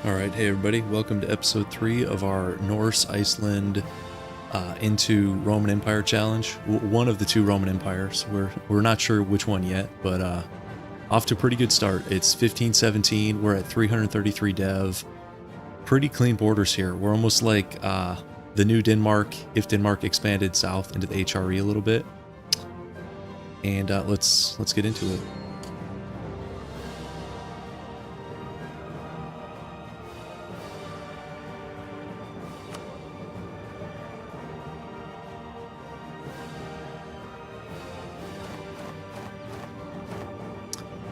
Alright, hey everybody, welcome to episode 3 of our Norse, Iceland, into Roman Empire challenge. One of the two Roman empires. We're not sure which one yet, but off to a pretty good start. It's 1517, we're at 333 dev. Pretty clean borders here. We're almost like the new Denmark, if Denmark expanded south into the HRE a little bit. And let's get into it.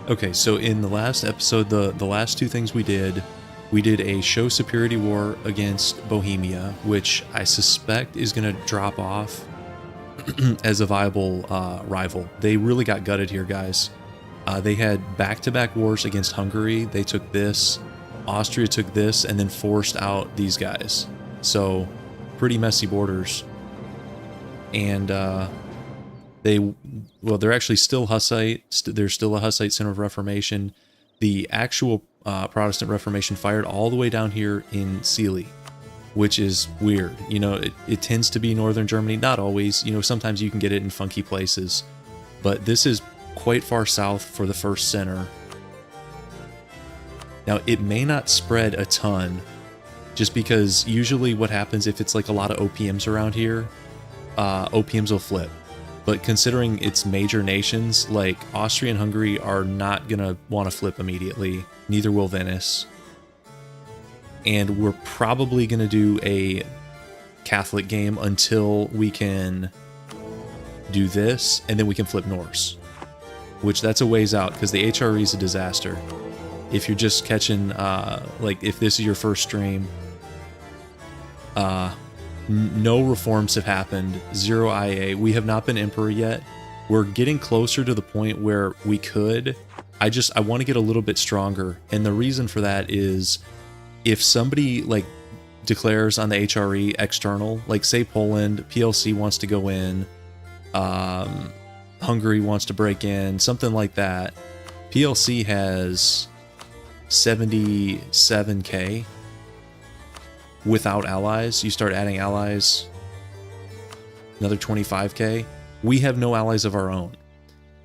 Okay, so in the last episode, the last two things we did a show superiority war against Bohemia, which I suspect is going to drop off as a viable rival. They really got gutted here, guys. They had back-to-back wars against Hungary. They took this, Austria took this, and then forced out these guys. So, pretty messy borders. And they're actually still Hussite. There's still a Hussite Center of Reformation. The actual Protestant Reformation fired all the way down here in Sealy, which is weird. You know, it tends to be northern Germany. Not always. You know, sometimes you can get it in funky places. But this is quite far south for the first center. Now, it may not spread a ton, just because usually what happens if it's like a lot of OPMs around here, OPMs will flip. But considering it's major nations, like Austria and Hungary are not going to want to flip immediately. Neither will Venice. And we're probably going to do a Catholic game until we can do this, and then we can flip Norse. Which that's a ways out, because the HRE is a disaster. If you're just catching, like if this is your first stream, no reforms have happened, 0 IA. We have not been emperor yet. We're getting closer to the point where we could. I want to get a little bit stronger. And the reason for that is if somebody like declares on the HRE external, like say Poland, PLC wants to go in, Hungary wants to break in, something like that. PLC has 77k. Without allies, you start adding allies, another 25k. We have no allies of our own.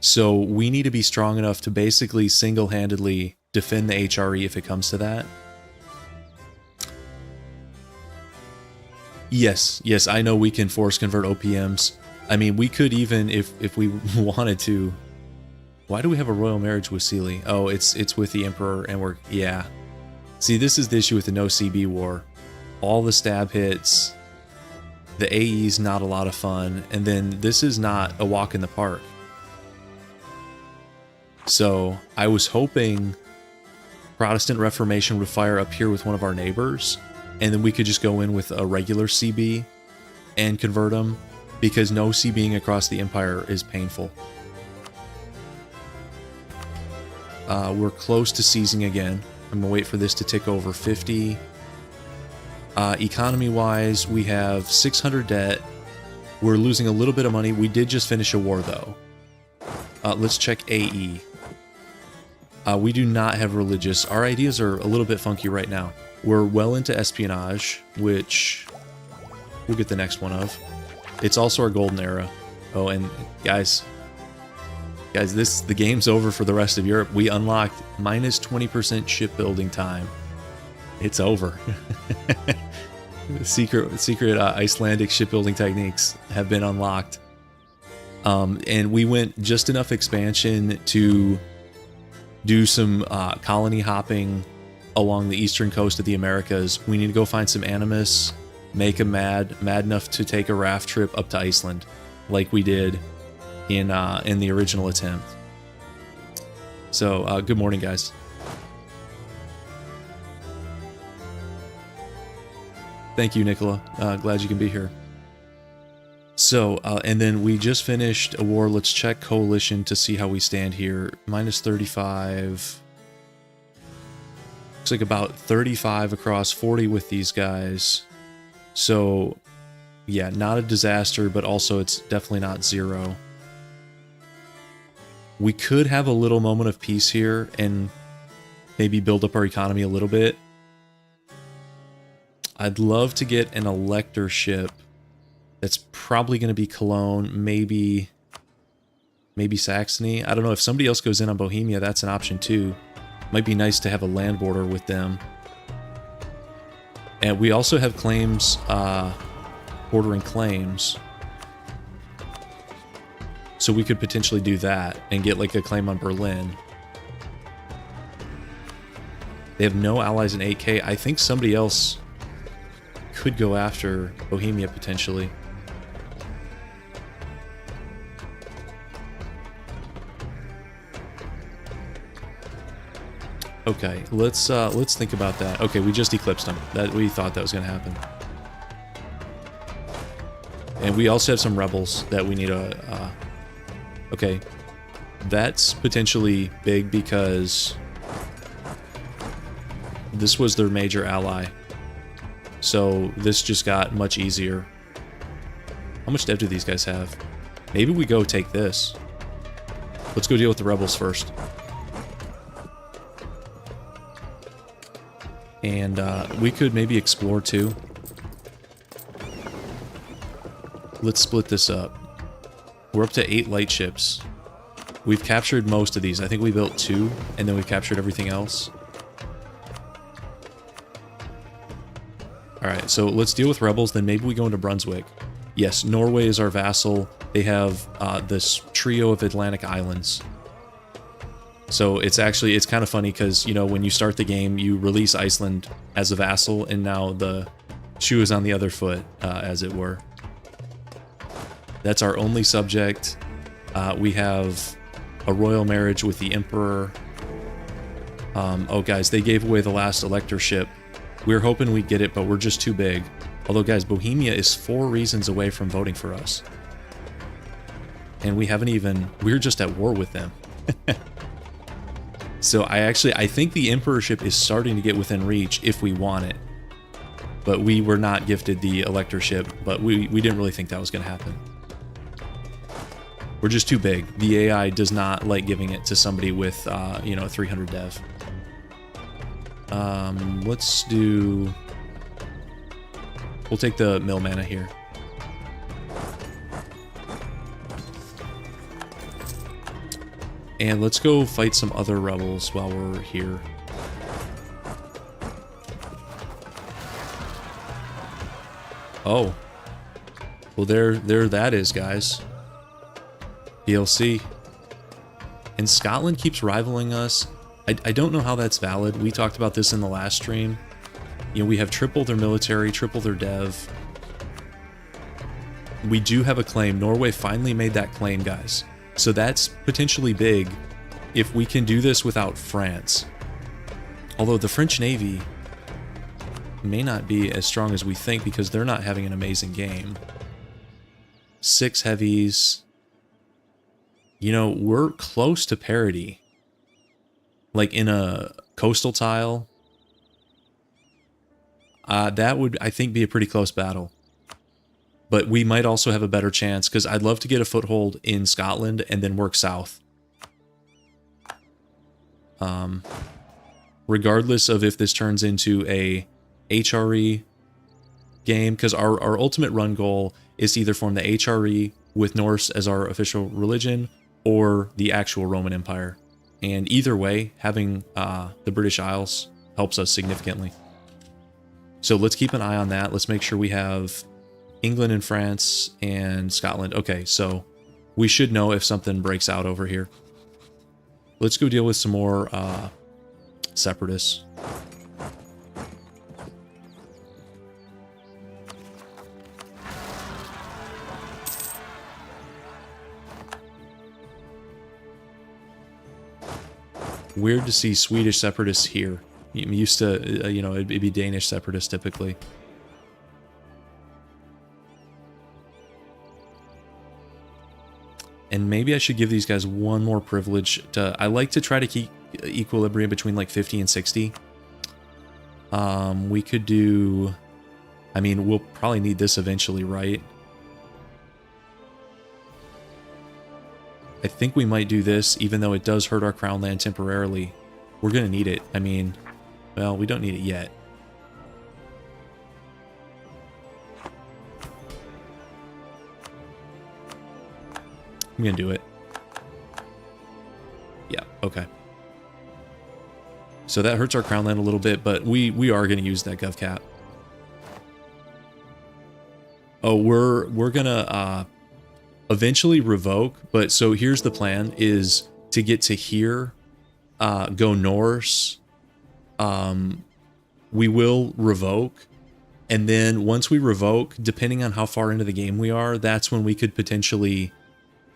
So we need to be strong enough to basically single-handedly defend the HRE if it comes to that. Yes, I know we can force convert OPMs. I mean, we could even, if we wanted to. Why do we have a royal marriage with Sealy? Oh, it's with the Emperor, and yeah. See, this is the issue with the no CB war. All the stab hits, the AE's not a lot of fun, and then this is not a walk in the park. So I was hoping Protestant Reformation would fire up here with one of our neighbors, and then we could just go in with a regular CB and convert them, because no CBing across the empire is painful. We're close to seizing again. I'm gonna wait for this to tick over 50. Economy-wise, we have 600 debt. We're losing a little bit of money. We did just finish a war, though. Let's check AE. We do not have religious. Our ideas are a little bit funky right now. We're well into espionage, which we'll get the next one of. It's also our golden era. Oh, and guys, the game's over for the rest of Europe. We unlocked minus 20% shipbuilding time. It's over. Secret Icelandic shipbuilding techniques have been unlocked. And we went just enough expansion to do some colony hopping along the eastern coast of the Americas. We need to go find some animus, make them mad enough to take a raft trip up to Iceland, like we did in the original attempt. So, good morning, guys. Thank you, Nicola. Glad you can be here. So, and then we just finished a war. Let's check coalition to see how we stand here. Minus 35. Looks like about 35 across, 40 with these guys. So, yeah, not a disaster, but also it's definitely not 0. We could have a little moment of peace here and maybe build up our economy a little bit. I'd love to get an elector ship. That's probably going to be Cologne, maybe Saxony. I don't know, if somebody else goes in on Bohemia, that's an option too. Might be nice to have a land border with them. And we also have claims, bordering claims. So we could potentially do that and get like a claim on Berlin. They have no allies in 8K. I think somebody else could go after Bohemia potentially. Okay, let's think about that. Okay, we just eclipsed them. That we thought that was going to happen. And we also have some rebels that we need to... okay, that's potentially big because this was their major ally. So this just got much easier. How much dev do these guys have? Maybe we go take this. Let's go deal with the rebels first. And we could maybe explore too. Let's split this up. We're up to 8 light ships. We've captured most of these. I think we built 2, and then we captured everything else. Alright, so let's deal with rebels, then maybe we go into Brunswick. Yes, Norway is our vassal. They have this trio of Atlantic islands. So it's kind of funny because, you know, when you start the game, you release Iceland as a vassal, and now the shoe is on the other foot, as it were. That's our only subject. We have a royal marriage with the emperor. Oh, guys, they gave away the last electorship. We were hoping we'd get it, but we're just too big. Although, guys, Bohemia is 4 reasons away from voting for us. And we haven't even... We're just at war with them. So I think the emperorship is starting to get within reach if we want it. But we were not gifted the electorship, but we didn't really think that was going to happen. We're just too big. The AI does not like giving it to somebody with, you know, 300 dev. Let's do... We'll take the mill mana here. And let's go fight some other rebels while we're here. Oh. Well, there that is, guys. DLC. And Scotland keeps rivaling us. I don't know how that's valid. We talked about this in the last stream. You know, we have triple their military, triple their dev. We do have a claim. Norway finally made that claim, guys. So that's potentially big if we can do this without France. Although the French Navy may not be as strong as we think because they're not having an amazing game. 6 heavies. You know, we're close to parity. Like in a coastal tile. That would, I think, be a pretty close battle. But we might also have a better chance, because I'd love to get a foothold in Scotland and then work south. Regardless of if this turns into a HRE game, because our ultimate run goal is to either form the HRE with Norse as our official religion, or the actual Roman Empire. And either way, having the British Isles helps us significantly. So let's keep an eye on that. Let's make sure we have England and France and Scotland. Okay, so we should know if something breaks out over here. Let's go deal with some more separatists. Weird to see Swedish separatists here. I'm used to, you know, it'd be Danish separatists typically. And maybe I should give these guys one more privilege to... I like to try to keep equilibrium between like 50 and 60. We could do... I mean, we'll probably need this eventually, right? I think we might do this, even though it does hurt our crown land temporarily. We're going to need it. I mean, well, we don't need it yet. I'm gonna do it. Yeah, okay. So that hurts our crown land a little bit, but we are gonna use that gov cap. Oh, we're gonna eventually revoke, but so here's the plan: is to get to here, go Norse. We will revoke, and then once we revoke, depending on how far into the game we are, that's when we could potentially,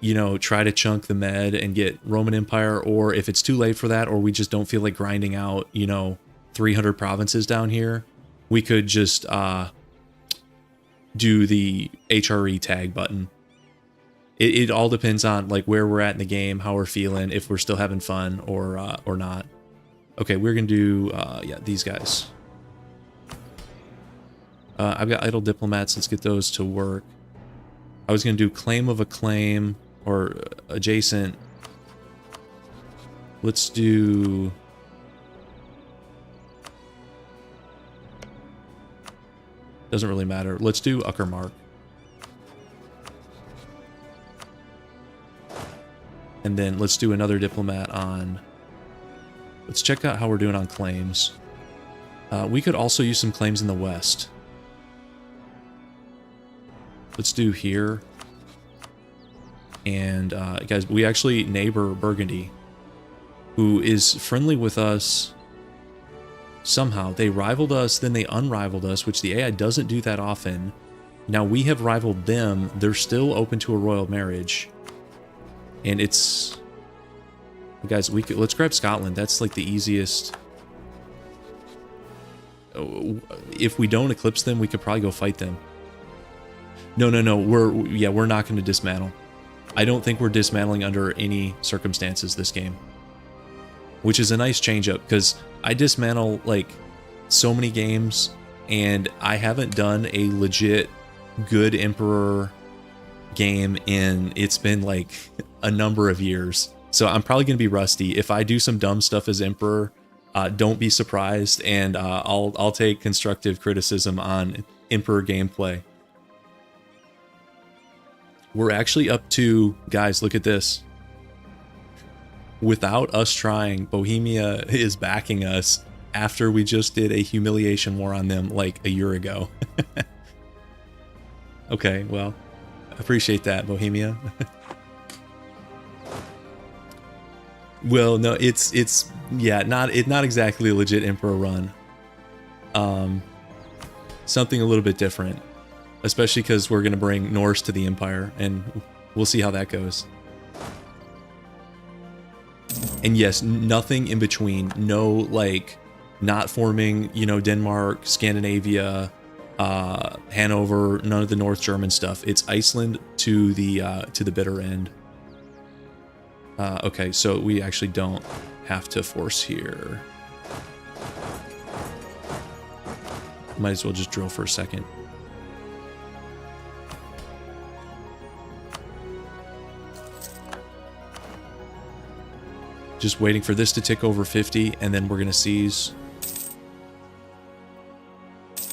you know, try to chunk the med and get Roman Empire, or if it's too late for that, or we just don't feel like grinding out, you know, 300 provinces down here, we could just do the HRE tag button. It all depends on like where we're at in the game, how we're feeling, if we're still having fun or not. Okay, we're gonna do yeah, these guys. I've got idle diplomats. Let's get those to work. I was gonna do claim of a claim or adjacent. Let's do. Doesn't really matter. Let's do Uckermark. And then let's do another diplomat on... Let's check out how we're doing on claims. We could also use some claims in the west. Let's do here. And guys, we actually neighbor Burgundy, who is friendly with us somehow. They rivaled us, then they unrivaled us, which the AI doesn't do that often. Now we have rivaled them. They're still open to a royal marriage. And it's... Guys, let's grab Scotland. That's like the easiest. If we don't eclipse them, we could probably go fight them. No. We're not going to dismantle. I don't think we're dismantling under any circumstances this game. Which is a nice change up, because I dismantle like so many games, and I haven't done a legit good Emperor game in, it's been like a number of years. So I'm probably going to be rusty. If I do some dumb stuff as Emperor, don't be surprised, and I'll take constructive criticism on Emperor gameplay. We're actually up to, guys, look at this. Without us trying, Bohemia is backing us after we just did a humiliation war on them like a year ago. Okay, well, appreciate that, Bohemia. Well, no, it's yeah, not exactly a legit Emperor run. Something a little bit different, especially because we're gonna bring Norse to the Empire, and we'll see how that goes. And yes, nothing in between. No, like, not forming, you know, Denmark, Scandinavia, Hanover, none of the North German stuff. It's Iceland to the bitter end. Okay, so we actually don't have to force here. Might as well just drill for a second. Just waiting for this to tick over 50, and then we're going to seize.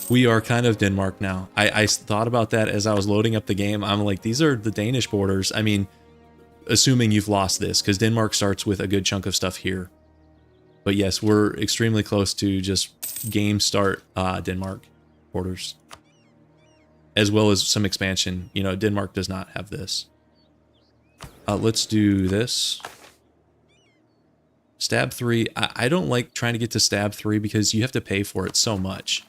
We are kind of Denmark now. I thought about that as I was loading up the game. I'm like, these are the Danish borders. I mean, assuming you've lost this, because Denmark starts with a good chunk of stuff here. But yes, we're extremely close to just game start Denmark borders. As well as some expansion. You know, Denmark does not have this. Let's do this. Stab 3. I don't like trying to get to stab 3 because you have to pay for it so much.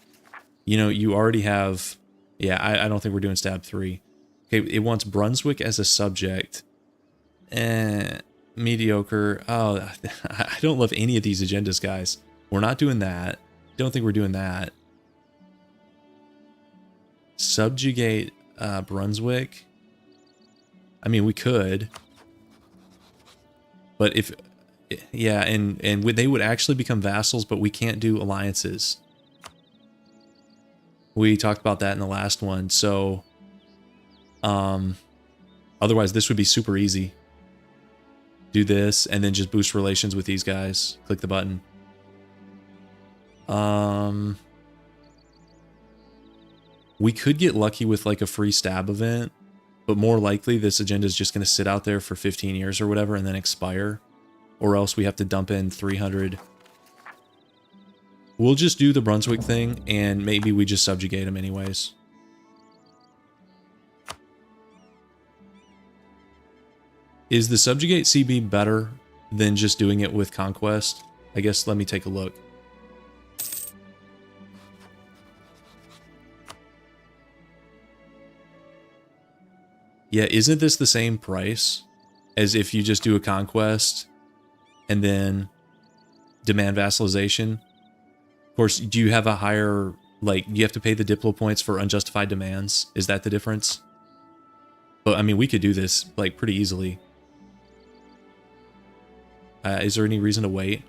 You know, you already have... Yeah, I don't think we're doing stab 3. Okay, it wants Brunswick as a subject. Mediocre. Oh, I don't love any of these agendas, guys. We're not doing that. Don't think we're doing that. Subjugate Brunswick. I mean, we could. But if... Yeah, and they would actually become vassals, but we can't do alliances. We talked about that in the last one, so... otherwise, this would be super easy. Do this, and then just boost relations with these guys. Click the button. We could get lucky with, like, a free stab event. But more likely, this agenda is just going to sit out there for 15 years or whatever and then expire. Or else we have to dump in 300. We'll just do the Brunswick thing, and maybe we just subjugate them anyways. Is the subjugate CB better than just doing it with conquest? I guess let me take a look. Yeah, isn't this the same price as if you just do a conquest and then demand vassalization? Of course, do you have a higher, like, you have to pay the Diplo points for unjustified demands? Is that the difference? But, I mean, we could do this, like, pretty easily. Is there any reason to wait?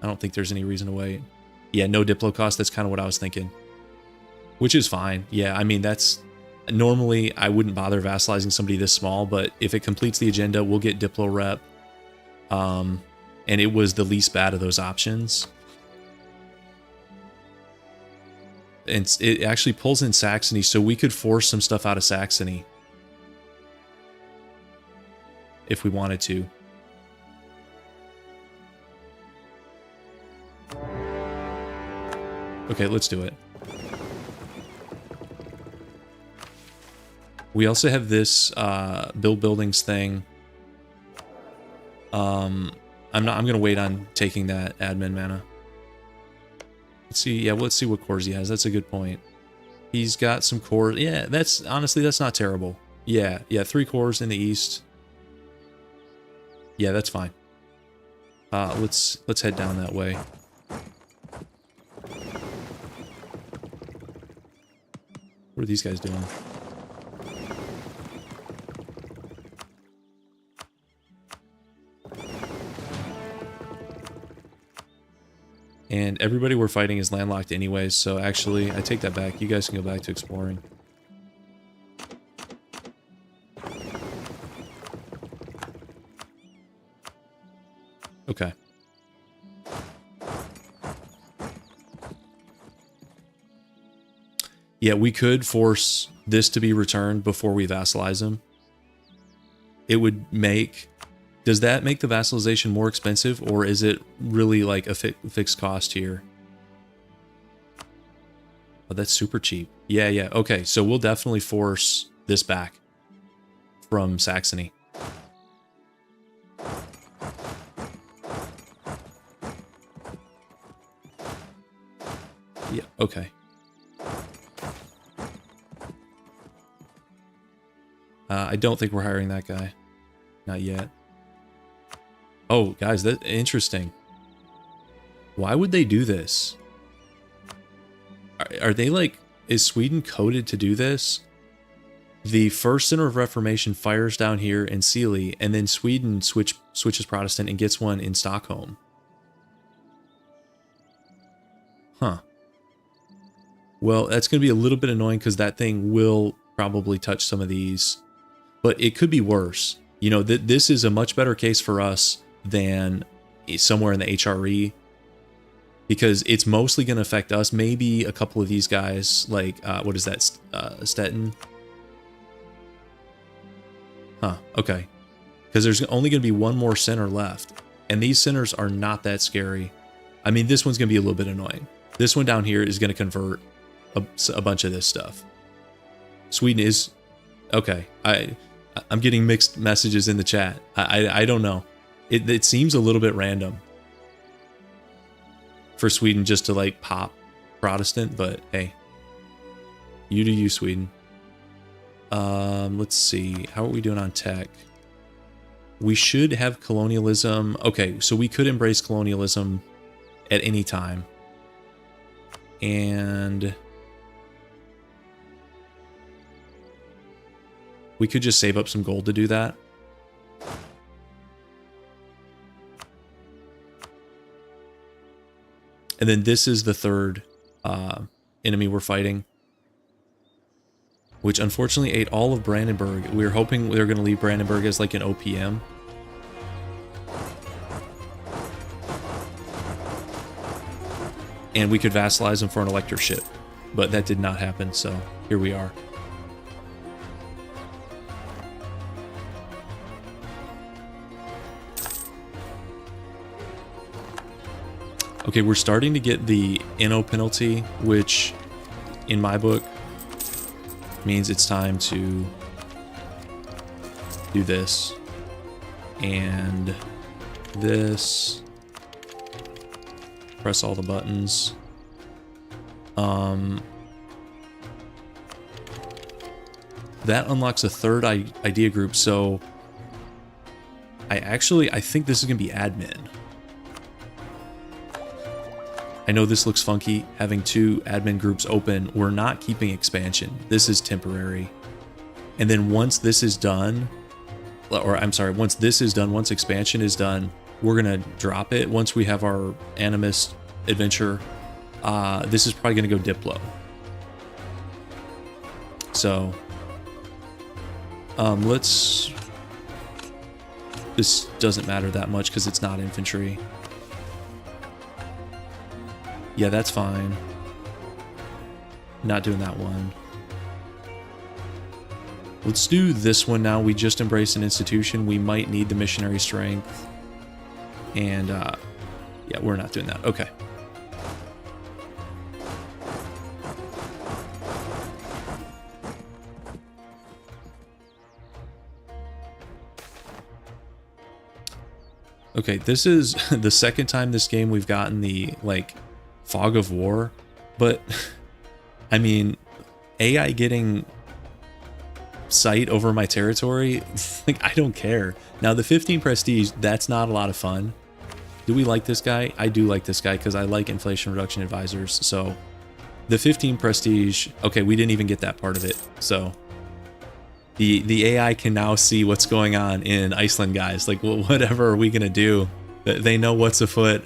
I don't think there's any reason to wait. Yeah, no Diplo cost, that's kind of what I was thinking. Which is fine. Yeah, I mean, that's... Normally, I wouldn't bother vassalizing somebody this small, but if it completes the agenda, we'll get Diplo rep. And it was the least bad of those options. And it actually pulls in Saxony, so we could force some stuff out of Saxony. If we wanted to. Okay, let's do it. We also have this build buildings thing. I'm gonna wait on taking that admin mana. Let's see, yeah, let's see what cores he has. That's a good point. He's got some cores. Yeah, that's honestly that's not terrible. Yeah, 3 cores in the east. Yeah, that's fine. Let's head down that way. What are these guys doing? And everybody we're fighting is landlocked anyways, so actually, I take that back. You guys can go back to exploring. Okay. Yeah, we could force this to be returned before we vassalize them. It would make... Does that make the vassalization more expensive, or is it really like a fixed cost here? Oh, that's super cheap. Yeah. Okay, so we'll definitely force this back from Saxony. Yeah, okay. I don't think we're hiring that guy. Not yet. Oh, guys, that's interesting. Why would they do this? Are they like... Is Sweden coded to do this? The first Center of Reformation fires down here in Sealy, and then Sweden switches Protestant and gets one in Stockholm. Huh. Well, that's going to be a little bit annoying because that thing will probably touch some of these. But it could be worse. You know, this is a much better case for us than somewhere in the HRE, because it's mostly going to affect us. Maybe a couple of these guys, like, what is that, Stettin? Huh, okay. Because there's only going to be one more center left, and these centers are not that scary. I mean, this one's going to be a little bit annoying. This one down here is going to convert a bunch of this stuff. Sweden is... Okay, I'm getting mixed messages in the chat. I don't know. It seems a little bit random for Sweden just to like pop Protestant, but hey, you do you, Sweden. Let's see, how are we doing on tech? We should have colonialism. Okay, so we could embrace colonialism at any time, and we could just save up some gold to do that. And then this is the third enemy we're fighting, which unfortunately ate all of Brandenburg. We were hoping they were going to leave Brandenburg as like an OPM. And we could vassalize them for an electorship. but that did not happen, so here we are. Okay, we're starting to get the Inno penalty, which in my book means it's time to do this and this. Press all the buttons. That unlocks a third idea group, so I think this is gonna be admin. I know this looks funky, having 2 admin groups open. We're not keeping expansion. This is temporary. And then once this is done, or I'm sorry, once this is done, once expansion is done, we're gonna drop it. Once we have our Animist adventure, this is probably gonna go Diplo. So, this doesn't matter that much because it's not infantry. Yeah, that's fine. Not doing that one. Let's do this one now. We just embraced an institution. We might need the missionary strength. And, yeah, we're not doing that. Okay. Okay, this is the second time this game we've gotten the, like, fog of war, but I mean, AI getting sight over my territory, like, I don't care. Now, the 15 prestige, that's not a lot of fun. Do we like this guy? I do like this guy because I like inflation reduction advisors. So the 15 prestige, okay, we didn't even get that part of it. So the AI can now see what's going on in Iceland, guys. Like, whatever are we gonna do? They know what's afoot.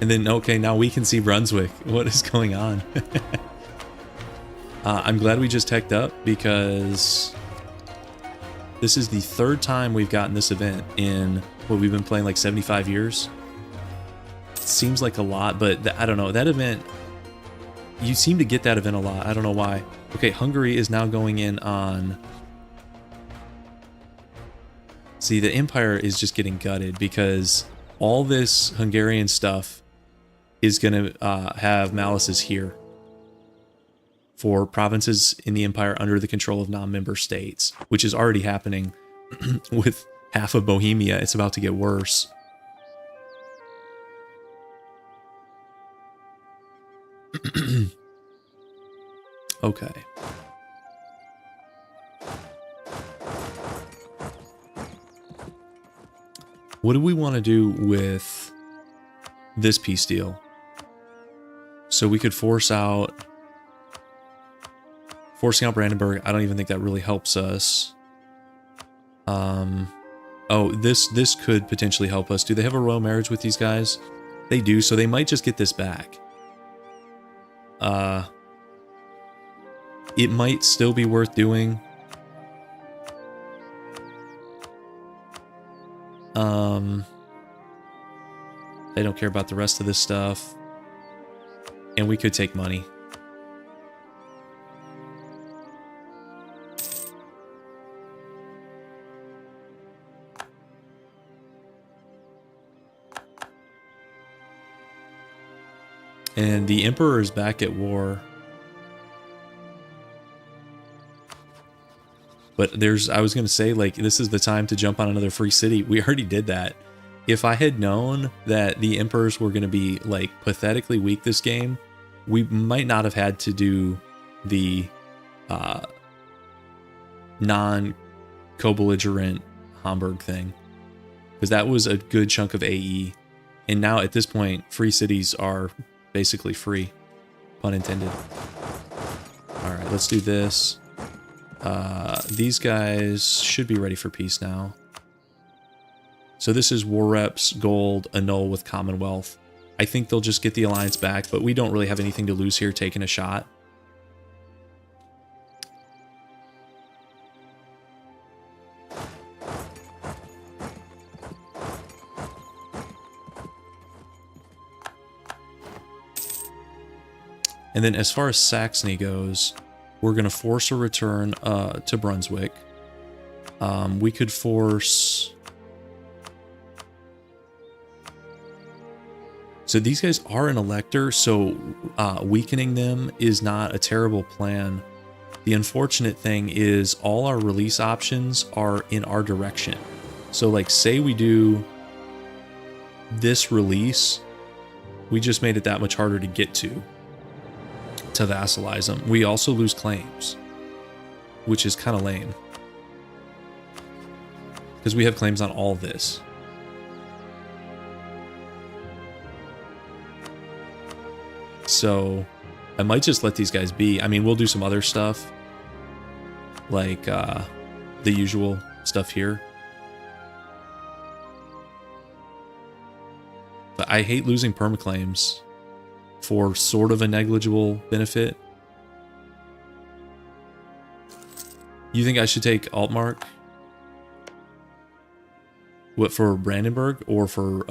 And then, okay, now we can see Brunswick. What is going on? I'm glad we just teched up because this is the 3rd time we've gotten this event in what we've been playing, like 75 years. It seems like a lot, but I don't know. That event, you seem to get that event a lot. I don't know why. Okay, Hungary is now going in on... See, the Empire is just getting gutted because all this Hungarian stuff is going to have malices here for provinces in the Empire under the control of non-member states, which is already happening with half of Bohemia. It's about to get worse. Okay. What do we want to do with this peace deal? So we could forcing out Brandenburg. I don't even think that really helps us. Oh, this could potentially help us. Do they have a royal marriage with these guys? They do, so they might just get this back. It might still be worth doing. They don't care about the rest of this stuff. And we could take money. And the Emperor is back at war. But I was going to say, like, this is the time to jump on another free city. We already did that. If I had known that the Emperors were going to be, like, pathetically weak this game, we might not have had to do the non-co-belligerent Hamburg thing. Because that was a good chunk of AE. And now, at this point, free cities are basically free. Pun intended. Alright, let's do this. These guys should be ready for peace now. So this is War Reps, Gold, Annul with Commonwealth. I think they'll just get the alliance back, but we don't really have anything to lose here taking a shot. And then as far as Saxony goes, we're going to force a return to Brunswick. We could force... So these guys are an elector, so weakening them is not a terrible plan. The unfortunate thing is all our release options are in our direction. So like say we do this release, we just made it that much harder to get to vassalize them. We also lose claims, which is kind of lame. Because we have claims on all this. So I might just let these guys be. I mean, we'll do some other stuff. Like the usual stuff here. But I hate losing permaclaims for sort of a negligible benefit. You think I should take Altmark? What, for Brandenburg or for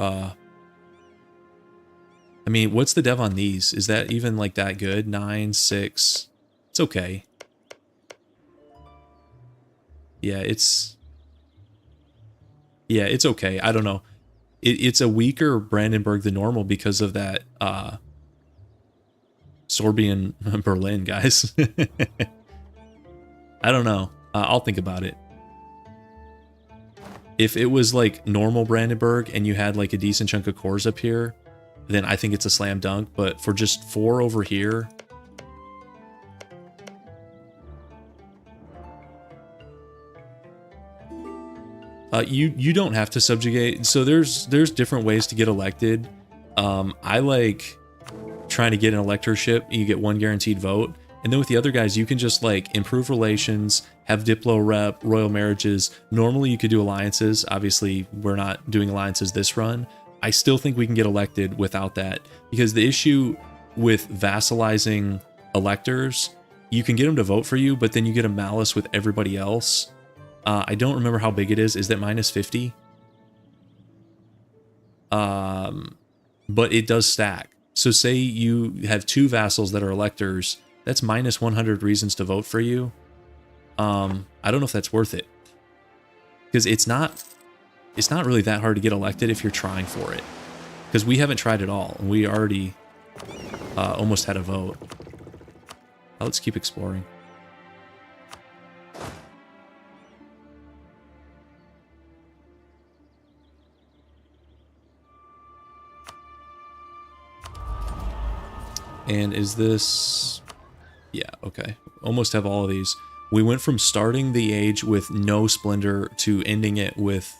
I mean, what's the dev on these? Is that even like that good? 9, 6. It's okay. Yeah, it's okay. I don't know. It's a weaker Brandenburg than normal because of that Sorbian Berlin, guys. I don't know. I'll think about it. If it was like normal Brandenburg and you had like a decent chunk of cores up here, then I think it's a slam dunk. But for just 4 over here, you don't have to subjugate. So there's different ways to get elected. I like trying to get an electorship. You get 1 guaranteed vote, and then with the other guys, you can just like improve relations, have diplo rep, royal marriages. Normally, you could do alliances. Obviously, we're not doing alliances this run. I still think we can get elected without that, because the issue with vassalizing electors, you can get them to vote for you, but then you get a malice with everybody else. I don't remember how big it is. Is that minus 50? But it does stack. So say you have 2 vassals that are electors, that's minus 100 reasons to vote for you. I don't know if that's worth it, because it's not really that hard to get elected if you're trying for it, because we haven't tried at all, and we already almost had a vote. Let's keep exploring. And is this... Yeah, okay. Almost have all of these. We went from starting the age with no splendor to ending it with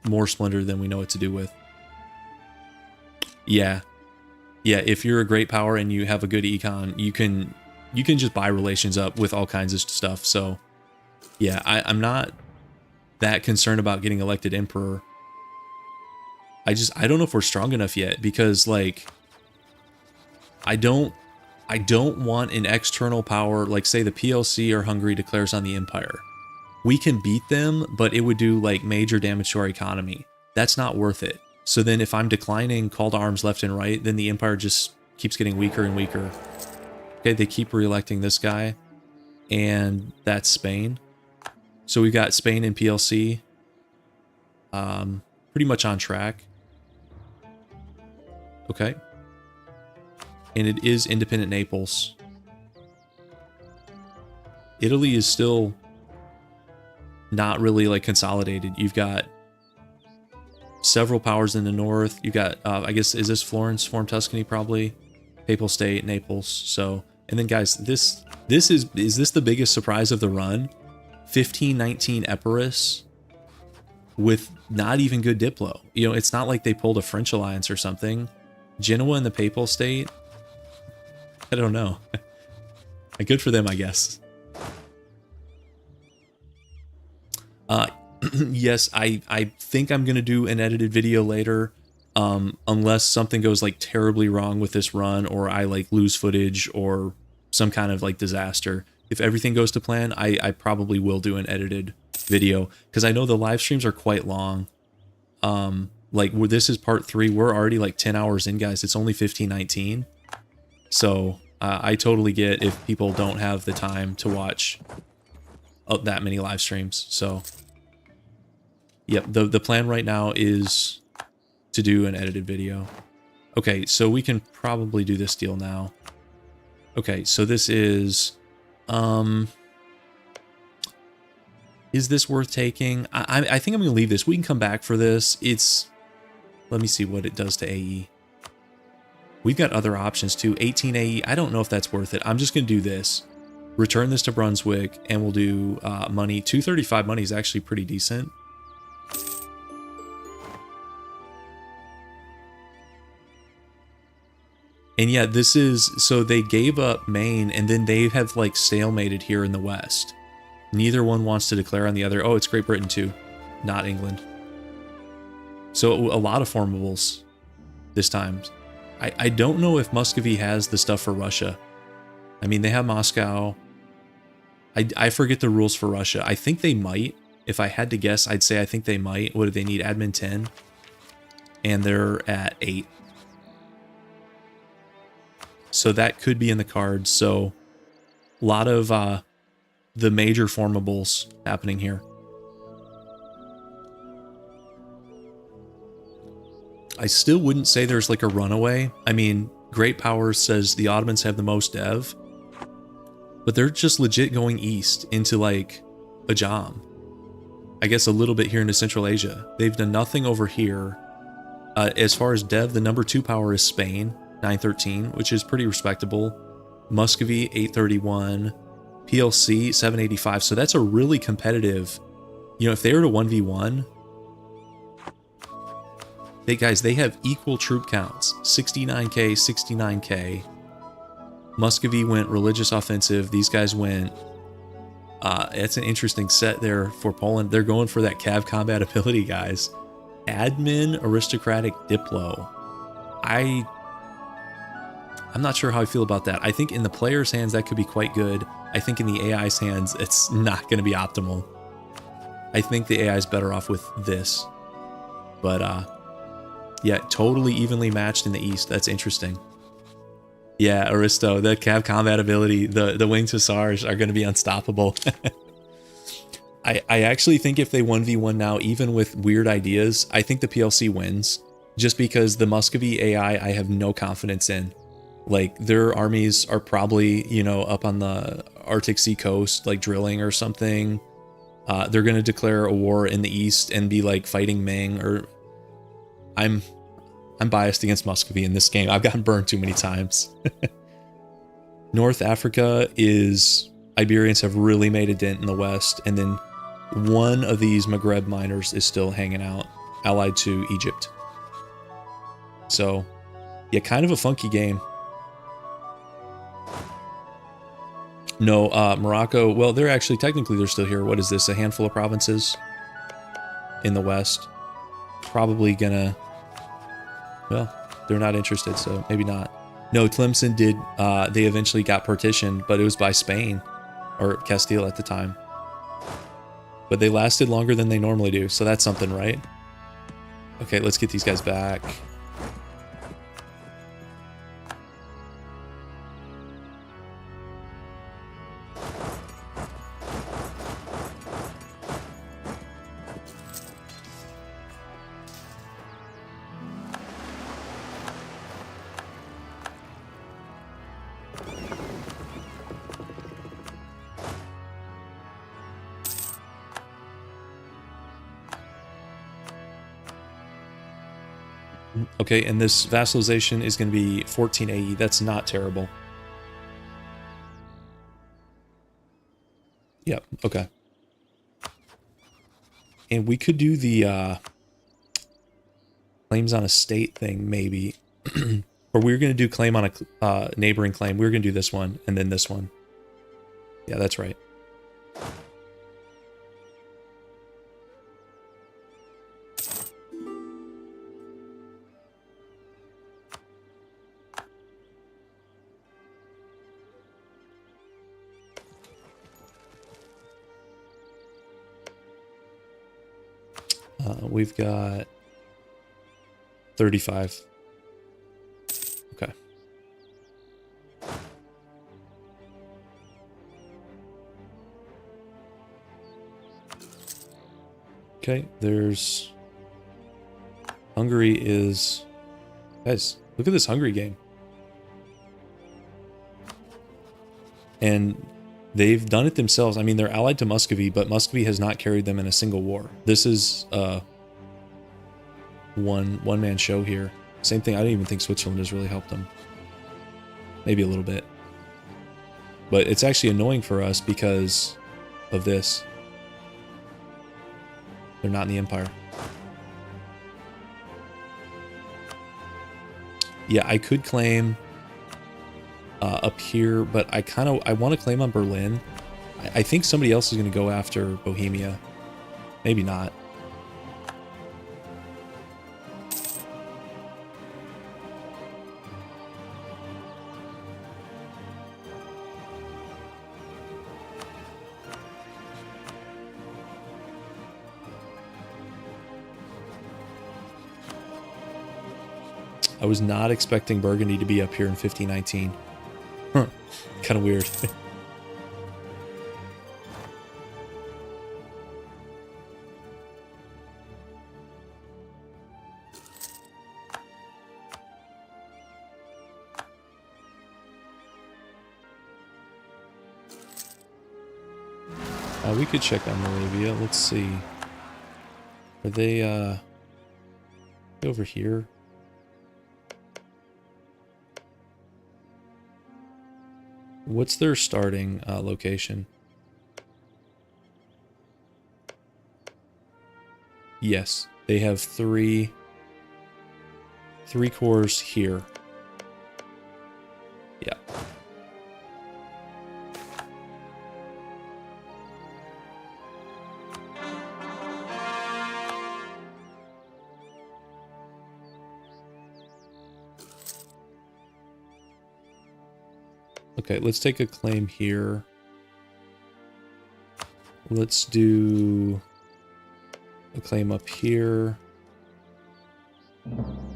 more splendor than we know what to do with. Yeah. Yeah, if you're a great power and you have a good econ, you can just buy relations up with all kinds of stuff. So, yeah, I'm not that concerned about getting elected emperor. I don't know if we're strong enough yet, because like I don't want an external power, like say the PLC or Hungary declares on the empire. We can beat them, but it would do like major damage to our economy. That's not worth it. So then if I'm declining call to arms left and right, then the empire just keeps getting weaker and weaker. Okay, they keep re-electing this guy, and that's Spain. So we've got Spain and PLC pretty much on track. Okay. And it is independent Naples. Italy is still not really like consolidated. You've got several powers in the north. You've got, I guess, is this Florence, form Tuscany probably? Papal State, Naples. So, and then guys, is this the biggest surprise of the run? 1519 Epirus with not even good Diplo. You know, it's not like they pulled a French alliance or something. Genoa and the Papal State. I don't know. Good for them, I guess. Yes, I think I'm going to do an edited video later, unless something goes like terribly wrong with this run, or I like lose footage or some kind of like disaster. If everything goes to plan, I probably will do an edited video, because I know the live streams are quite long. Like this is part 3. We're already like 10 hours in, guys. It's only 15:19. So I totally get if people don't have the time to watch that many live streams. So, yep, the plan right now is to do an edited video. Okay, so we can probably do this deal now. Okay, so this is this worth taking? I think I'm going to leave this. We can come back for this. Let me see what it does to AE. We've got other options too. 18 AE, I don't know if that's worth it. I'm just going to do this. Return this to Brunswick, and we'll do money. 235 money is actually pretty decent. And yeah, this is, so they gave up Maine, and then they have like stalemated here in the West. Neither one wants to declare on the other. Oh, it's Great Britain too, not England. So a lot of formables this time. I don't know if Muscovy has the stuff for Russia. I mean, they have Moscow. I forget the rules for Russia. I think they might. If I had to guess, I'd say I think they might. What do they need? Admin 10. And they're at 8. So that could be in the cards. So a lot of the major formables happening here. I still wouldn't say there's like a runaway. I mean, Great Powers says the Ottomans have the most dev, but they're just legit going east into like Ajam. I guess a little bit here into Central Asia. They've done nothing over here. As far as dev, the number 2 power is Spain, 913, which is pretty respectable. Muscovy, 831. PLC, 785. So that's a really competitive, you know, if they were to 1v1, they have equal troop counts, 69k, 69k. Muscovy went religious offensive. These guys went, it's an interesting set there for Poland. They're going for that cav combat ability, guys. Admin, aristocratic, diplo. I'm not sure how I feel about that. I think in the player's hands, that could be quite good. I think in the AI's hands, it's not going to be optimal. I think the AI is better off with this. But, yeah, totally evenly matched in the East. That's interesting. Yeah, Aristo, the cav combat ability, the winged hussars are going to be unstoppable. I actually think if they 1v1 now, even with weird ideas, I think the PLC wins. Just because the Muscovy AI, I have no confidence in. Like, their armies are probably, you know, up on the Arctic Sea coast, like drilling or something. They're going to declare a war in the East and be like fighting Ming, or I'm biased against Muscovy in this game. I've gotten burned too many times. North Africa is, Iberians have really made a dent in the West, and then one of these Maghreb miners is still hanging out, allied to Egypt. So, yeah, kind of a funky game. No, Morocco, well, they're actually, technically they're still here. What is this, a handful of provinces in the West? Probably gonna, well, they're not interested, so maybe not. No, Tlemcen did, they eventually got partitioned, but it was by Spain, or Castile at the time. But they lasted longer than they normally do, so that's something, right? Okay, let's get these guys back. Okay, and this vassalization is going to be 14 AE. That's not terrible. Yep, okay. And we could do the claims on a state thing, maybe. Or we were going to do claim on a neighboring claim. We were going to do this one, and then this one. Yeah, that's right. We've got 35. Okay. Okay, there's... Hungary is... Guys, look at this Hungary game. And they've done it themselves. I mean, they're allied to Muscovy, but Muscovy has not carried them in a single war. This is one-man show here. Same thing, I don't even think Switzerland has really helped them. Maybe a little bit. But it's actually annoying for us because of this. They're not in the Empire. Yeah, I could claim up here, but I want to claim on Berlin. I think somebody else is going to go after Bohemia. Maybe not. I was not expecting Burgundy to be up here in 1519. Huh. Kind of weird. We could check on Moravia. Let's see. Are they over here? What's their starting location? Yes, they have three cores here. Yeah. Okay, let's take a claim here. Let's do a claim up here.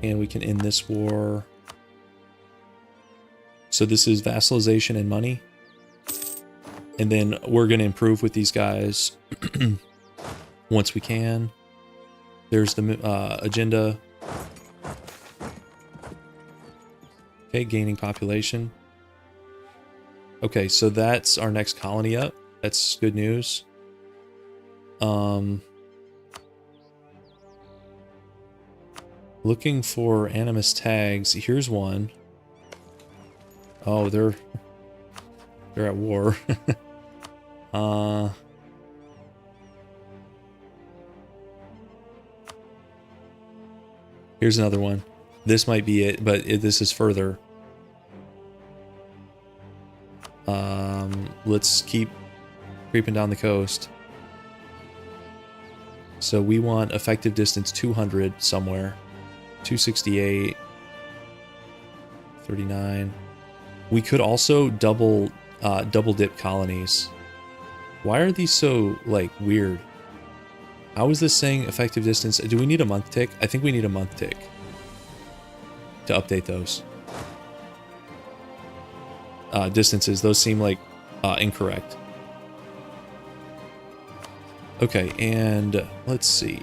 And we can end this war. So this is vassalization and money. And then we're going to improve with these guys once we can. There's the agenda. Okay, gaining population. Okay, so that's our next colony up. That's good news. Looking for animus tags. Here's one. Oh, they're at war. Here's another one. This might be it, but this is further. Let's keep creeping down the coast. So we want effective distance 200 somewhere. 268. 39. We could also double dip colonies. Why are these so, like, weird? How is this saying effective distance? Do we need a month tick? I think we need a month tick to update those. Distances, those seem like incorrect. Okay, and let's see.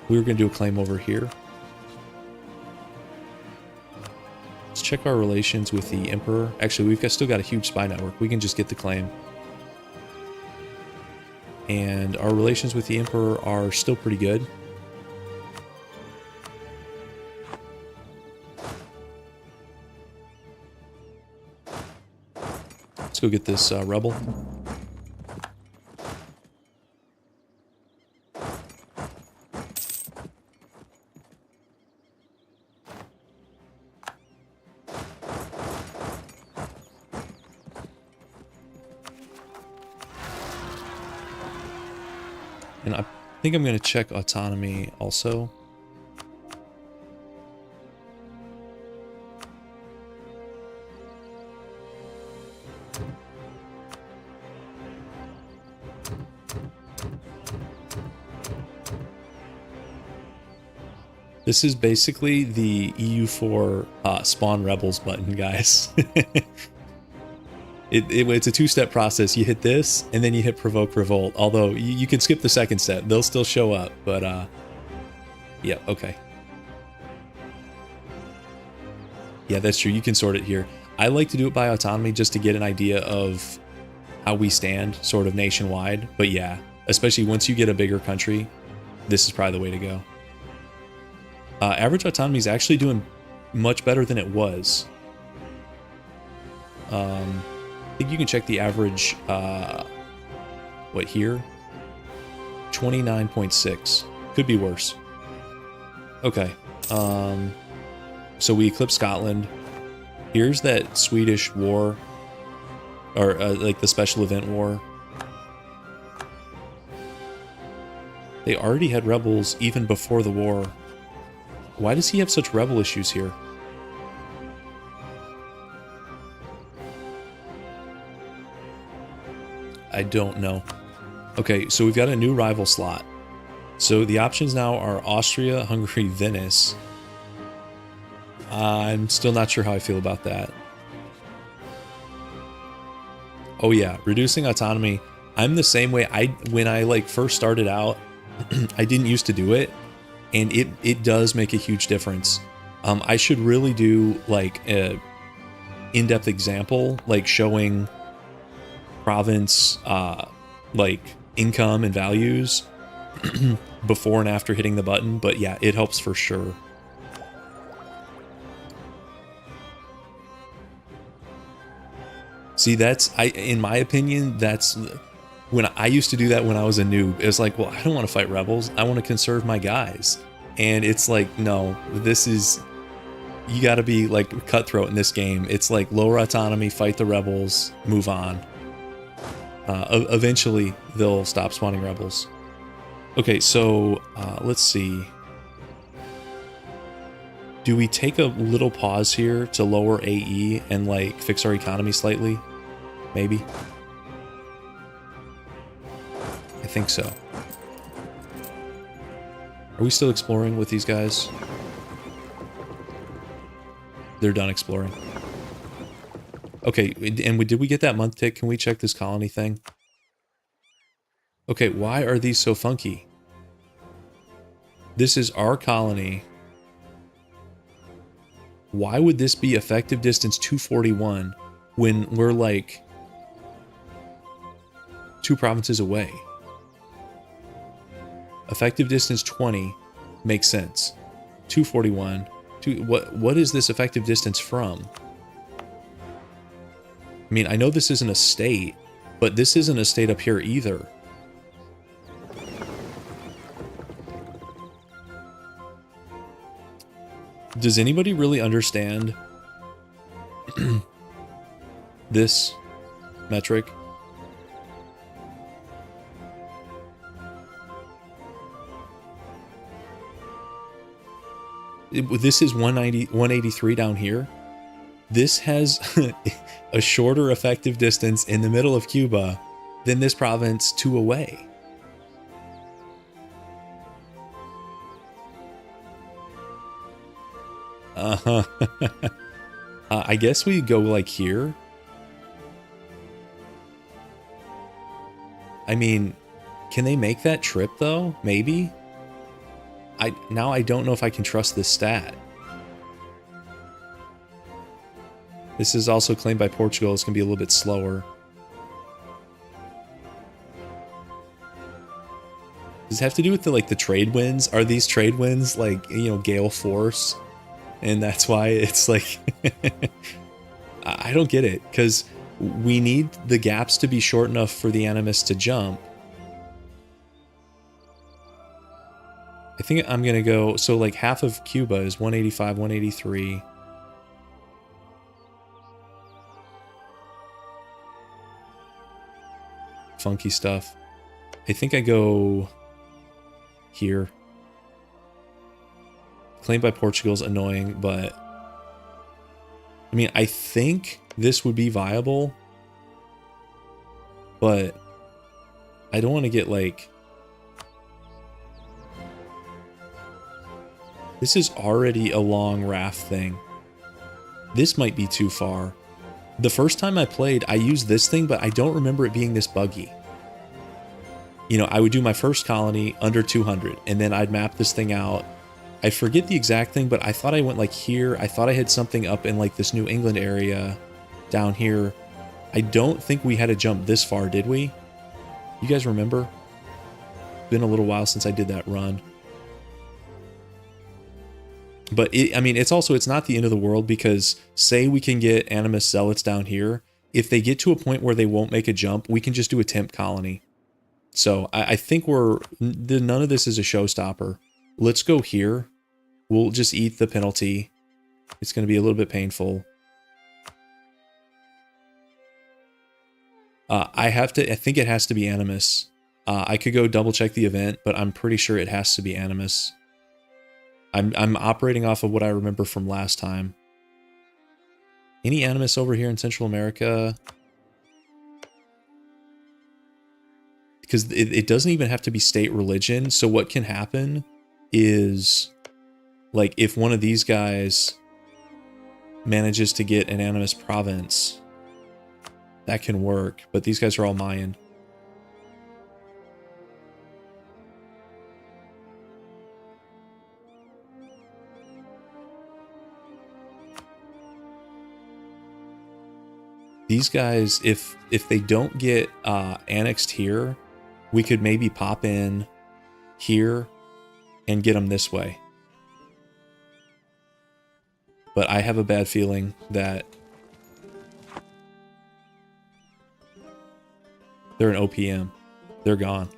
We were going to do a claim over here. Let's check our relations with the Emperor. Actually, we've still got a huge spy network. We can just get the claim. And our relations with the Emperor are still pretty good. Let's go get this rebel. And I think I'm going to check autonomy also. This is basically the EU4 spawn rebels button, guys. It's a two-step process. You hit this, and then you hit provoke revolt. Although you can skip the second step, they'll still show up. But yeah, okay. Yeah, that's true. You can sort it here. I like to do it by autonomy just to get an idea of how we stand, sort of nationwide. But yeah, especially once you get a bigger country, this is probably the way to go. Average autonomy is actually doing much better than it was. I think you can check the average, what here? 29.6. Could be worse. Okay. So we eclipsed Scotland. Here's that Swedish war, or like the special event war. They already had rebels even before the war. Why does he have such rebel issues here? I don't know. Okay, so we've got a new rival slot. So the options now are Austria, Hungary, Venice. I'm still not sure how I feel about that. Oh yeah, reducing autonomy. I'm the same way. When I like first started out, I didn't used to do it, and it does make a huge difference. I should really do like a in-depth example, like showing province like income and values before and after hitting the button. But yeah, it helps for sure. See, in my opinion, that's when I used to do that when I was a noob. It was like, well, I don't want to fight rebels. I want to conserve my guys. And it's like, no, you got to be like cutthroat in this game. It's like lower autonomy, fight the rebels, move on. Eventually, they'll stop spawning rebels. Okay, so let's see. Do we take a little pause here to lower AE and like fix our economy slightly? Maybe. I think so. Are we still exploring with these guys? They're done exploring. Okay, and did we get that month tick? Can we check this colony thing? Okay, why are these so funky? This is our colony. Why would this be effective distance 241 when we're like 2 provinces away? Effective distance 20 makes sense. 241. What is this effective distance from? I mean, I know this isn't a state, but this isn't a state up here either. Does anybody really understand this metric? This is 183 down here. This has a shorter effective distance in the middle of Cuba than this province 2 away. I guess we go like here. I mean, can they make that trip though? Maybe. Now I don't know if I can trust this stat. This is also claimed by Portugal. It's gonna be a little bit slower. Does it have to do with the trade winds? Are these trade winds like, gale force? And that's why it's like I don't get it, because we need the gaps to be short enough for the Animus to jump. I think I'm gonna go, so like half of Cuba is 185, 183. Funky stuff. I think I go here. Claimed by Portugal is annoying, but I mean, I think this would be viable, but I don't want to get like, this is already a long raft thing. This might be too far. The first time I played, I used this thing, but I don't remember it being this buggy. You know, I would do my first colony under 200, and then I'd map this thing out. I forget the exact thing, but I thought I went like here. I thought I had something up in like this New England area down here. I don't think we had to jump this far, did we? You guys remember? Been a little while since I did that run. But I mean, it's not the end of the world, because say we can get Animus Zealots down here. If they get to a point where they won't make a jump, we can just do a temp colony. So I think none of this is a showstopper. Let's go here. We'll just eat the penalty. It's going to be a little bit painful. I think it has to be Animus. I could go double check the event, but I'm pretty sure it has to be Animus. I'm operating off of what I remember from last time. Any Animus over here in Central America? Because it doesn't even have to be state religion. So what can happen is, like, if one of these guys manages to get an Animus province, that can work. But these guys are all Mayan. These guys, if they don't get annexed here, we could maybe pop in here and get them this way. But I have a bad feeling that they're an OPM. They're gone.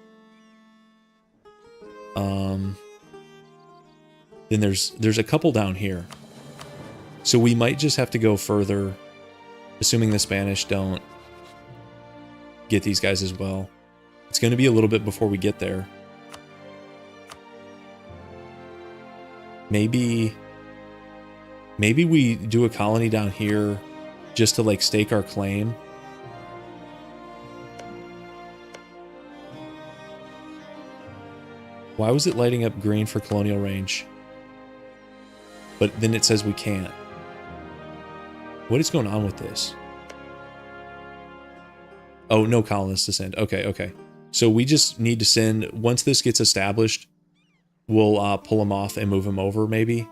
Then there's a couple down here. So we might just have to go further, assuming the Spanish don't get these guys as well. It's going to be a little bit before we get there. Maybe we do a colony down here just to like stake our claim. Why was it lighting up green for colonial range? But then it says we can't. What is going on with this? Oh, no colonists to send. Okay. So we just need to send, once this gets established, we'll pull them off and move them over, maybe.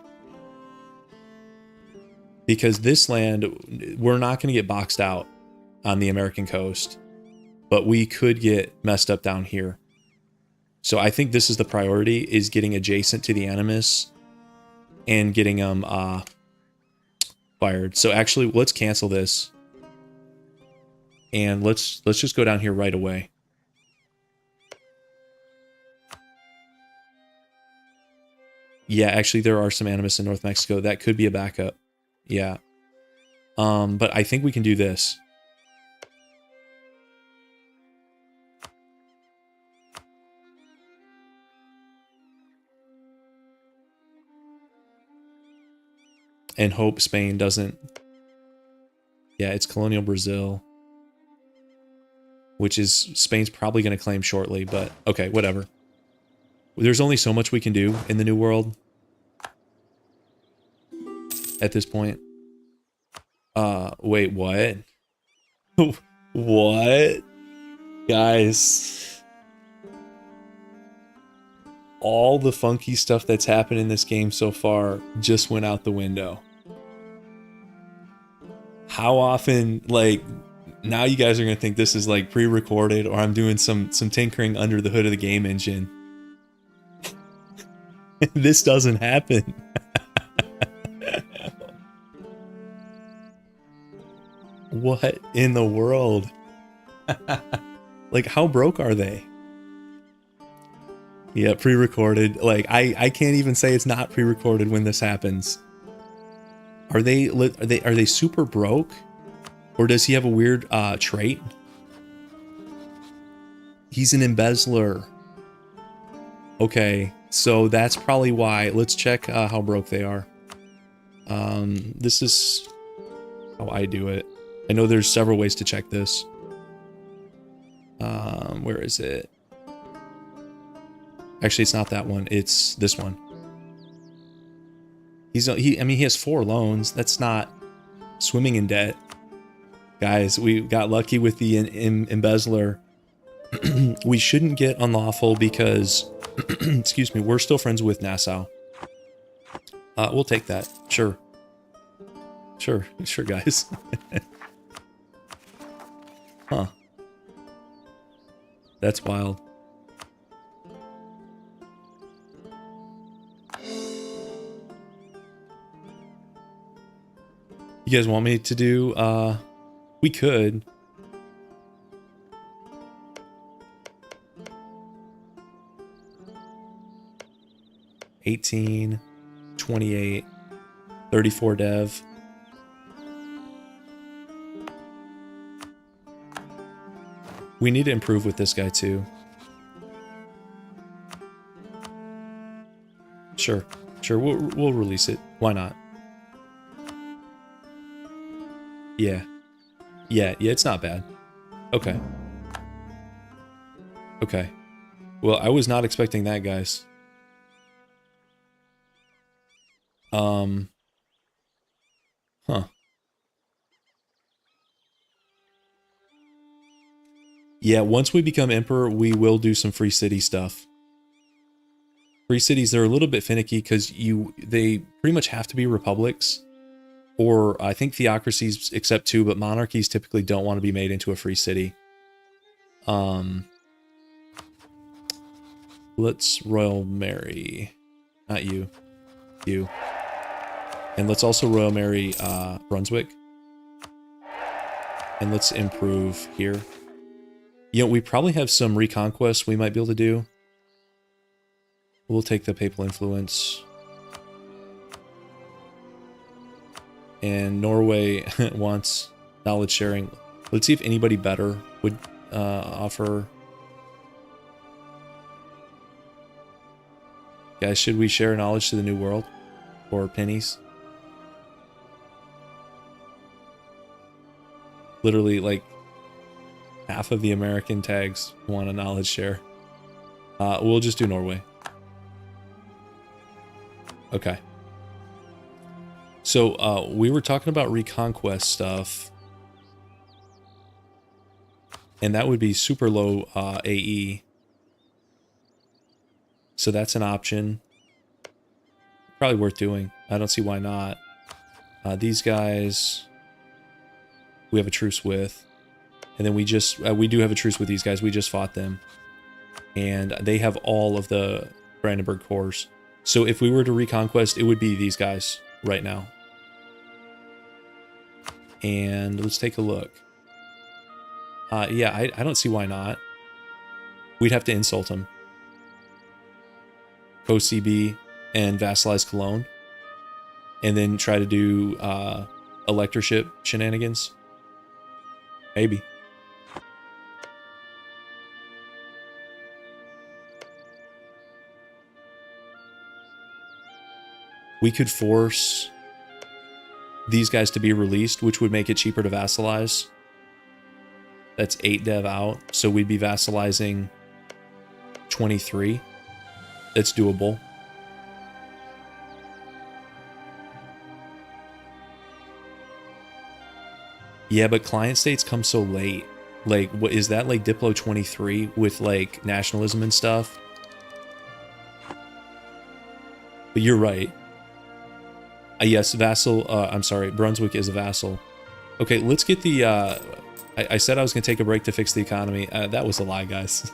Because this land, we're not going to get boxed out on the American coast, but we could get messed up down here. So I think this is the priority, is getting adjacent to the Animus and getting them fired. So actually, let's cancel this. And let's just go down here right away. Yeah, actually, there are some Animus in North Mexico. That could be a backup. Yeah. But I think we can do this. And hope Spain doesn't. Yeah, it's colonial Brazil, which is Spain's probably going to claim shortly, but okay, whatever. There's only so much we can do in the New World at this point. Wait, what? What? Guys, all the funky stuff that's happened in this game so far just went out the window. How often, like, now you guys are going to think this is like pre-recorded, or I'm doing some tinkering under the hood of the game engine. This doesn't happen. What in the world? Like, how broke are they? Yeah, pre-recorded. Like, I can't even say it's not pre-recorded when this happens. Are they super broke? Or does he have a weird trait? He's an embezzler. Okay, so that's probably why. Let's check how broke they are. This is how I do it. I know there's several ways to check this. Where is it? Actually, it's not that one. It's this one. I mean, he has 4 loans. That's not swimming in debt. Guys, we got lucky with the embezzler. We shouldn't get unlawful because, excuse me, we're still friends with Nassau. We'll take that. Sure. Sure, guys. Huh. That's wild. You guys want me to do, we could. $18, 28, 34 dev. We need to improve with this guy too. Sure, we'll release it. Why not? Yeah, it's not bad. Okay. Well, I was not expecting that, guys. Huh. Yeah, once we become emperor, we will do some free city stuff. Free cities, they're a little bit finicky because they pretty much have to be republics. Or I think theocracies accept two, but monarchies typically don't want to be made into a free city. Let's Royal Marry. Not you. You. And let's also Royal Marry Brunswick. And let's improve here. You know, we probably have some reconquest we might be able to do. We'll take the papal influence. And Norway wants knowledge sharing. Let's see if anybody better would offer. Guys, should we share knowledge to the New World? Or pennies? Literally, like, half of the American tags want a knowledge share. We'll just do Norway. Okay. So, we were talking about reconquest stuff. And that would be super low AE. So that's an option. Probably worth doing. I don't see why not. These guys, we have a truce with. And then we do have a truce with these guys. We just fought them. And they have all of the Brandenburg cores. So if we were to reconquest, it would be these guys right now. And let's take a look. Yeah, I don't see why not. We'd have to insult them. Co-CB and vassalize Cologne. And then try to do electorship shenanigans. Maybe. We could force these guys to be released, which would make it cheaper to vassalize. That's 8 dev out, so we'd be vassalizing 23. That's doable. Yeah, but client states come so late. Like, what is that, like Diplo 23 with like nationalism and stuff? But you're right. Yes, vassal, I'm sorry, Brunswick is a vassal. Okay, let's get the, I said I was going to take a break to fix the economy. That was a lie, guys.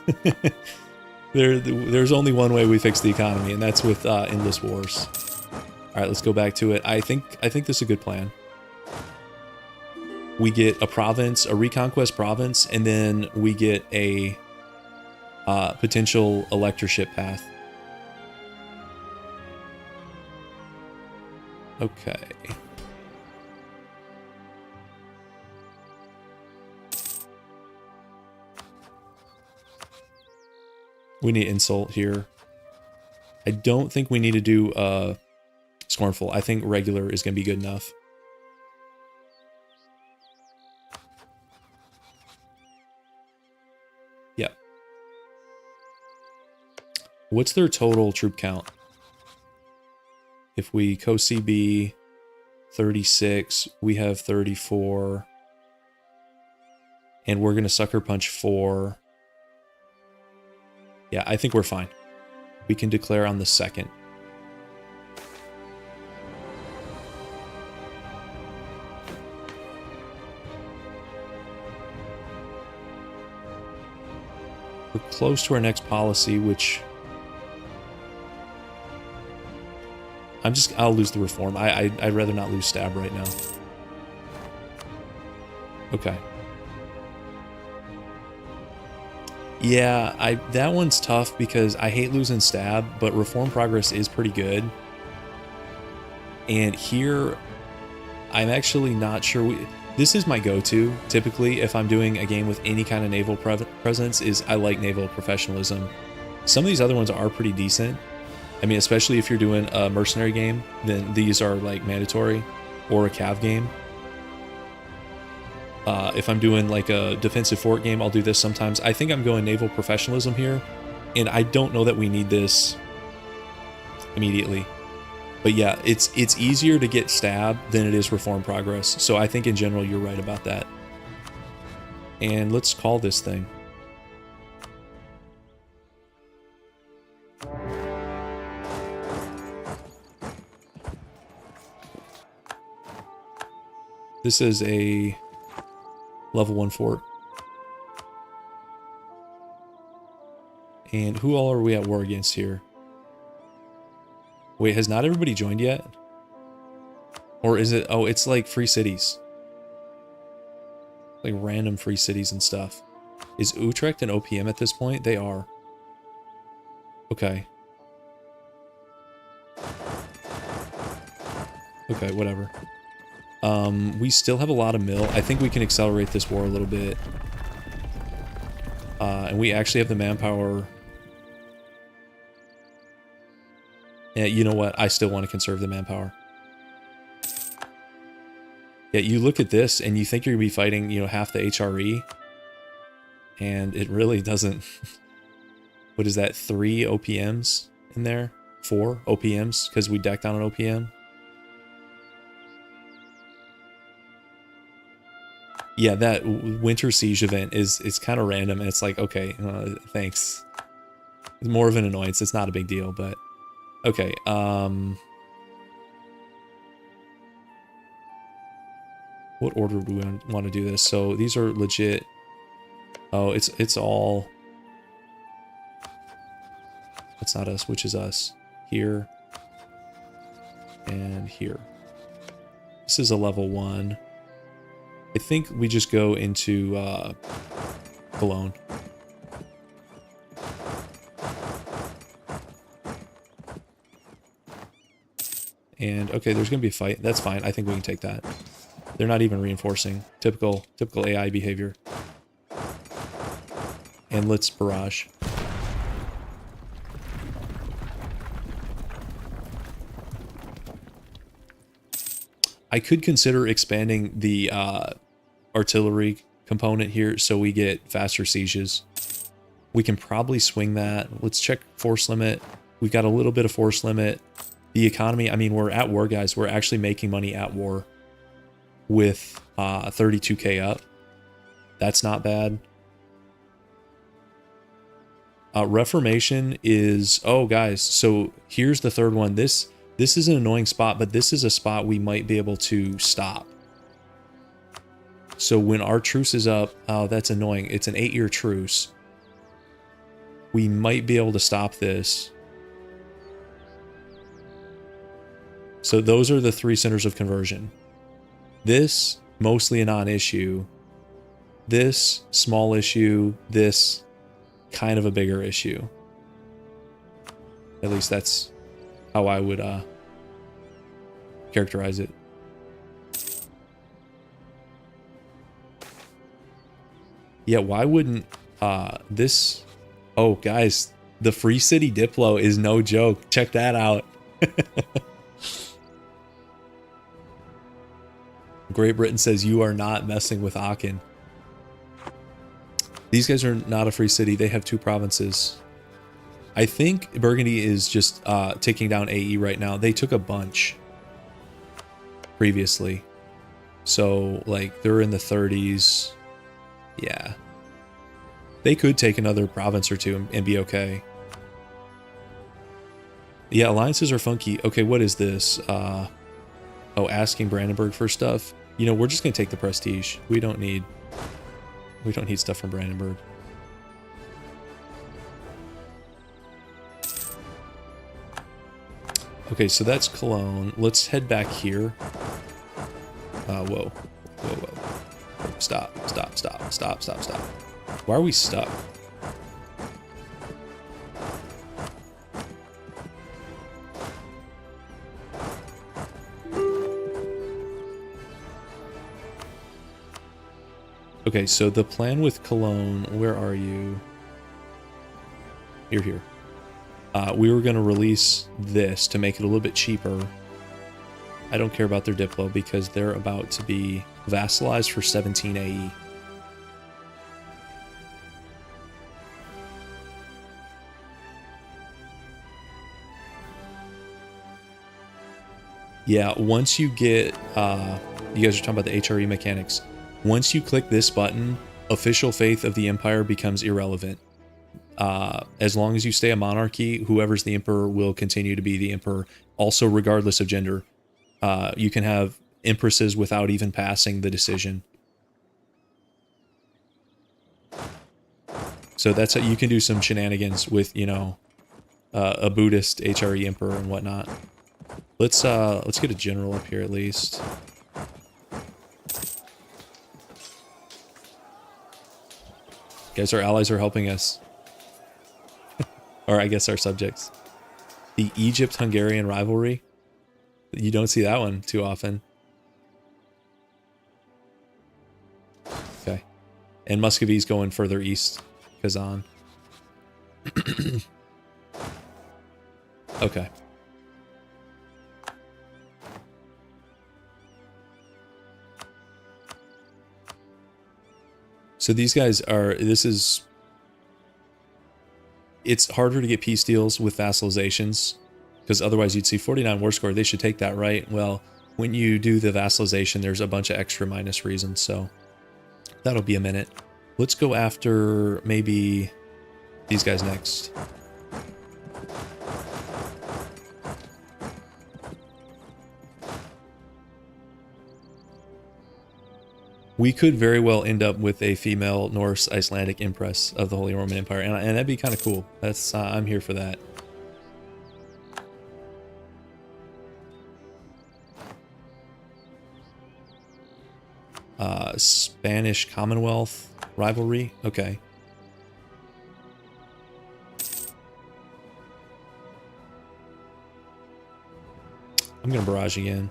There's only one way we fix the economy, and that's with endless wars. All right, let's go back to it. I think this is a good plan. We get a province, a reconquest province, and then we get a potential electorship path. Okay. We need insult here. I don't think we need to do scornful. I think regular is going to be good enough. Yep. What's their total troop count? If we co-CB 36, we have 34. And we're going to sucker punch for... Yeah, I think we're fine. We can declare on the 2nd. We're close to our next policy, which... I'll lose the reform. I'd rather not lose stab right now. Okay. Yeah, that one's tough because I hate losing stab, but reform progress is pretty good. And here, I'm actually not sure. This is my go-to, typically, if I'm doing a game with any kind of naval presence, is I like naval professionalism. Some of these other ones are pretty decent. I mean, especially if you're doing a mercenary game, then these are like mandatory, or a cav game. If I'm doing like a defensive fort game, I'll do this sometimes. I think I'm going naval professionalism here, and I don't know that we need this immediately. But yeah, it's easier to get stab than it is reform progress. So I think in general you're right about that. And let's call this thing. This is a level 1 fort. And who all are we at war against here? Wait, has not everybody joined yet? Or is it... Oh, it's like free cities. Like random free cities and stuff. Is Utrecht an OPM at this point? They are. Okay. Okay, whatever. We still have a lot of mill. I think we can accelerate this war a little bit. And we actually have the manpower. Yeah, you know what? I still want to conserve the manpower. Yeah, you look at this and you think you're going to be fighting, you know, half the HRE. And it really doesn't. What is that? 3 OPMs in there? 4 OPMs because we decked on an OPM. Yeah, that Winter Siege event is kind of random, and it's like, okay, thanks. It's more of an annoyance. It's not a big deal, but okay. What order do we want to do this? So these are legit. Oh, it's all. That's not us. Which is us? Here and here. This is a level 1. I think we just go into Cologne. And okay, there's gonna be a fight. That's fine. I think we can take that. They're not even reinforcing. Typical AI behavior. And let's barrage. I could consider expanding the artillery component here so we get faster sieges. We can probably swing that. Let's check force limit. We've got a little bit of force limit. The economy, I mean, we're at war, guys. We're actually making money at war with 32k up. That's not bad. Reformation is... Oh, guys, so here's the third one. This is an annoying spot, but this is a spot we might be able to stop. So when our truce is up... Oh, that's annoying. It's an 8-year truce. We might be able to stop this. So those are the 3 centers of conversion. This, mostly a non-issue. This, small issue. This, kind of a bigger issue. At least that's how I would characterize it. Yeah, why wouldn't this... Oh, guys, the Free City Diplo is no joke. Check that out. Great Britain says you are not messing with Aachen. These guys are not a free city. They have 2 provinces. I think Burgundy is just taking down AE right now. They took a bunch previously. So, like, they're in the 30s. Yeah. They could take another province or two and be okay. Yeah, alliances are funky. Okay, what is this? Oh, asking Brandenburg for stuff. You know, we're just gonna take the prestige. We don't need stuff from Brandenburg. Okay, so that's Cologne. Let's head back here. Whoa. Stop. Why are we stuck? Okay, so the plan with Cologne, where are you? You're here. We were going to release this to make it a little bit cheaper. I don't care about their Diplo because they're about to be vassalized for 17 AE. Yeah, once you get, you guys are talking about the HRE mechanics. Once you click this button, official faith of the empire becomes irrelevant. As long as you stay a monarchy, whoever's the emperor will continue to be the emperor. Also, regardless of gender, you can have empresses without even passing the decision. So that's how you can do some shenanigans with, you know, a Buddhist HRE emperor and whatnot. Let's get a general up here at least. Guys, our allies are helping us. Or I guess our subjects. The Egypt-Hungarian rivalry. You don't see that one too often. Okay. And Muscovy's going further east. Kazan. Okay. So these guys are, it's harder to get peace deals with vassalizations, because otherwise you'd see 49 war score. They should take that, right? Well, when you do the vassalization, there's a bunch of extra minus reasons, so that'll be a minute. Let's go after maybe these guys next. We could very well end up with a female Norse Icelandic Empress of the Holy Roman Empire, and that'd be kind of cool. That's I'm here for that. Spanish Commonwealth rivalry. Okay. I'm gonna barrage again.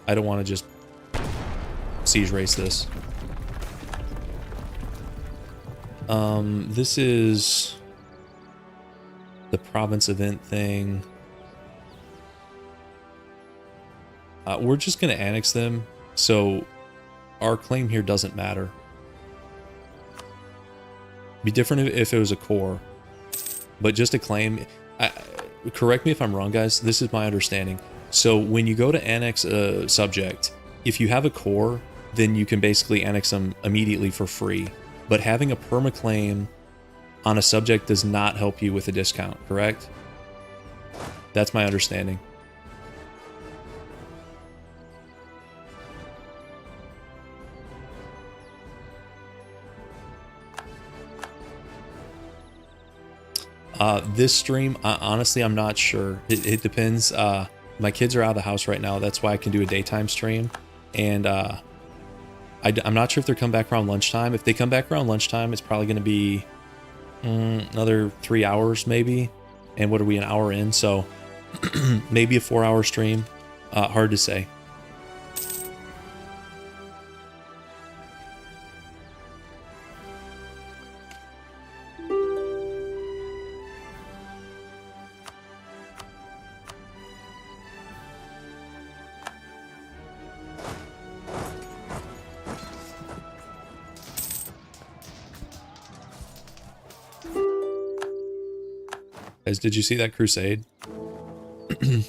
I don't want to just siege race this. This is the province event thing. We're just gonna annex them, so our claim here doesn't matter. Be different if it was a core, but just a claim. Correct me if I'm wrong, guys. This is my understanding. So when you go to annex a subject, if you have a core, then you can basically annex them immediately for free. But having a permaclaim on a subject does not help you with a discount, correct? That's my understanding. This stream, honestly, I'm not sure. It depends. My kids are out of the house right now. That's why I can do a daytime stream. And I'm not sure if they're coming back around lunchtime. If they come back around lunchtime, it's probably going to be another 3 hours maybe. And what are we, an hour in? So maybe a 4-hour stream. Hard to say. Guys, did you see that crusade?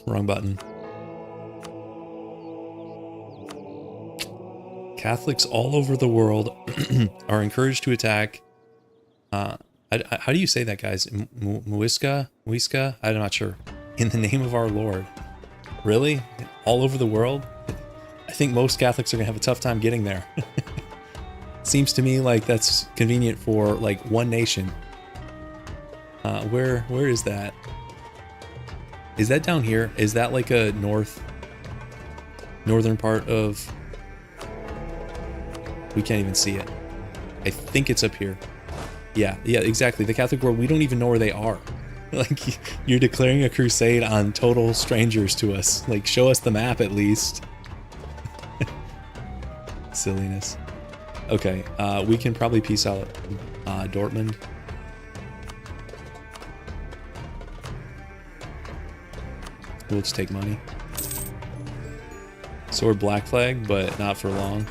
Wrong button. Catholics all over the world are encouraged to attack. How do you say that, guys? Muisca? Muisca? I'm not sure. In the name of our Lord. Really? All over the world? I think most Catholics are going to have a tough time getting there. Seems to me like that's convenient for like one nation. Where is that? Is that down here? Is that like a northern part of... We can't even see it. I think it's up here. Yeah, exactly. The Catholic world, we don't even know where they are. Like, you're declaring a crusade on total strangers to us. Like, show us the map at least. Silliness. Okay, we can probably peace out Dortmund. We'll just take money. So we're Black Flag, but not for long.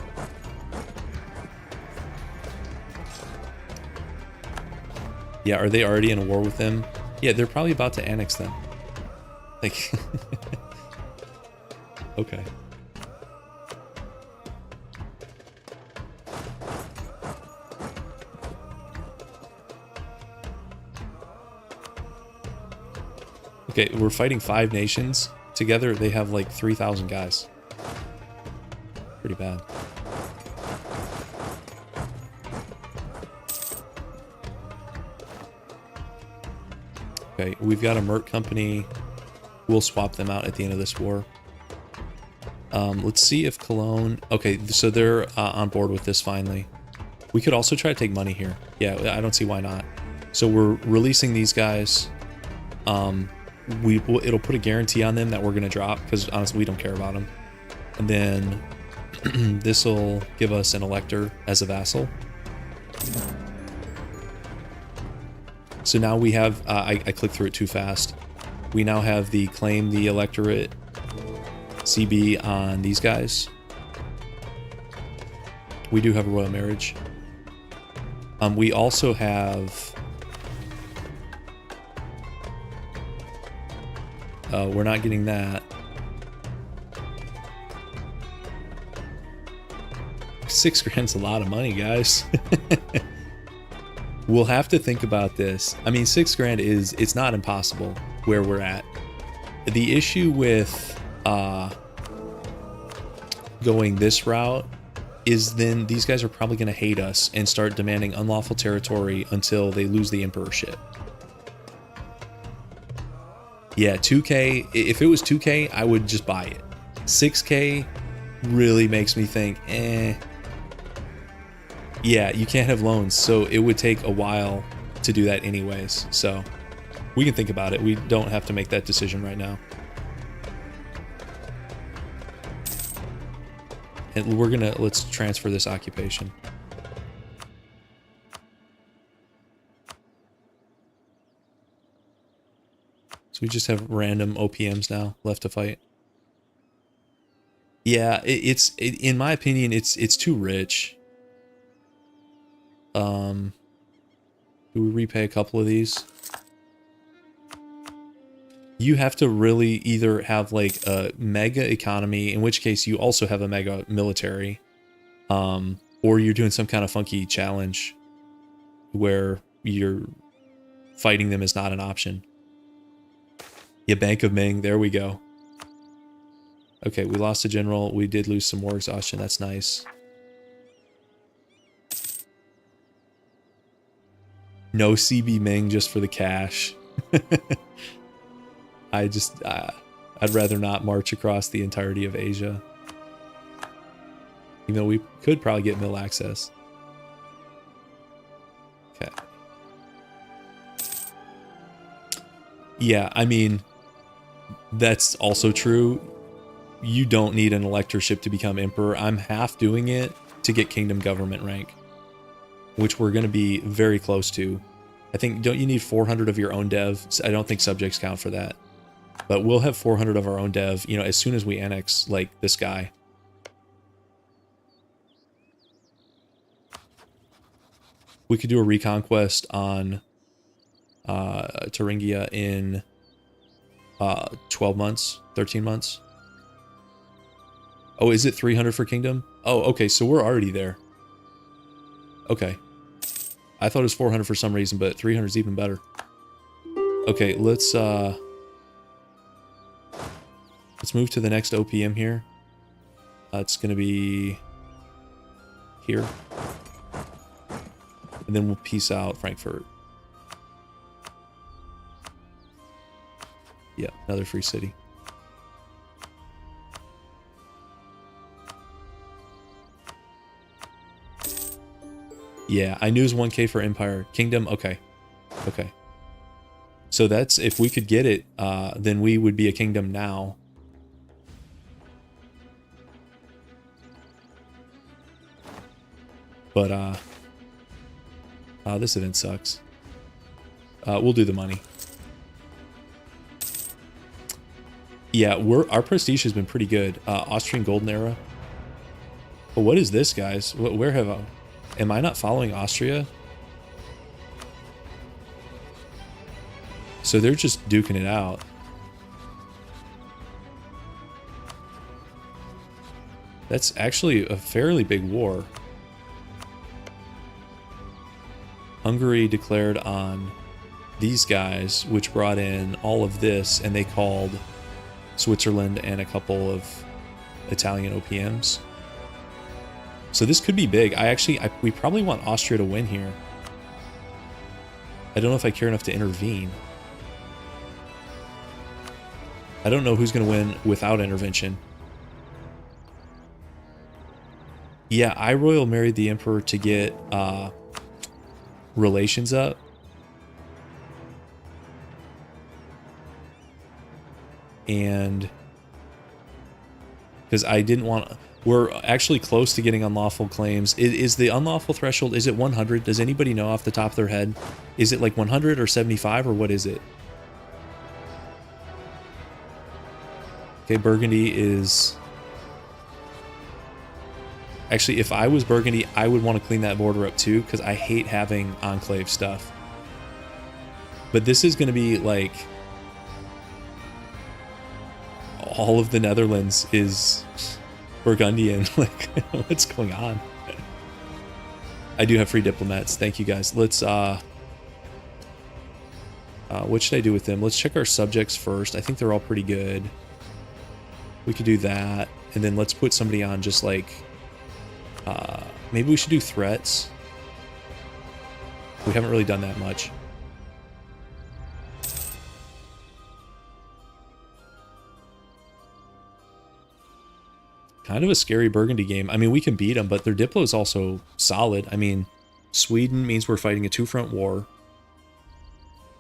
Yeah, are they already in a war with them? Yeah, they're probably about to annex them. Like, okay. Okay, we're fighting 5 nations. Together, they have like 3,000 guys. Pretty bad. Okay, we've got a Merc company. We'll swap them out at the end of this war. Let's see if Cologne... Okay, so they're on board with this finally. We could also try to take money here. Yeah, I don't see why not. So we're releasing these guys. It'll put a guarantee on them that we're going to drop, because honestly, we don't care about them. And then this will give us an elector as a vassal. So now we have, I clicked through it too fast. We now have the claim the electorate CB on these guys. We do have a royal marriage. We also have... we're not getting that. 6 grand's a lot of money, guys. We'll have to think about this. I mean, 6 grand it's not impossible where we're at. The issue with going this route is then these guys are probably going to hate us and start demanding unlawful territory until they lose the emperorship. Yeah, 2K, if it was 2K, I would just buy it. 6K really makes me think, yeah, you can't have loans, so it would take a while to do that anyways. So we can think about it. We don't have to make that decision right now. And let's transfer this occupation. So we just have random OPMs now left to fight. Yeah, in my opinion, it's too rich. Do we repay a couple of these? You have to really either have like a mega economy, in which case you also have a mega military, or you're doing some kind of funky challenge where you're fighting them is not an option. Yeah, Bank of Ming, there we go. Okay, we lost a general. We did lose some war exhaustion. That's nice. No CB Ming just for the cash. I'd rather not march across the entirety of Asia. Even though we could probably get mill access. Okay. Yeah, I mean, that's also true. You don't need an electorship to become emperor. I'm half doing it to get kingdom government rank, which we're going to be very close to. I think, don't you need 400 of your own dev? I don't think subjects count for that. But we'll have 400 of our own dev, you know, as soon as we annex, like, this guy. We could do a reconquest on Thuringia in 12 months, 13 months. Oh, is it 300 for kingdom? Oh, okay, so we're already there. Okay. I thought it was 400 for some reason, but 300 is even better. Okay, let's move to the next OPM here. It's gonna be here. And then we'll peace out Frankfurt. Yeah, another free city. Yeah, I knew it was 1K for Empire. Kingdom, okay. Okay. So that's, if we could get it, then we would be a kingdom now. But, this event sucks. We'll do the money. Yeah, our prestige has been pretty good. Austrian Golden Era. But what is this, guys? Where have I... Am I not following Austria? So they're just duking it out. That's actually a fairly big war. Hungary declared on these guys, which brought in all of this, and they called Switzerland and a couple of Italian OPMs. So this could be big. We probably want Austria to win here. I don't know if I care enough to intervene. I don't know who's going to win without intervention. Yeah, I royal married the emperor to get relations up. And because I didn't want... We're actually close to getting unlawful claims. Is the unlawful threshold, is it 100? Does anybody know off the top of their head? Is it like 100 or 75 or what is it? Okay, Burgundy is... Actually, if I was Burgundy, I would want to clean that border up too, because I hate having enclave stuff. But this is going to be like... All of the Netherlands is... Burgundian. Like, what's going on? I do have free diplomats. Thank you, guys. Let's, what should I do with them? Let's check our subjects first. I think they're all pretty good. We could do that. And then let's put somebody on just like, maybe we should do threats. We haven't really done that much. Kind of a scary Burgundy game. I mean, we can beat them, but their Diplo is also solid. I mean, Sweden means we're fighting a two-front war.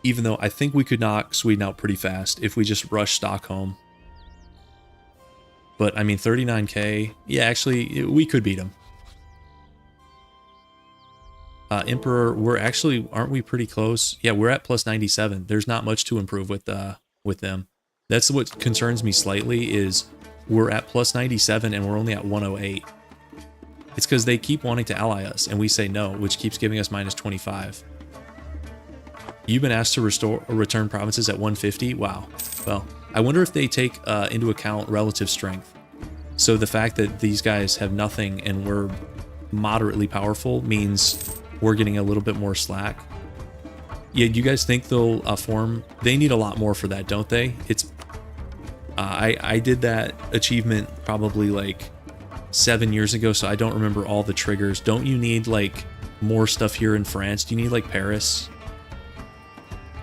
Even though I think we could knock Sweden out pretty fast if we just rush Stockholm. But, I mean, 39k. Yeah, actually, we could beat them. Emperor, aren't we pretty close? Yeah, we're at plus 97. There's not much to improve with them. That's what concerns me slightly is... We're at plus 97 and we're only at 108. It's because they keep wanting to ally us and we say no, which keeps giving us minus 25. You've been asked to return provinces at 150? Wow. Well, I wonder if they take into account relative strength. So the fact that these guys have nothing and we're moderately powerful means we're getting a little bit more slack. Yeah, do you guys think they'll form? They need a lot more for that, don't they? It's... I did that achievement probably like 7 years ago, so I don't remember all the triggers. Don't you need like more stuff here in France? Do you need like Paris?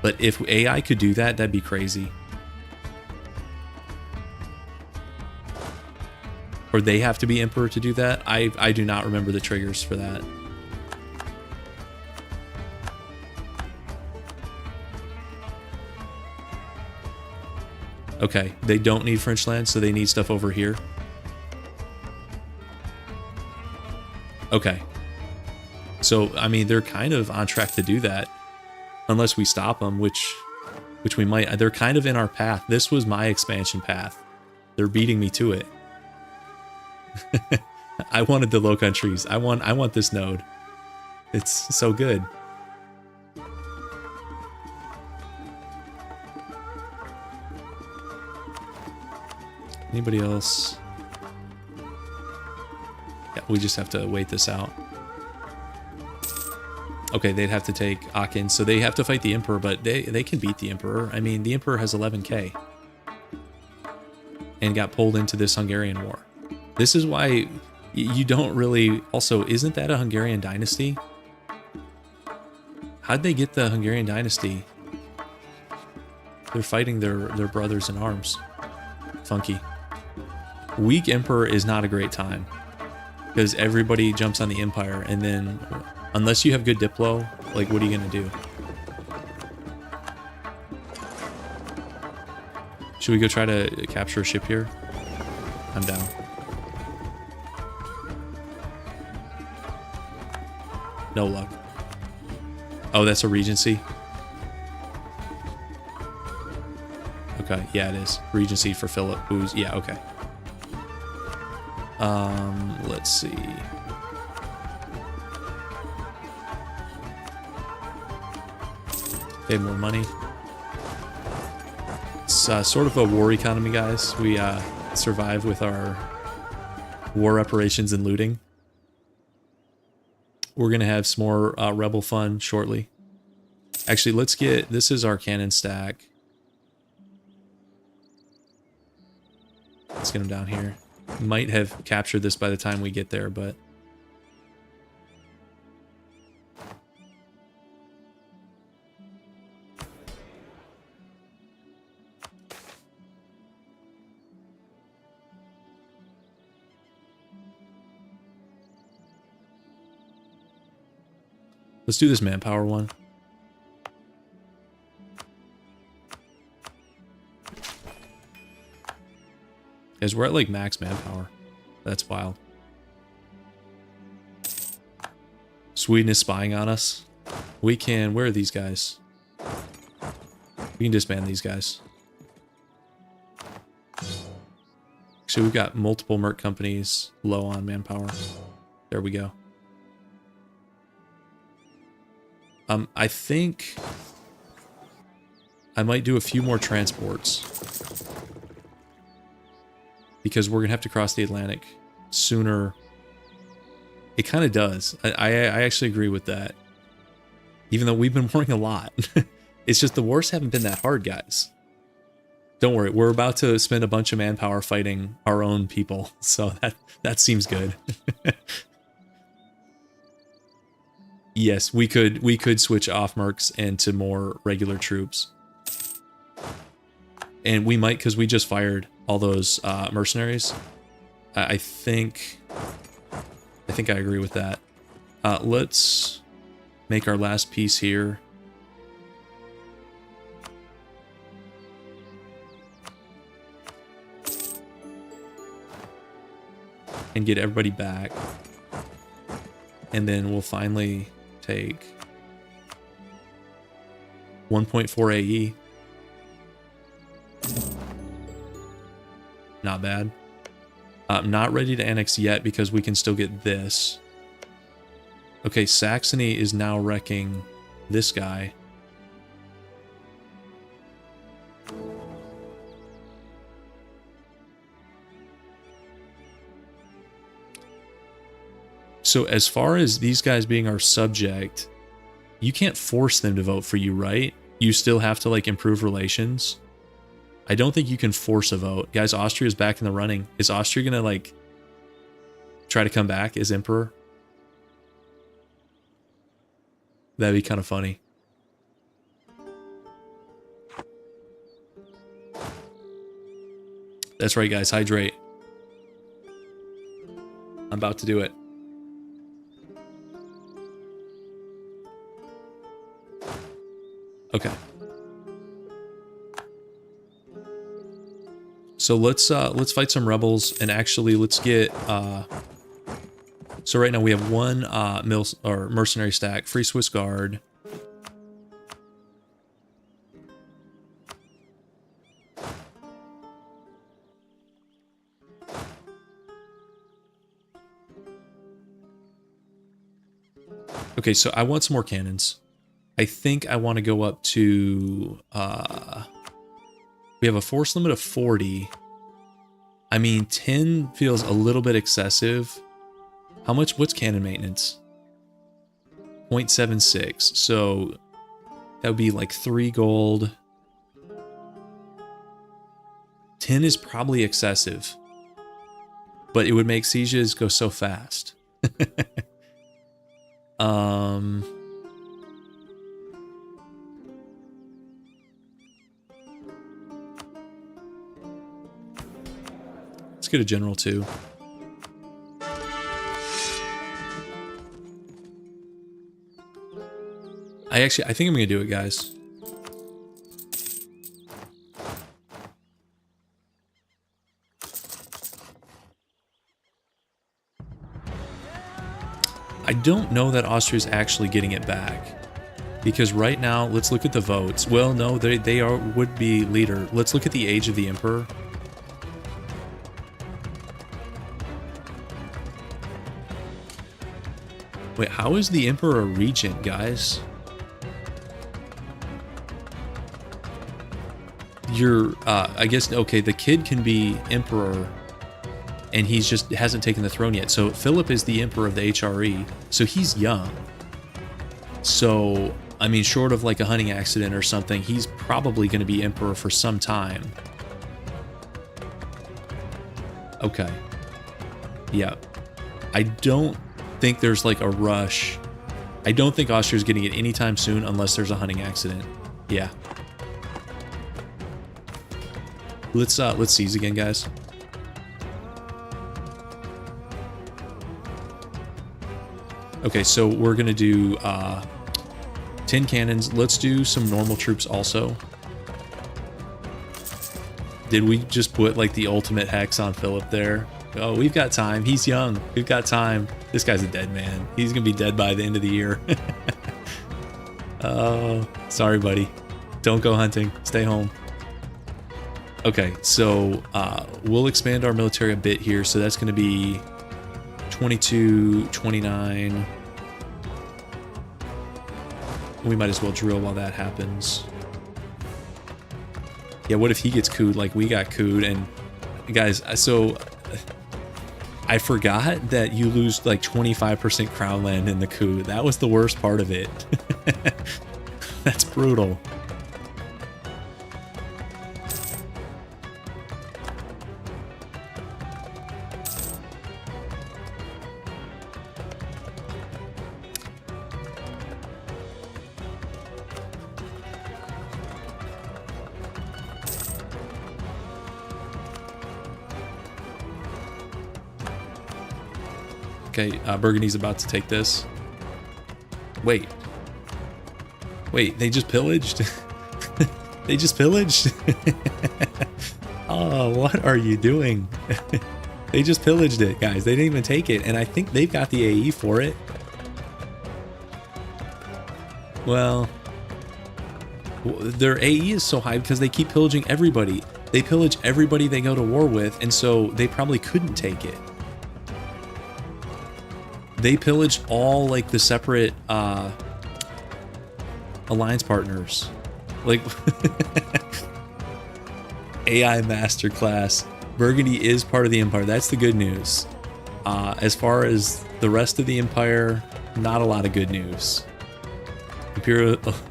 But if AI could do that, that'd be crazy. Or they have to be emperor to do that? I do not remember the triggers for that. Okay, they don't need French land, so they need stuff over here. Okay. So, I mean, they're kind of on track to do that. Unless we stop them, which we might. They're kind of in our path. This was my expansion path. They're beating me to it. I wanted the Low Countries. I want this node. It's so good. Anybody else? We just have to wait this out. Okay, they'd have to take Aachen, so they have to fight the Emperor, but they can beat the Emperor. I mean, the Emperor has 11k. And got pulled into this Hungarian war. This is why you don't really... Also, isn't that a Hungarian dynasty? How'd they get the Hungarian dynasty? They're fighting their brothers in arms. Funky. Weak Emperor is not a great time. Because everybody jumps on the Empire, and then... Unless you have good Diplo, like, what are you gonna do? Should we go try to capture a ship here? I'm down. No luck. Oh, that's a Regency? Okay, yeah, it is. Regency for Philip, who's... Yeah, okay. Let's see. Pay more money. It's sort of a war economy, guys. We survive with our war reparations and looting. We're going to have some more rebel fun shortly. Actually, let's get... This is our cannon stack. Let's get them down here. Might have captured this by the time we get there, but... Let's do this manpower one. Guys, we're at like max manpower. That's wild. Sweden is spying on us. We can... Where are these guys? We can disband these guys. Actually, we've got multiple merc companies low on manpower. There we go. I think I might do a few more transports because we're gonna have to cross the Atlantic sooner. It kind of does. I actually agree with that. Even though we've been warring a lot, it's just the wars haven't been that hard, guys. Don't worry, we're about to spend a bunch of manpower fighting our own people, so that seems good. Yes, we could switch off mercs into more regular troops. And we might, because we just fired all those mercenaries. I think I agree with that. Let's make our last piece here. And get everybody back. And then we'll finally take 1.4 AE. Not bad. Not ready to annex yet because we can still get this. Okay, Saxony is now wrecking this guy. So as far as these guys being our subject, you can't force them to vote for you, right? You still have to like improve relations. I don't think you can force a vote. Guys, Austria's back in the running. Is Austria gonna like try to come back as emperor? That'd be kind of funny. That's right, guys. Hydrate. I'm about to do it. Okay. So let's fight some rebels and actually let's get so right now we have one mercenary stack, Free Swiss Guard. Okay, so I want some more cannons. I think I want to go up to, we have a force limit of 40. I mean, 10 feels a little bit excessive. How much? What's cannon maintenance? 0.76. So that would be like 3 gold. 10 is probably excessive, but it would make sieges go so fast. Let's get a general too. I think I'm gonna do it, guys. I don't know that Austria's actually getting it back, because right now, let's look at the votes. Well, no, they are would be leader. Let's look at the age of the emperor. Wait, how is the emperor a regent, guys? I guess, okay, the kid can be emperor, and he's just hasn't taken the throne yet. So Philip is the emperor of the HRE, so he's young. So, I mean, short of like a hunting accident or something, he's probably going to be emperor for some time. Okay. Yeah. I don't think there's like a rush. I don't think Austria's getting it anytime soon unless there's a hunting accident. Yeah. Let's seize again, guys. Okay, so we're gonna do 10 cannons. Let's do some normal troops also. Did we just put like the ultimate hex on Philip there? Oh, we've got time. He's young. We've got time. This guy's a dead man. He's gonna be dead by the end of the year. Oh, sorry, buddy. Don't go hunting. Stay home. Okay, so we'll expand our military a bit here. So that's going to be 22, 29. We might as well drill while that happens. Yeah, what if he gets cooed like we got cooed? And guys, so I forgot that you lose like 25% crown land in the coup. That was the worst part of it. That's brutal. Okay, Burgundy's about to take this. Wait, they just pillaged? They just pillaged? Oh, what are you doing? They just pillaged it, guys. They didn't even take it, and I think they've got the AE for it. Well, their AE is so high because they keep pillaging everybody. They pillage everybody they go to war with, and so they probably couldn't take it. They pillaged all like the separate alliance partners. Like AI masterclass. Burgundy is part of the empire. That's the good news. As far as the rest of the empire, not a lot of good news.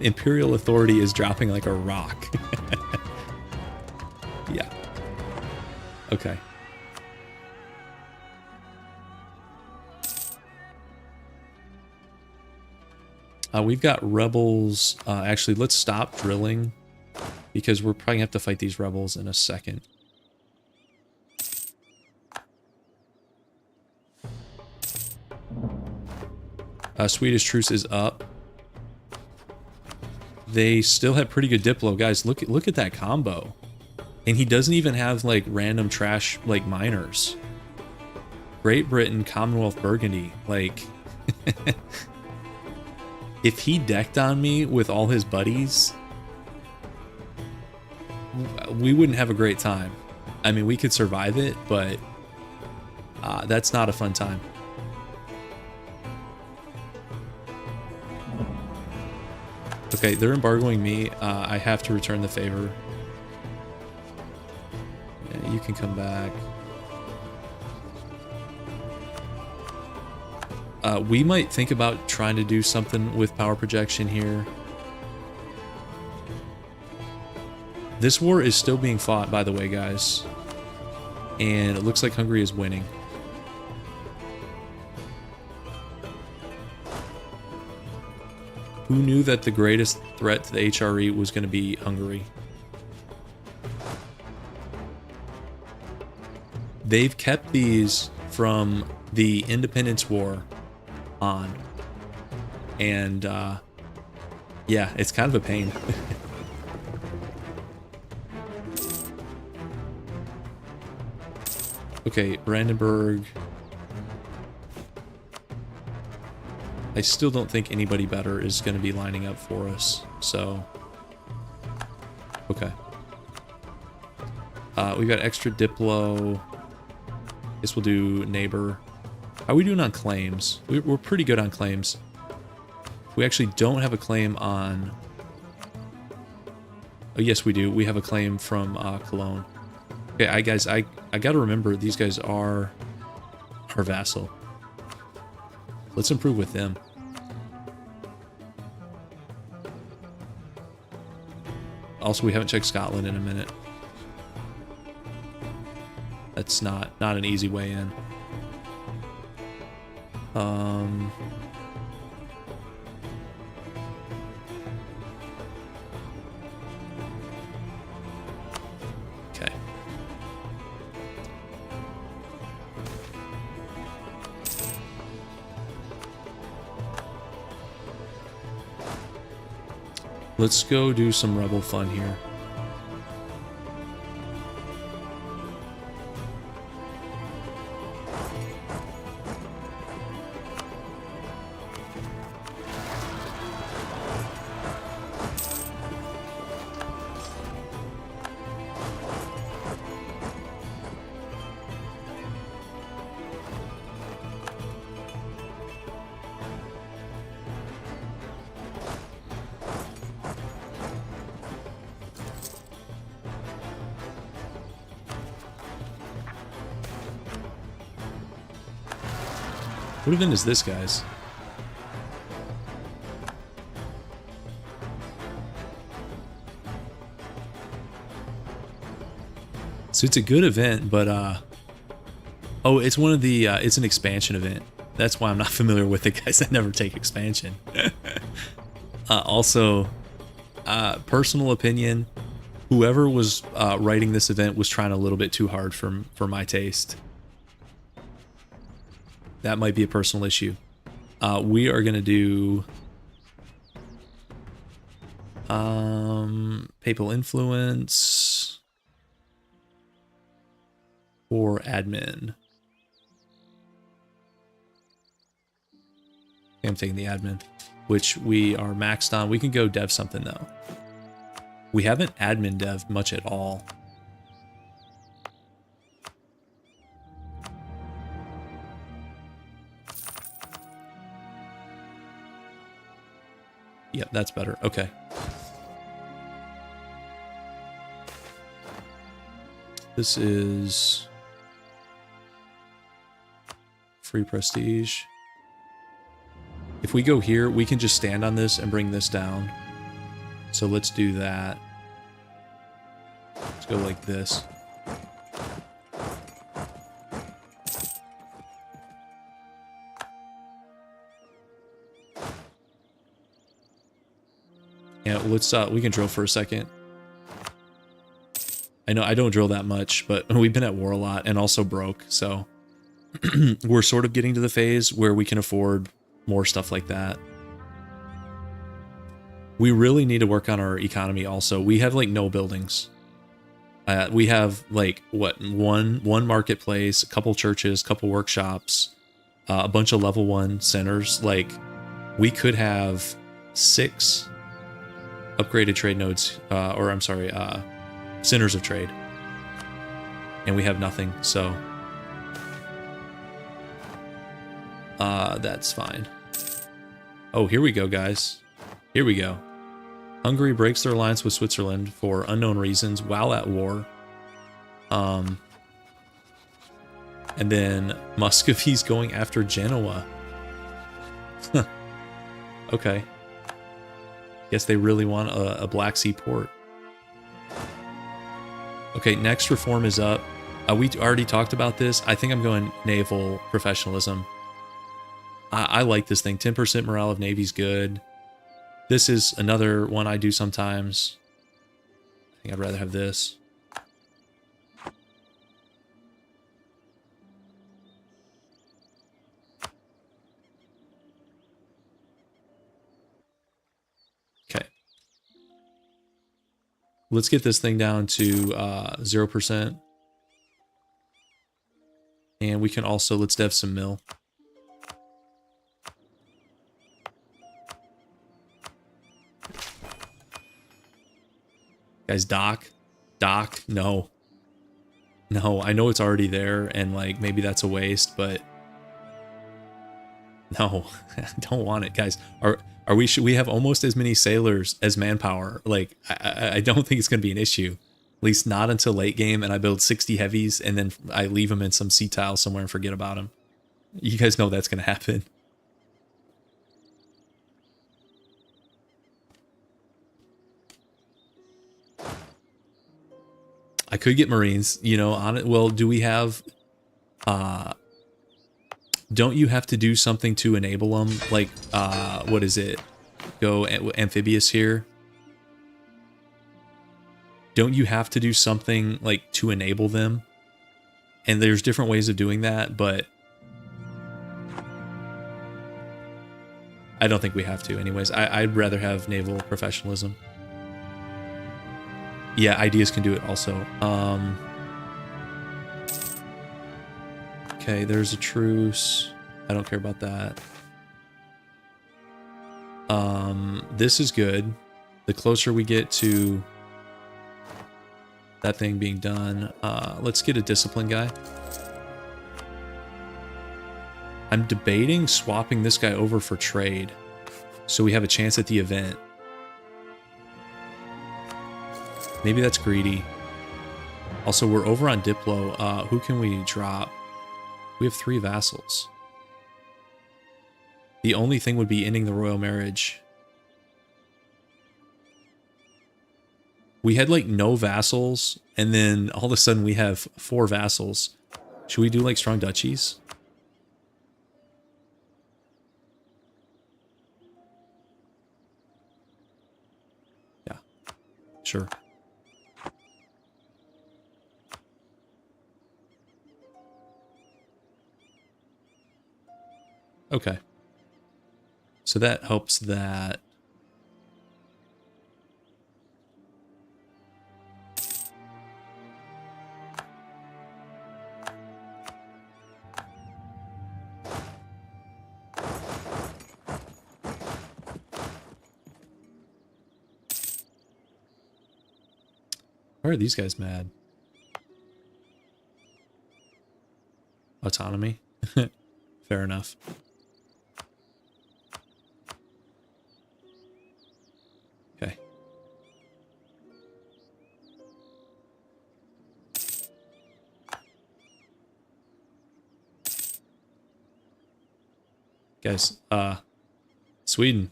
Imperial authority is dropping like a rock. Yeah. Okay. We've got rebels. Actually, let's stop drilling because we're probably gonna have to fight these rebels in a second. Swedish truce is up. They still have pretty good Diplo, guys. Look at that combo, and he doesn't even have like random trash like miners. Great Britain, Commonwealth, Burgundy, like. If he decked on me with all his buddies, we wouldn't have a great time. I mean, we could survive it, but that's not a fun time. Okay, they're embargoing me. I have to return the favor. Yeah, you can come back. We might think about trying to do something with power projection here. This war is still being fought, by the way, guys. And it looks like Hungary is winning. Who knew that the greatest threat to the HRE was going to be Hungary? They've kept these from the Independence War on. And, yeah, it's kind of a pain. Okay, Brandenburg. I still don't think anybody better is going to be lining up for us, so... Okay. We've got extra Diplo. Guess we'll do neighbor. How are we doing on claims? We're pretty good on claims. We actually don't have a claim on... Oh, yes, we do. We have a claim from Cologne. Okay, guys, I gotta remember, these guys are our vassal. Let's improve with them. Also, we haven't checked Scotland in a minute. That's not an easy way in. Okay. Let's go do some rebel fun here. What event is this, guys? So it's a good event, but oh, it's one of the it's an expansion event. That's why I'm not familiar with it, guys. I never take expansion. Also, personal opinion, whoever was writing this event was trying a little bit too hard for my taste. That might be a personal issue. We are gonna do papal influence or admin. I'm taking the admin, which we are maxed on. We can go dev something though. We haven't admin dev much at all. Yep, that's better. Okay. This is free prestige. If we go here, we can just stand on this and bring this down. So let's do that. Let's go like this. Yeah, let's we can drill for a second. I know I don't drill that much, but we've been at war a lot and also broke, so we're sort of getting to the phase where we can afford more stuff like that. We really need to work on our economy also. We have like no buildings. We have like what, one marketplace, a couple churches, a couple workshops, a bunch of level 1 centers. Like we could have 6 upgraded trade nodes, or I'm sorry, centers of trade, and we have nothing, so that's fine. Oh, here we go, guys. Here we go. Hungary breaks their alliance with Switzerland for unknown reasons while at war. And then Muscovy's going after Genoa. Okay. Guess they really want a Black Sea port. Okay, next reform is up. We already talked about this. I think I'm going naval professionalism. I like this thing. 10% morale of Navy's good. This is another one I do sometimes. I think I'd rather have this. Okay. Let's get this thing down to 0%. And we can also, let's dev some mill. Guys, dock, no. No, I know it's already there, and like maybe that's a waste, but no, I don't want it, guys. Should we have almost as many sailors as manpower? Like, I don't think it's gonna be an issue, at least not until late game, and I build 60 heavies, and then I leave them in some sea tile somewhere and forget about them. You guys know that's gonna happen. I could get Marines, you know, on it. Well, do we have, don't you have to do something to enable them? Like, what is it? Go amphibious here. Don't you have to do something like to enable them? And there's different ways of doing that, but I don't think we have to anyways. I'd rather have naval professionalism. Yeah, ideas can do it also. Okay, there's a truce. I don't care about that. This is good. The closer we get to that thing being done, let's get a discipline guy. I'm debating swapping this guy over for trade, so we have a chance at the event. Maybe that's greedy. Also, we're over on Diplo. Who can we drop? We have 3 vassals. The only thing would be ending the royal marriage. We had like no vassals, and then all of a sudden we have 4 vassals. Should we do like strong duchies? Yeah, sure. Okay. So that helps that. Why are these guys mad? Autonomy? Fair enough. Okay. Guys, Sweden.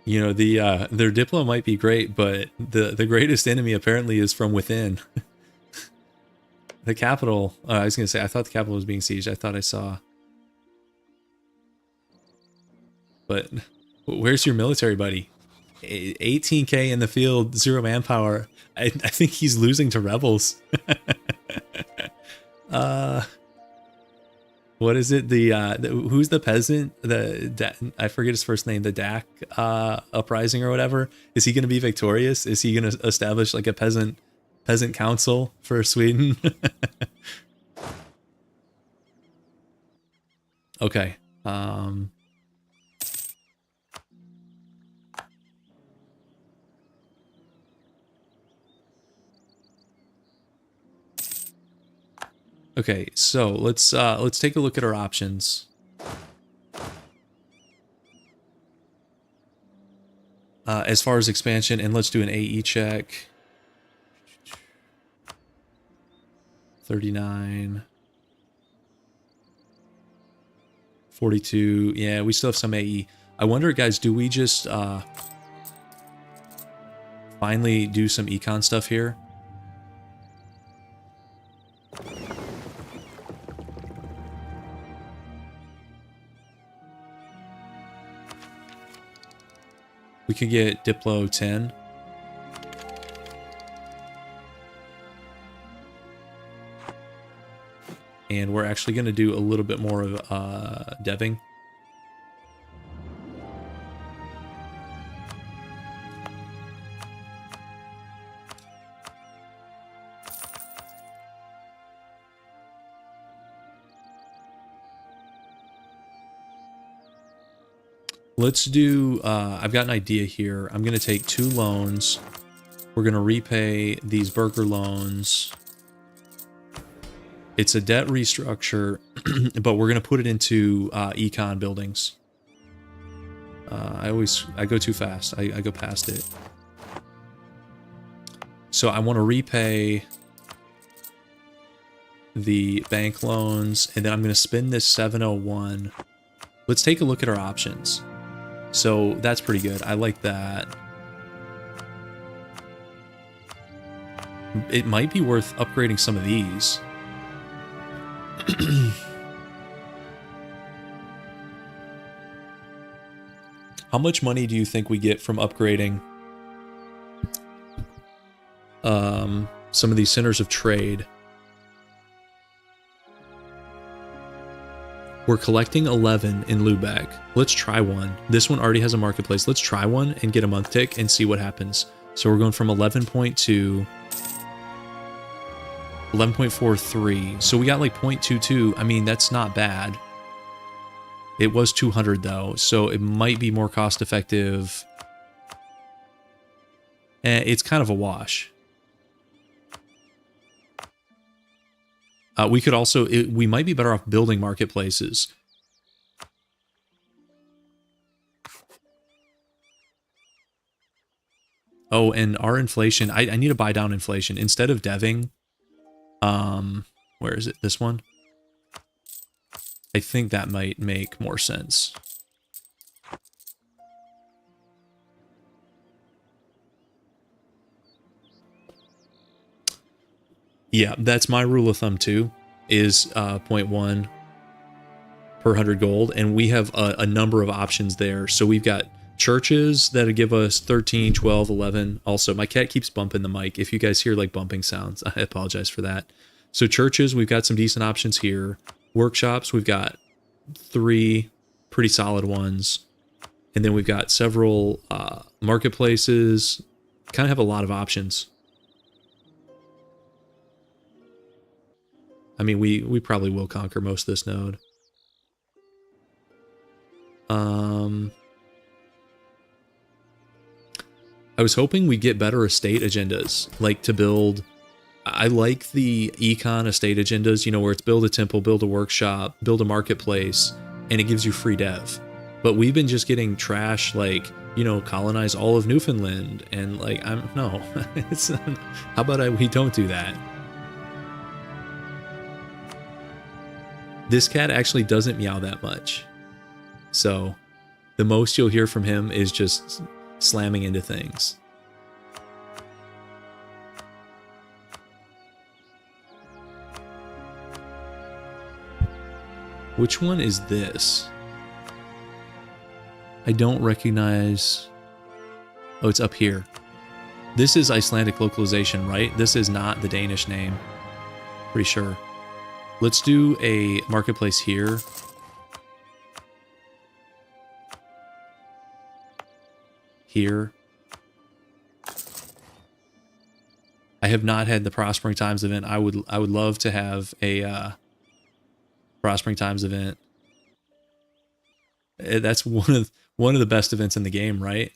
You know, their Diplo might be great, but the greatest enemy apparently is from within. The capital, I was gonna say, I thought the capital was being sieged. I thought I saw. But where's your military buddy? 18k in the field, 0 manpower. I think he's losing to rebels. What is it? Who's the peasant? I forget his first name. The Dak uprising or whatever. Is he going to be victorious? Is he going to establish like a peasant council for Sweden? Okay. Okay, so let's take a look at our options. As far as expansion, and let's do an AE check. 39. 42. Yeah, we still have some AE. I wonder, guys, do we just finally do some econ stuff here? We could get Diplo 10. And we're actually going to do a little bit more of deving. Let's do, I've got an idea here. I'm going to take 2 loans. We're going to repay these burger loans. It's a debt restructure, but we're going to put it into econ buildings. I go too fast. I go past it. So I want to repay the bank loans, and then I'm going to spend this 701. Let's take a look at our options. So that's pretty good. I like that. It might be worth upgrading some of these. How much money do you think we get from upgrading some of these centers of trade? We're collecting 11 in Lubeck. Let's try one. This one already has a marketplace. Let's try one and get a month tick and see what happens. So we're going from 11.2, 11.43. So we got like 0.22. I mean, that's not bad. It was 200 though, so it might be more cost effective. It's kind of a wash. We could also, we might be better off building marketplaces. Oh, and our inflation, I need to buy down inflation. Instead of deving, where is it? This one? I think that might make more sense. Yeah, that's my rule of thumb too, is 0.1 per 100 gold, and we have a number of options there. So we've got churches that'll give us 13, 12, 11. Also, my cat keeps bumping the mic. If you guys hear like bumping sounds, I apologize for that. So churches, we've got some decent options here. Workshops, we've got 3 pretty solid ones. And then we've got several marketplaces. Kind of have a lot of options. I mean, we probably will conquer most of this node. I was hoping we'd get better estate agendas, like to build. I like the econ estate agendas, you know, where it's build a temple, build a workshop, build a marketplace, and it gives you free dev. But we've been just getting trash, like, you know, colonize all of Newfoundland, and like, no, it's how about we don't do that. This cat actually doesn't meow that much. So the most you'll hear from him is just slamming into things. Which one is this? I don't recognize. Oh, it's up here. This is Icelandic localization, right? This is not the Danish name. Pretty sure. Let's do a marketplace here. Here. I have not had the Prospering Times event. I would love to have a Prospering Times event. That's one of the best events in the game, right?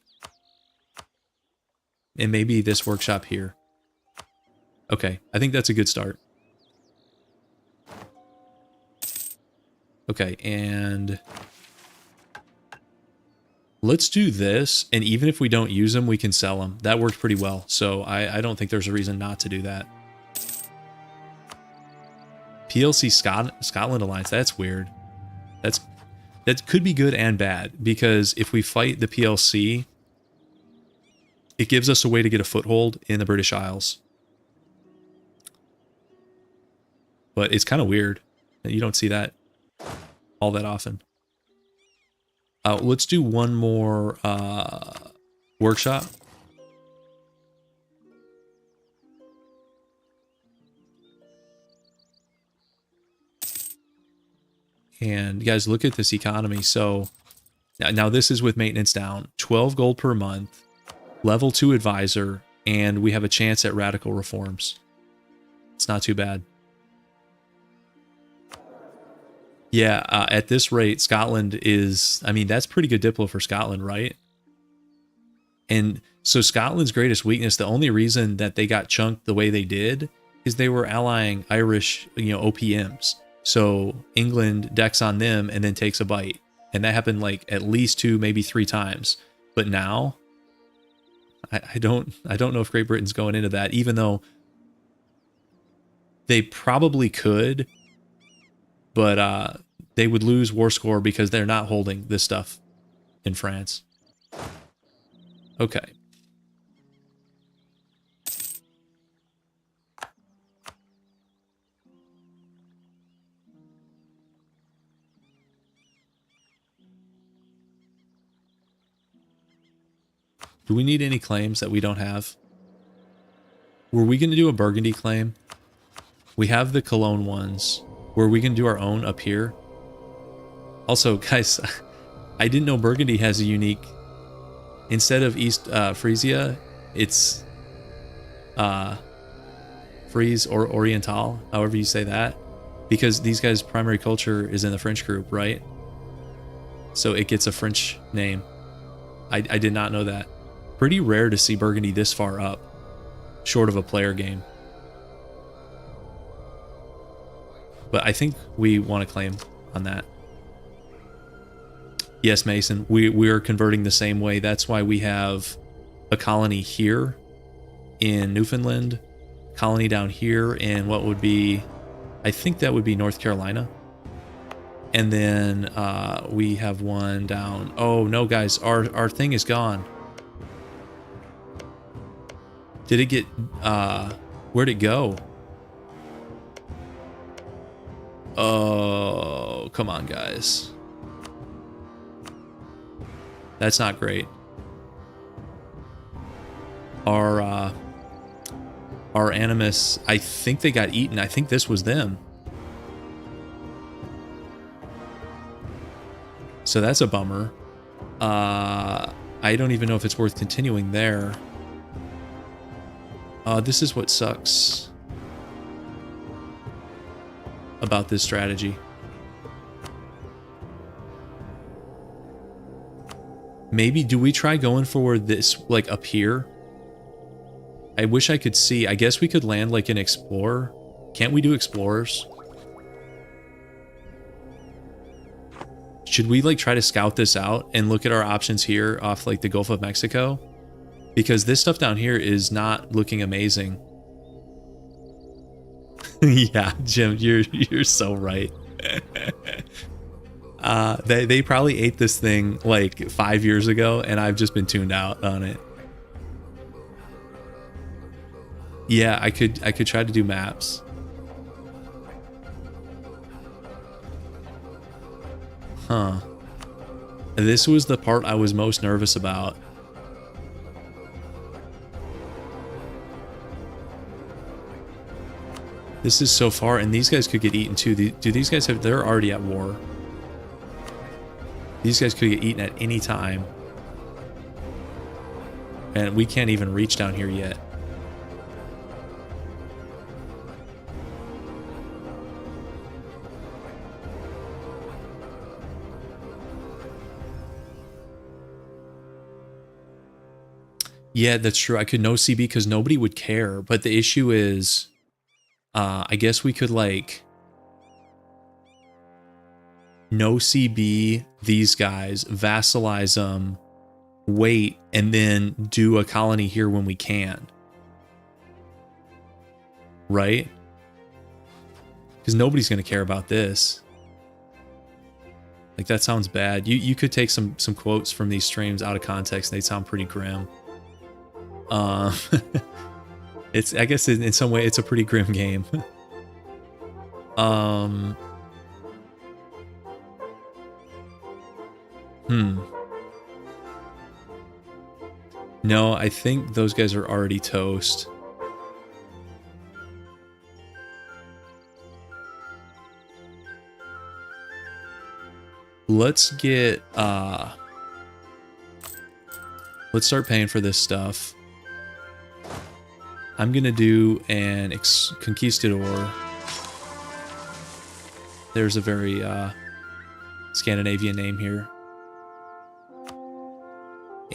And maybe this workshop here. Okay, I think that's a good start. Okay, and let's do this, and even if we don't use them, we can sell them. That worked pretty well, so I don't think there's a reason not to do that. PLC Scotland Alliance, that's weird. That could be good and bad, because if we fight the PLC, it gives us a way to get a foothold in the British Isles. But it's kind of weird. You don't see that all that often. Let's do one more workshop. And guys, look at this economy. So now this is with maintenance down. 12 gold per month, level 2 advisor, and we have a chance at radical reforms. It's not too bad. Yeah, at this rate, Scotland is, I mean, that's pretty good Diplo for Scotland, right? And so Scotland's greatest weakness, the only reason that they got chunked the way they did is they were allying Irish, OPMs. So England decks on them and then takes a bite. And that happened like at least 2, maybe 3 times. But now, I don't know if Great Britain's going into that, even though they probably could, but they would lose war score because they're not holding this stuff in France. Okay. Do we need any claims that we don't have? Were we going to do a Burgundy claim? We have the Cologne ones. Were we going to do our own up here? Also, guys, I didn't know Burgundy has a unique... Instead of East Frisia, it's Frise or Oriental, however you say that. Because these guys' primary culture is in the French group, right? So it gets a French name. I did not know that. Pretty rare to see Burgundy this far up, short of a player game. But I think we want to claim on that. Yes, Mason, we are converting the same way. That's why we have a colony here in Newfoundland, colony down here in what would be, I think that would be North Carolina. And then we have one down. Oh no, guys, our thing is gone. Did it get, where'd it go? Oh, come on, guys. That's not great. Our Animus, I think they got eaten. I think this was them. So that's a bummer. I don't even know if it's worth continuing there. This is what sucks about this strategy. Maybe do we try going for this like up here? I wish I could see. I guess we could land like an explorer. Can't we do explorers? Should we like try to scout this out and look at our options here off like the Gulf of Mexico? Because this stuff down here is not looking amazing. Yeah, Jim, you're so right. They probably ate this thing like 5 years ago, and I've just been tuned out on it. Yeah, I could try to do maps. Huh. This was the part I was most nervous about. This is so far, and these guys could get eaten too. Do these guys have... They're already at war. These guys could get eaten at any time. And we can't even reach down here yet. Yeah, that's true. I could no CB because nobody would care. But the issue is... I guess we could like no CB these guys, vassalize them, wait, and then do a colony here when we can. Right? Because nobody's going to care about this. Like, that sounds bad. You could take some quotes from these streams out of context and they sound pretty grim. It's, I guess in some way it's a pretty grim game. No, I think those guys are already toast. Let's get, let's start paying for this stuff. I'm gonna do an Conquistador. There's a very, Scandinavian name here.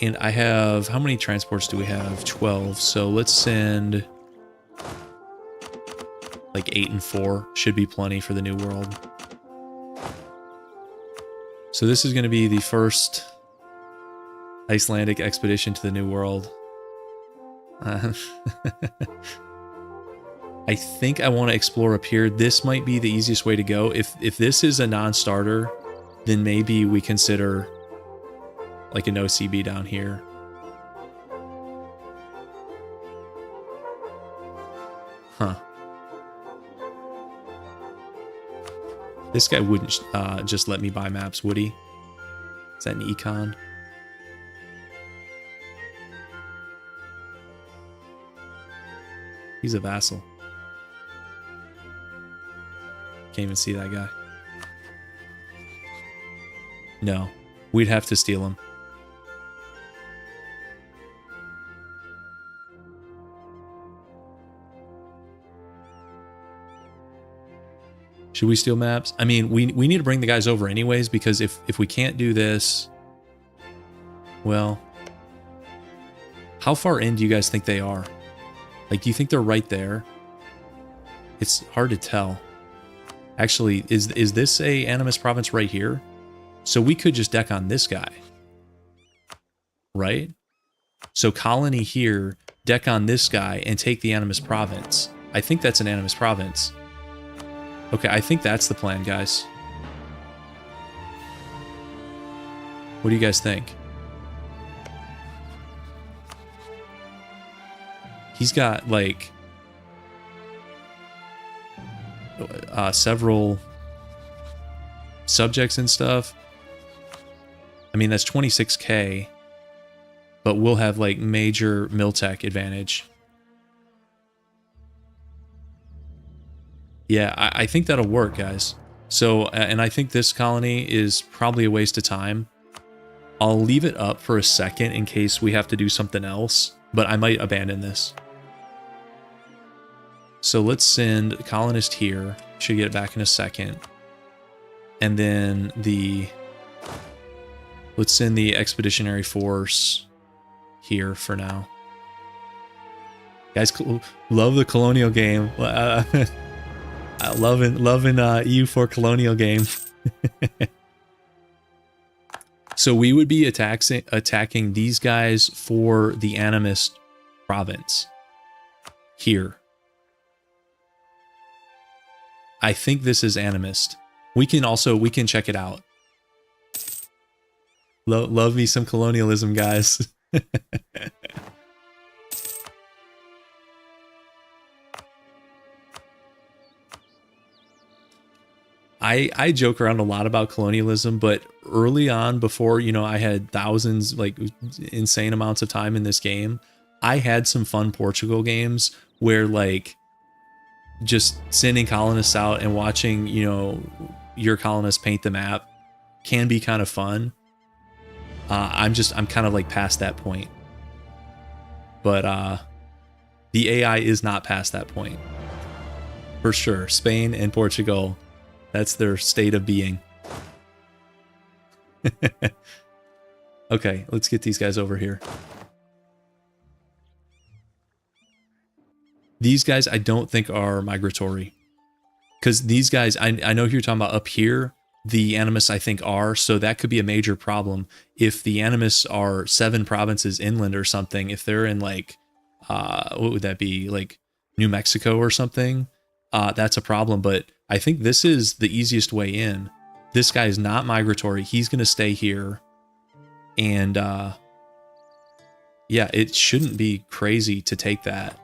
And I have, how many transports do we have? 12. So let's send like 8 and 4. Should be plenty for the New World. So this is going to be the first Icelandic expedition to the New World. I think I want to explore up here. This might be the easiest way to go. If this is a non-starter, then maybe we consider like an OCB down here. Huh. This guy wouldn't just let me buy maps, would he? Is that an econ? He's a vassal. Can't even see that guy. No, we'd have to steal him. Should we steal maps? I mean, we need to bring the guys over anyways, because if we can't do this, well, how far in do you guys think they are? Like, do you think they're right there? It's hard to tell. Actually, is this a Animus province right here? So we could just deck on this guy, right? So colony here, deck on this guy, and take the Animus province. I think that's an Animus province. Okay, I think that's the plan, guys. What do you guys think? He's got, like, several subjects and stuff. I mean, that's 26k, but we'll have, like, major Miltech advantage. Yeah, I think that'll work, guys. So, and I think this colony is probably a waste of time. I'll leave it up for a second in case we have to do something else, but I might abandon this. So let's send a colonist here. Should get it back in a second. And then let's send the expeditionary force here for now. Guys, love the colonial game. Loving EU4 colonial game. So we would be attacking these guys for the Animus province here. I think this is Animist. We can check it out. Love me some colonialism, guys. I joke around a lot about colonialism, but early on, before, you know, I had thousands, like insane amounts of time in this game, I had some fun Portugal games where, like, just sending colonists out and watching, you know, your colonists paint the map can be kind of fun. I'm kind of like past that point. But the AI is not past that point. For sure. Spain and Portugal, that's their state of being. Okay, let's get these guys over here. These guys I don't think are migratory. Because these guys, I know who you're talking about up here. The Animus I think are, so that could be a major problem. If the Animus are 7 provinces inland or something, if they're in like, what would that be? Like New Mexico or something, that's a problem. But I think this is the easiest way in. This guy is not migratory. He's going to stay here. And yeah, it shouldn't be crazy to take that.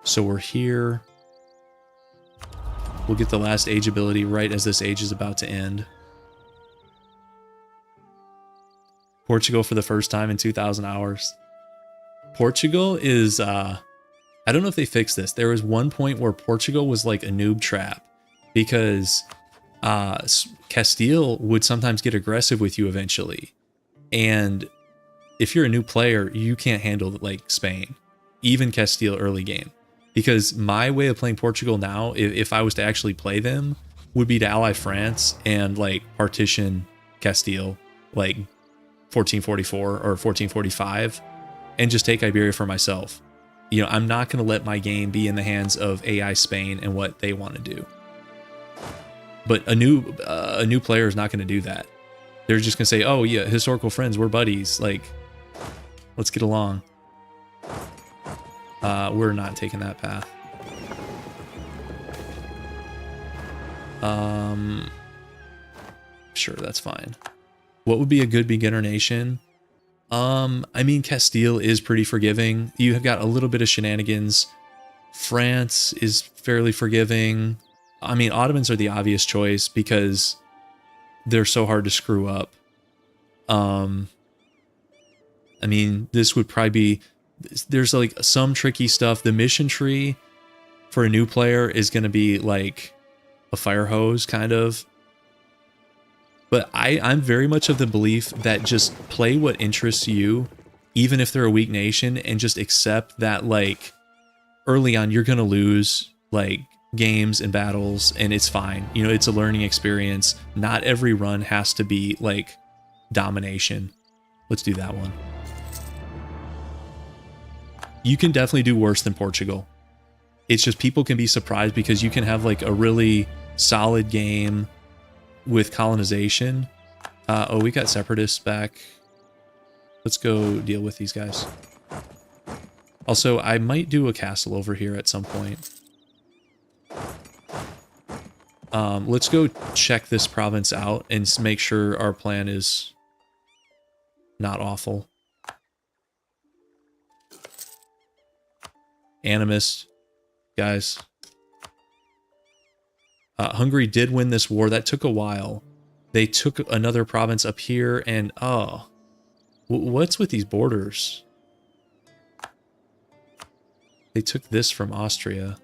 So we're here. We'll get the last age ability right as this age is about to end. Portugal for the first time in 2,000 hours. Portugal is, I don't know if they fixed this. There was one point where Portugal was like a noob trap because Castile would sometimes get aggressive with you eventually. And if you're a new player, you can't handle like Spain, even Castile early game. Because my way of playing Portugal now, if I was to actually play them, would be to ally France and like partition Castile, like 1444 or 1445, and just take Iberia for myself. You know, I'm not going to let my game be in the hands of AI Spain and what they want to do. But a new player is not going to do that. They're just going to say, "Oh yeah, historical friends, we're buddies. Like, let's get along." We're not taking that path. Sure, that's fine. What would be a good beginner nation? I mean, Castile is pretty forgiving. You have got a little bit of shenanigans. France is fairly forgiving. I mean, Ottomans are the obvious choice because they're so hard to screw up. I mean, this would probably be... There's like some tricky stuff. The mission tree for a new player is going to be like a fire hose, kind of. But I'm very much of the belief that just play what interests you, even if they're a weak nation, and just accept that, like, early on you're going to lose, like, games and battles, and it's fine. You know, it's a learning experience. Not every run has to be, like, domination. Let's do that one. You can definitely do worse than Portugal. It's just people can be surprised because you can have, like, a really solid game with colonization. Oh, we got separatists back. Let's go deal with these guys. Also, I might do a castle over here at some point. Let's go check this province out and make sure our plan is not awful. Animist, guys. Hungary did win this war. That took a while. They took another province up here, and oh, what's with these borders? They took this from Austria.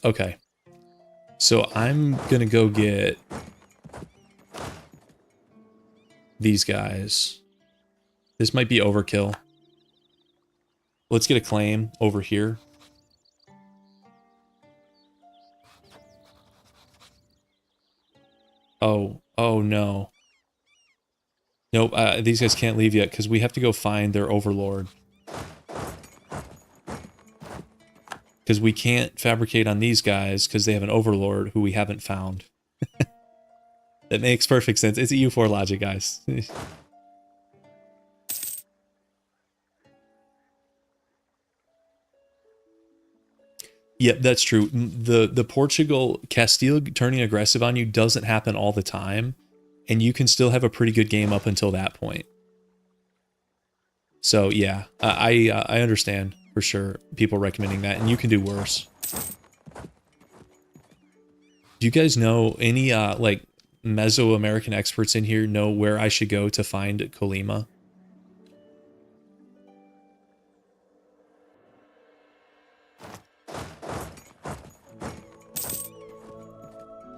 Okay, so I'm gonna go get these guys. This might be overkill. Let's get a claim over here. Oh no. Nope, these guys can't leave yet because we have to go find their overlord. Because we can't fabricate on these guys because they have an overlord who we haven't found. That makes perfect sense. It's EU4 logic, guys. Yep, that's true. The Portugal, Castile turning aggressive on you doesn't happen all the time, and you can still have a pretty good game up until that point. So yeah, I understand for sure people recommending that, and you can do worse. Do you guys know any like Mesoamerican experts in here know where I should go to find Colima?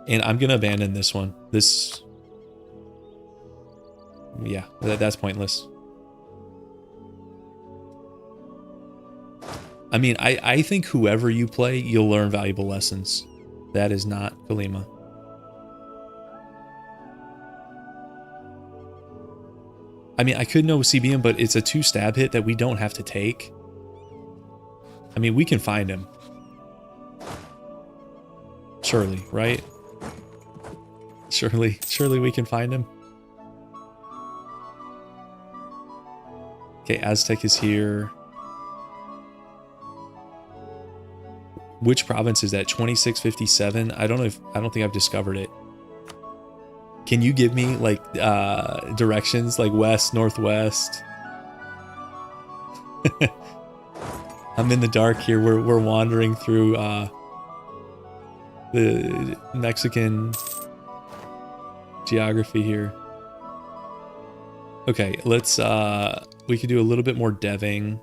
And I'm going to abandon this one. This... Yeah, that's pointless. I mean, I think whoever you play, you'll learn valuable lessons. That is not Colima. I mean, I could know CBM, but it's a 2-stab hit that we don't have to take. I mean, we can find him. Surely, right? Surely we can find him. Okay, Aztec is here. Which province is that? 2657? I don't think I've discovered it. Can you give me like directions like west, northwest? I'm in the dark here. We're wandering through the Mexican geography here. Okay, let's we could do a little bit more deving.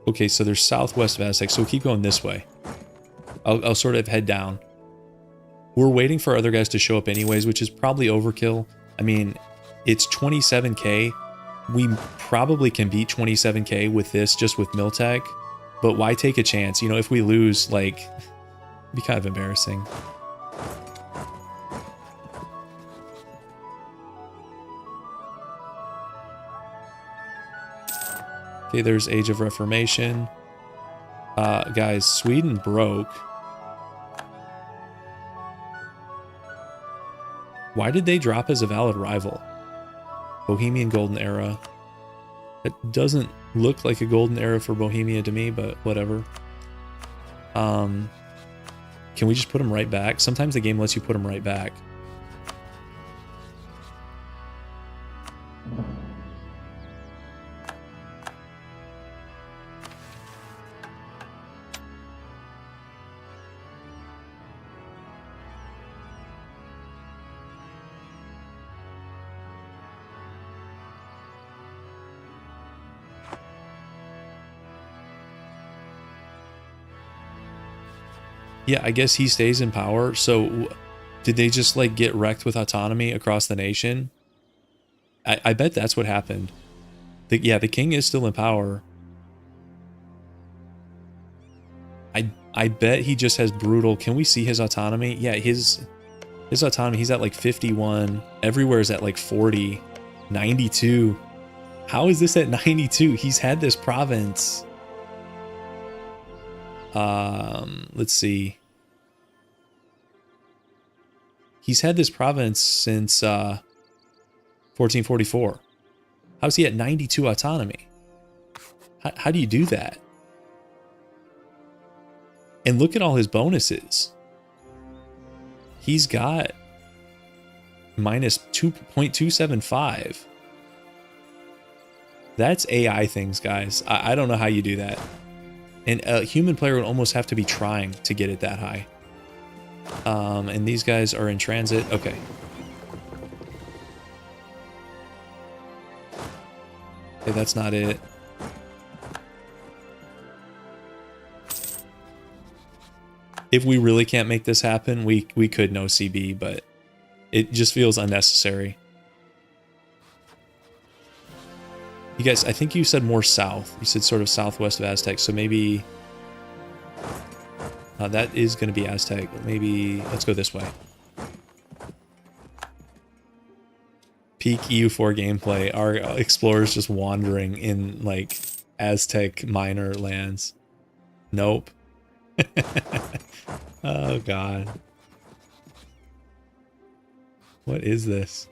Okay, so there's southwest of Aztec, so we'll keep going this way. I'll sort of head down. We're waiting for other guys to show up anyways, which is probably overkill. I mean, it's 27k. We probably can beat 27k with this, just with Miltech. But why take a chance? You know, if we lose, like, it'd be kind of embarrassing. Okay, there's Age of Reformation. Guys, Sweden broke. Why did they drop as a valid rival? Bohemian Golden Era. It doesn't look like a golden era for Bohemia to me, but whatever. Can we just put them right back? Sometimes the game lets you put them right back. Yeah, I guess he stays in power. So did they just like get wrecked with autonomy across the nation? I bet that's what happened. Yeah, the king is still in power. I bet he just has brutal. Can we see his autonomy? Yeah, his autonomy, he's at like 51. Everywhere is at like 40, 92. How is this at 92? He's had this province. Let's see. He's had this province since 1444. How's he at 92 autonomy? How do you do that? And look at all his bonuses. He's got minus 2.275. That's AI things, guys. I don't know how you do that. And a human player would almost have to be trying to get it that high. And these guys are in transit. Okay. Okay, that's not it. If we really can't make this happen, we could no CB, but it just feels unnecessary. You guys, I think you said more south. You said sort of southwest of Aztec, so maybe that is going to be Aztec. Maybe let's go this way. Peak EU4 gameplay. Our explorers just wandering in like Aztec minor lands. Nope. Oh god. What is this?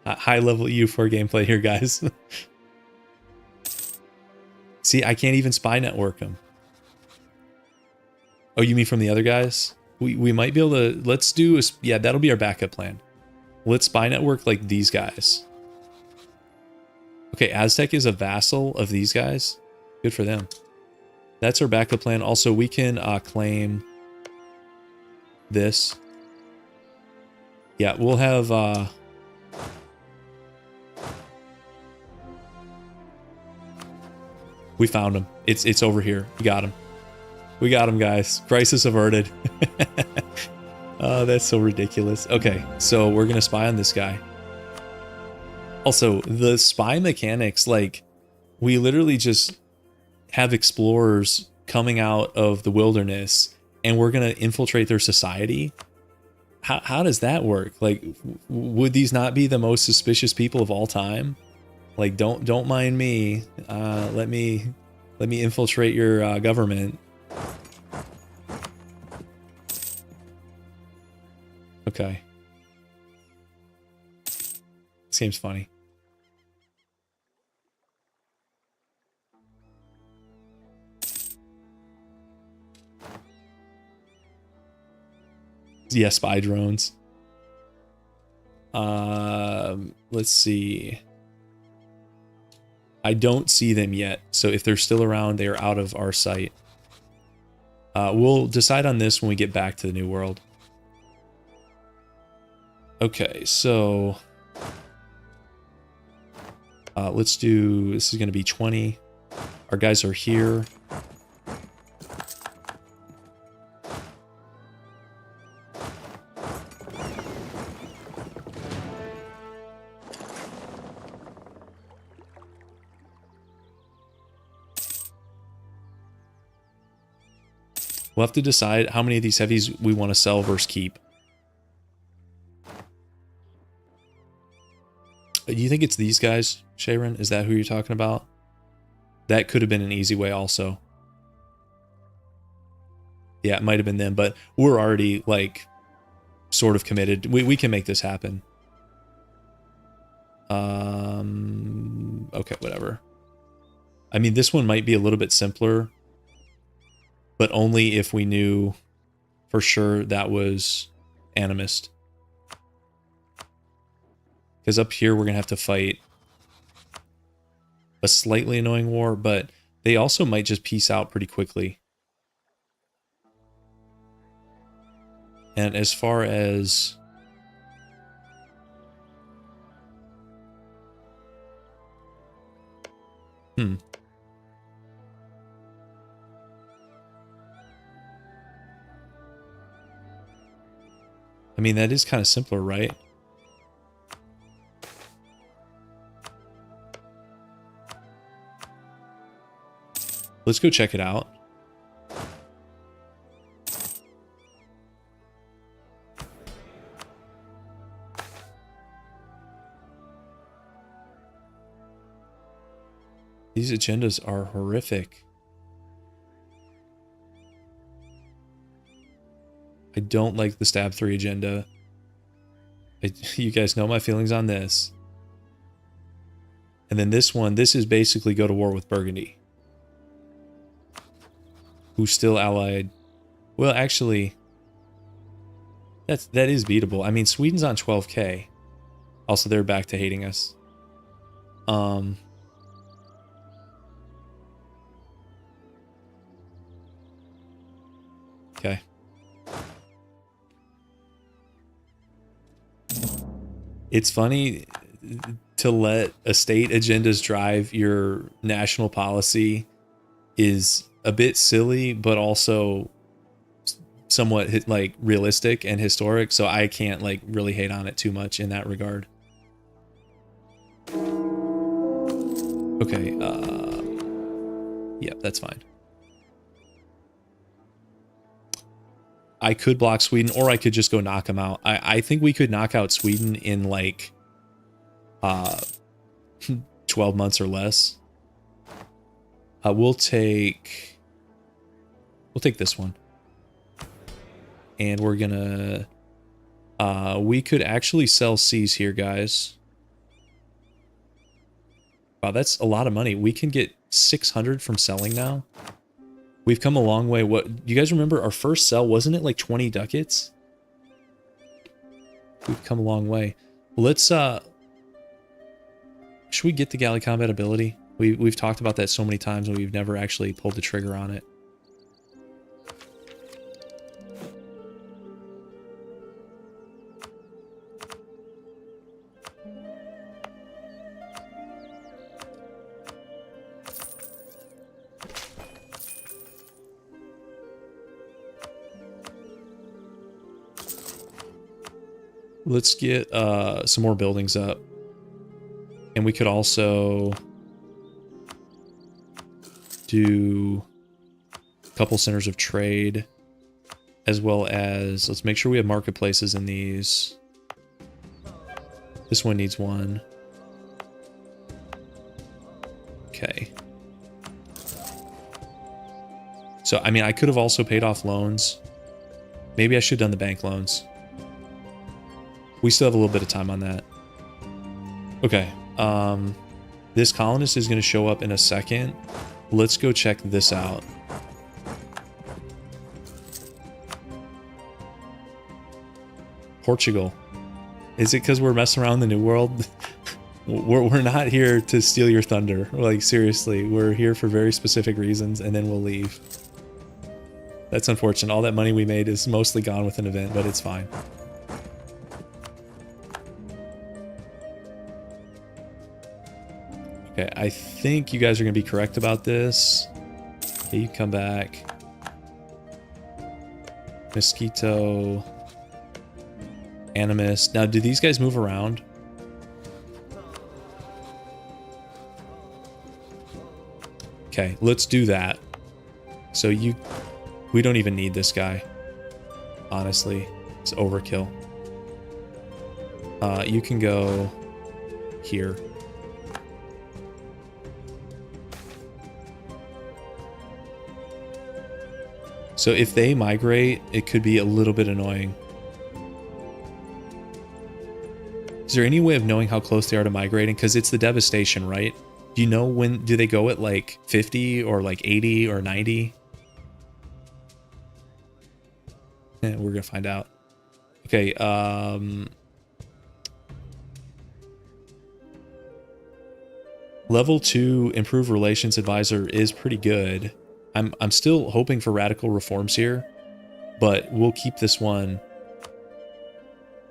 High level EU4 gameplay here, guys. See, I can't even spy network them. Oh, you mean from the other guys? We might be able to, let's do, yeah, that'll be our backup plan. Let's spy network like these guys. Okay, Aztec is a vassal of these guys. Good for them. That's our backup plan. Also, we can claim this. Yeah, we'll have... we found him. It's over here. We got him. We got him, guys. Crisis averted. Oh, that's so ridiculous. Okay, so we're gonna spy on this guy. Also, the spy mechanics, like, we literally just have explorers coming out of the wilderness and we're going to infiltrate their society. How does that work? Like, would these not be the most suspicious people of all time? Like, don't mind me. Let me infiltrate your government. Okay. Seems funny. Yeah, spy drones. Let's see. I don't see them yet, so if they're still around, they are out of our sight. We'll decide on this when we get back to the New World. Okay, so let's do, this is going to be 20. Our guys are here. We'll have to decide how many of these heavies we want to sell versus keep. Do you think it's these guys, Sharon? Is that who you're talking about? That could have been an easy way also. Yeah, it might have been them, but we're already, like, sort of committed. We can make this happen. Okay, whatever. I mean, this one might be a little bit simpler, but only if we knew for sure that was animist. Because up here, we're going to have to fight a slightly annoying war, but they also might just peace out pretty quickly. And as far as... I mean, that is kind of simpler, right? Let's go check it out. These agendas are horrific. I don't like the Stab 3 agenda. You guys know my feelings on this. And then this one, this is basically go to war with Burgundy, who's still allied. Well, actually, that is beatable. I mean, Sweden's on 12k. Also, they're back to hating us. Okay. It's funny to let state agendas drive your national policy is a bit silly, but also somewhat like realistic and historic. So I can't like really hate on it too much in that regard. Okay. Yeah, that's fine. I could block Sweden, or I could just go knock them out. I think we could knock out Sweden in like 12 months or less. We'll take this one. And we're gonna we could actually sell C's here, guys. Wow, that's a lot of money. We can get 600 from selling now. We've come a long way. What, you guys remember our first sell, wasn't it like 20 ducats? We've come a long way. Let's should we get the galley combat ability? We've talked about that so many times and we've never actually pulled the trigger on it. Let's get some more buildings up. And we could also do couple centers of trade, as well as, let's make sure we have marketplaces in these. This one needs one. Okay. So, I mean, I could have also paid off loans. Maybe I should have done the bank loans. We still have a little bit of time on that. Okay. This colonist is going to show up in a second. Let's go check this out. Portugal. Is it because we're messing around the New World? We're not here to steal your thunder. Like, seriously, we're here for very specific reasons, and then we'll leave. That's unfortunate. All that money we made is mostly gone with an event, but it's fine. Okay, I think you guys are going to be correct about this. Okay, you come back. Mosquito. Animus. Now, do these guys move around? Okay, let's do that. So we don't even need this guy. Honestly, it's overkill. You can go here. So if they migrate, it could be a little bit annoying. Is there any way of knowing how close they are to migrating? Because it's the devastation, right? Do you know when, do they go at like 50 or like 80 or 90? We're going to find out. Okay, level 2 Improve Relations Advisor is pretty good. I'm still hoping for radical reforms here, but we'll keep this one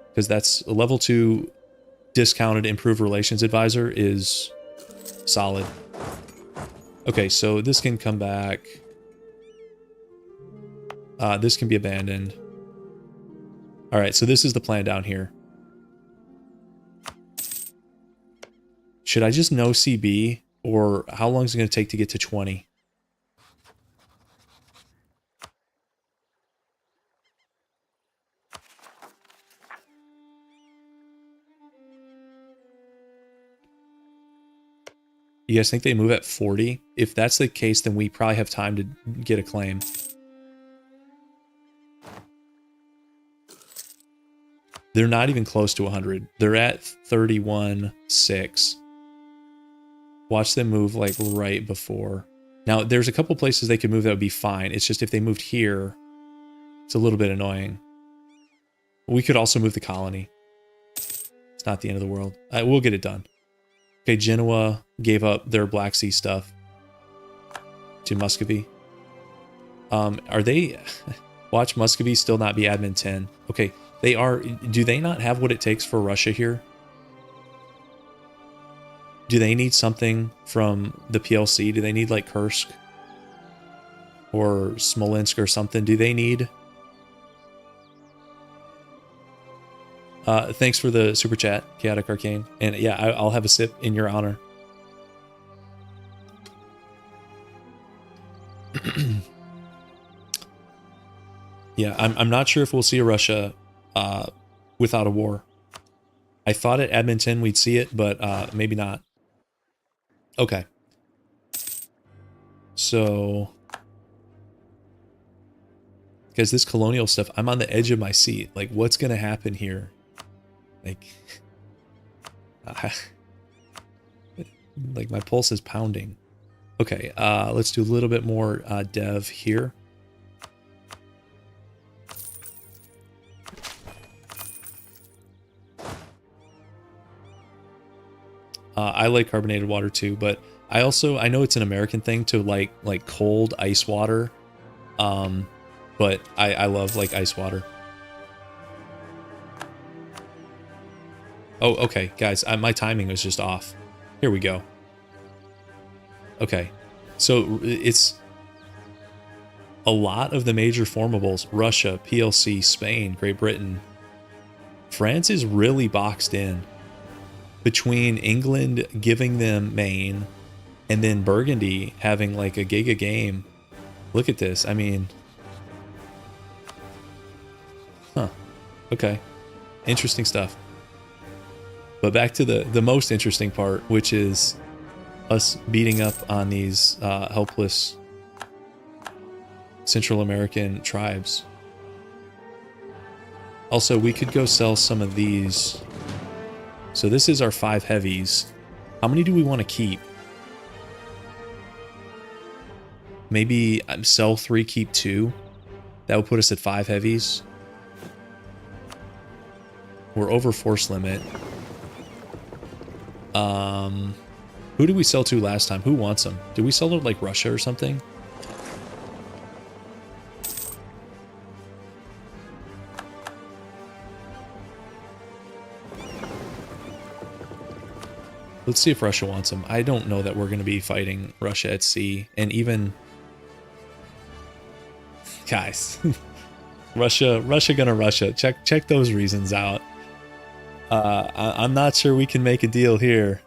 because that's a level 2 discounted Improved Relations Advisor is solid. Okay, so this can come back. This can be abandoned. All right, so this is the plan down here. Should I just no CB, or how long is it going to take to get to 20? You guys think they move at 40? If that's the case, then we probably have time to get a claim. They're not even close to 100. They're at 31.6. Watch them move like right before. Now, there's a couple places they could move that would be fine. It's just if they moved here, it's a little bit annoying. We could also move the colony. It's not the end of the world. We'll get it done. Okay, Genoa gave up their Black Sea stuff to Muscovy. Are they... Watch Muscovy still not be admin 10. Okay, they are... Do they not have what it takes for Russia here? Do they need something from the PLC? Do they need like Kursk? Or Smolensk or something? Do they need... Thanks for the super chat, Chaotic Arcane. And yeah, I'll have a sip in your honor. Yeah, I'm not sure if we'll see a Russia without a war. I thought at admin 10 we'd see it, but maybe not. Okay. So... Because this colonial stuff, I'm on the edge of my seat. Like, what's going to happen here? Like, like my pulse is pounding. Okay, let's do a little bit more dev here. I like carbonated water too, but I know it's an American thing to like cold ice water. But I love like ice water. Oh, okay, guys, my timing was just off. Here we go. Okay, so it's a lot of the major formables: Russia, PLC, Spain, Great Britain. France is really boxed in between England giving them Maine and then Burgundy having like a giga game. Look at this. I mean, huh. Okay. Interesting stuff. But back to the most interesting part, which is us beating up on these helpless Central American tribes. Also, we could go sell some of these. So this is our 5 heavies. How many do we want to keep? Maybe sell 3, keep 2. That would put us at 5 heavies. We're over force limit. Who did we sell to last time? Who wants them? Did we sell to like Russia or something? Let's see if Russia wants them. I don't know that we're going to be fighting Russia at sea. And even... Guys. Russia gonna Russia. Check those reasons out. I'm not sure we can make a deal here.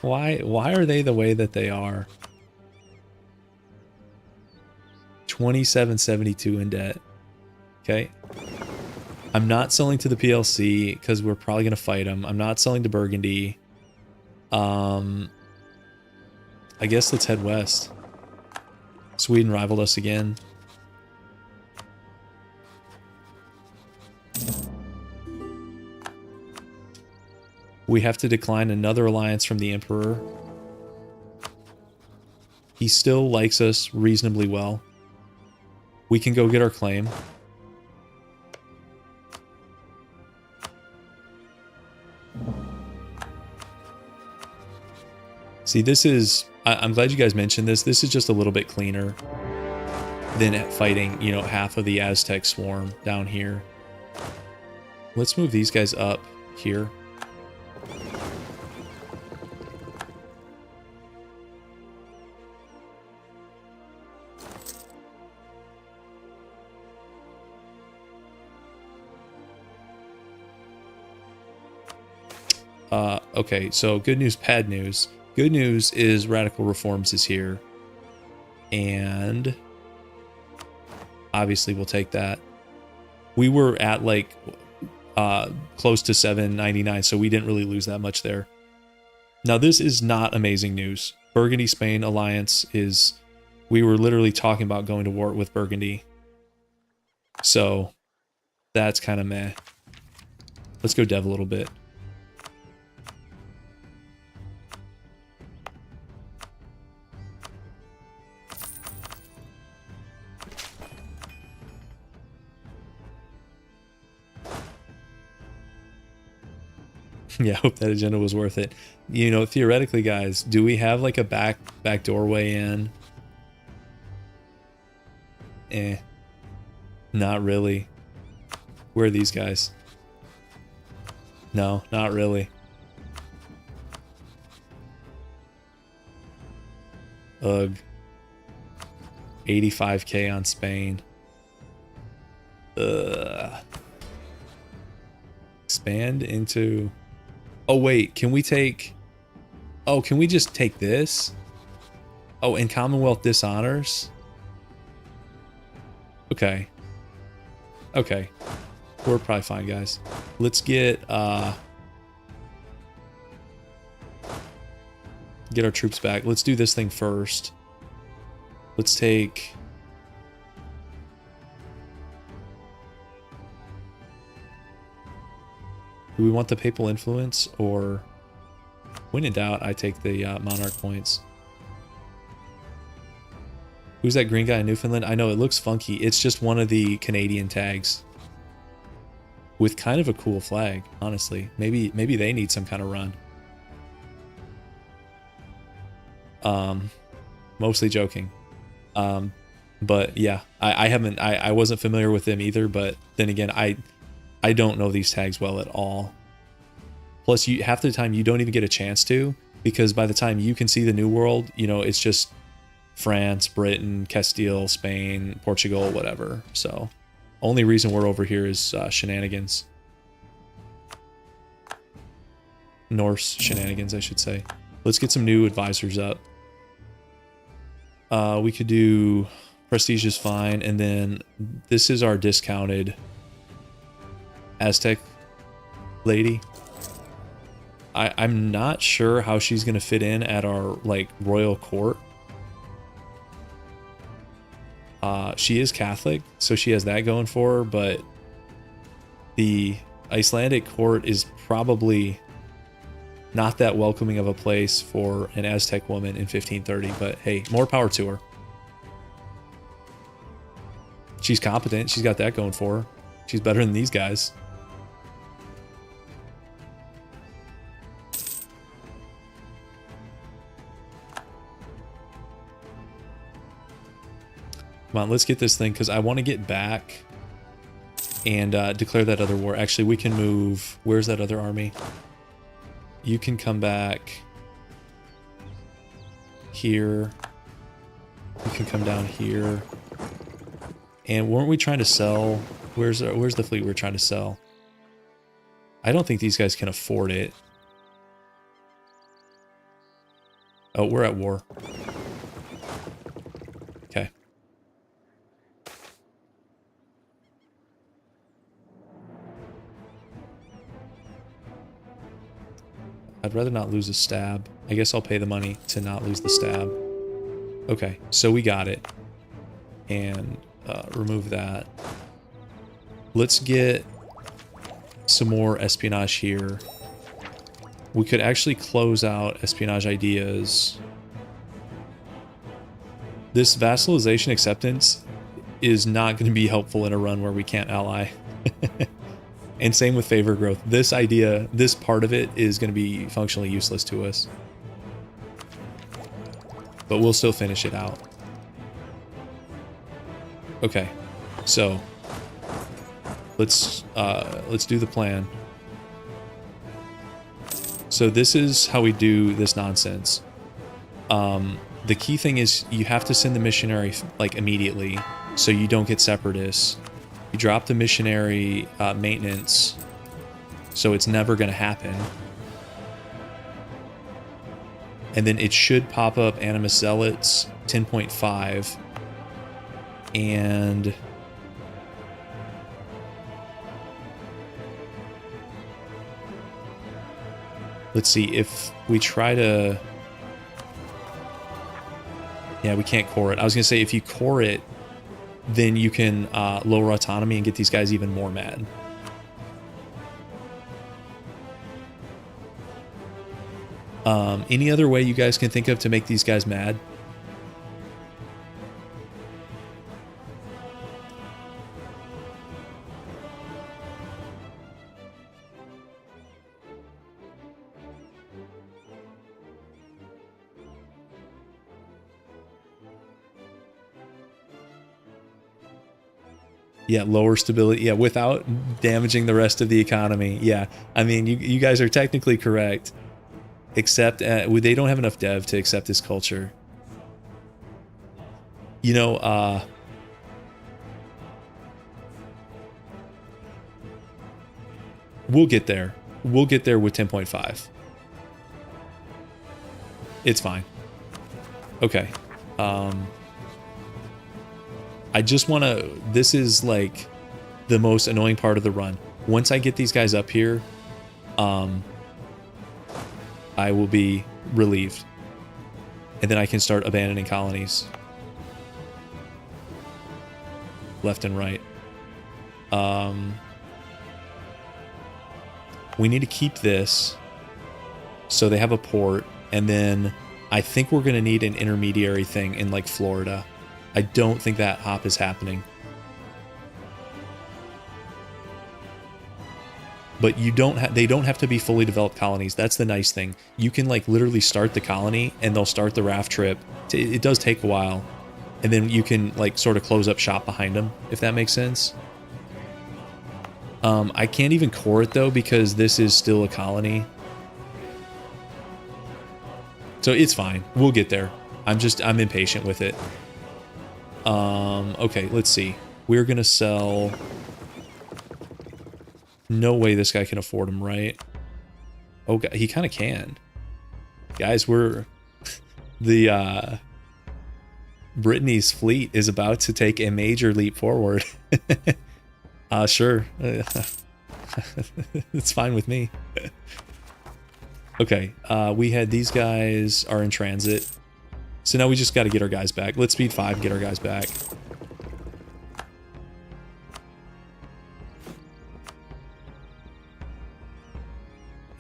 Why are they the way that they are? 2772 in debt. Okay. I'm not selling to the PLC because we're probably gonna fight them. I'm not selling to Burgundy. I guess let's head west. Sweden rivaled us again. We have to decline another alliance from the Emperor. He still likes us reasonably well. We can go get our claim. See, this is... I'm glad you guys mentioned this. This is just a little bit cleaner than fighting, you know, half of the Aztec swarm down here. Let's move these guys up here. Okay, so good news, bad news. Good news is Radical Reforms is here. And obviously we'll take that. We were at like close to 799, so we didn't really lose that much there. Now this is not amazing news. Burgundy-Spain alliance is... We were literally talking about going to war with Burgundy. So that's kind of meh. Let's go dev a little bit. Yeah, I hope that agenda was worth it. You know, theoretically, guys, do we have like a back doorway in? Not really. Where are these guys? No, not really. Ugh. 85k on Spain. Expand into... Oh, wait, can we take... Oh, can we just take this? Oh, and Commonwealth dishonors? Okay. Okay. We're probably fine, guys. Let's get our troops back. Let's do this thing first. Let's take... Do we want the papal influence, or when in doubt, I take the monarch points. Who's that green guy in Newfoundland? I know it looks funky. It's just one of the Canadian tags with kind of a cool flag, honestly. Maybe they need some kind of run. Mostly joking. But yeah, I wasn't familiar with them either, but then again, I don't know these tags well at all. Plus, half the time you don't even get a chance to, because by the time you can see the New World, you know, it's just France, Britain, Castile, Spain, Portugal, whatever. So, only reason we're over here is shenanigans. Norse shenanigans, I should say. Let's get some new advisors up. We could do prestige is fine, and then this is our discounted Aztec lady. I'm not sure how she's gonna fit in at our like royal court. She is Catholic, so she has that going for her, but the Icelandic court is probably not that welcoming of a place for an Aztec woman in 1530, but hey, more power to her. She's competent. She's got that going for her. She's better than these guys. Come on, let's get this thing, because I want to get back and declare that other war. Actually, we can move. Where's that other army? You can come back here. You can come down here. And weren't we trying to sell? Where's the fleet we're trying to sell? I don't think these guys can afford it. Oh, we're at war. Okay. I'd rather not lose a stab. I guess I'll pay the money to not lose the stab. Okay, so we got it. And remove that. Let's get some more espionage here. We could actually close out espionage ideas. This vassalization acceptance is not going to be helpful in a run where we can't ally. And same with favor growth. This idea, this part of it is going to be functionally useless to us. But we'll still finish it out. Okay, so let's do the plan. So this is how we do this nonsense. The key thing is you have to send the missionary like immediately, so you don't get separatists. You drop the missionary maintenance, so it's never going to happen. And then it should pop up Animus Zealots 10.5. And let's see if we try to... Yeah, we can't core it. I was going to say, if you core it, then you can lower autonomy and get these guys even more mad. Any other way you guys can think of to make these guys mad? Yeah, lower stability. Yeah, without damaging the rest of the economy. Yeah, I mean, you guys are technically correct. Except they don't have enough dev to accept this culture. You know, we'll get there. We'll get there with 10.5. It's fine. Okay. I just want to... This is, like, the most annoying part of the run. Once I get these guys up here, I will be relieved. And then I can start abandoning colonies. Left and right. We need to keep this so they have a port. And then I think we're going to need an intermediary thing in, like, Florida. I don't think that hop is happening. But you don't they don't have to be fully developed colonies. That's the nice thing. You can like literally start the colony and they'll start the raft trip. It does take a while. And then you can like sort of close up shop behind them, if that makes sense. I can't even core it though because this is still a colony. So it's fine. We'll get there. I'm impatient with it. Okay, let's see. We're gonna sell... No way this guy can afford him, right? Oh, God, he kind of can. Guys, we're... Brittany's fleet is about to take a major leap forward. Sure. It's fine with me. Okay, we had these guys are in transit. So now we just got to get our guys back. Let's speed 5, get our guys back.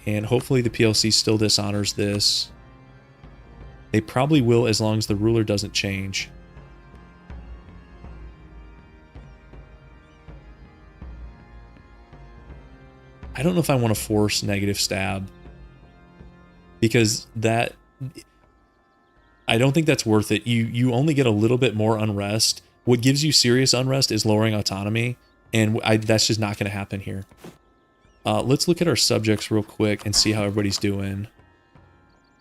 And hopefully the PLC still dishonors this. They probably will as long as the ruler doesn't change. I don't know if I want to force negative stab. Because that... I don't think that's worth it. You only get a little bit more unrest. What gives you serious unrest is lowering autonomy. And that's just not going to happen here. Let's look at our subjects real quick and see how everybody's doing.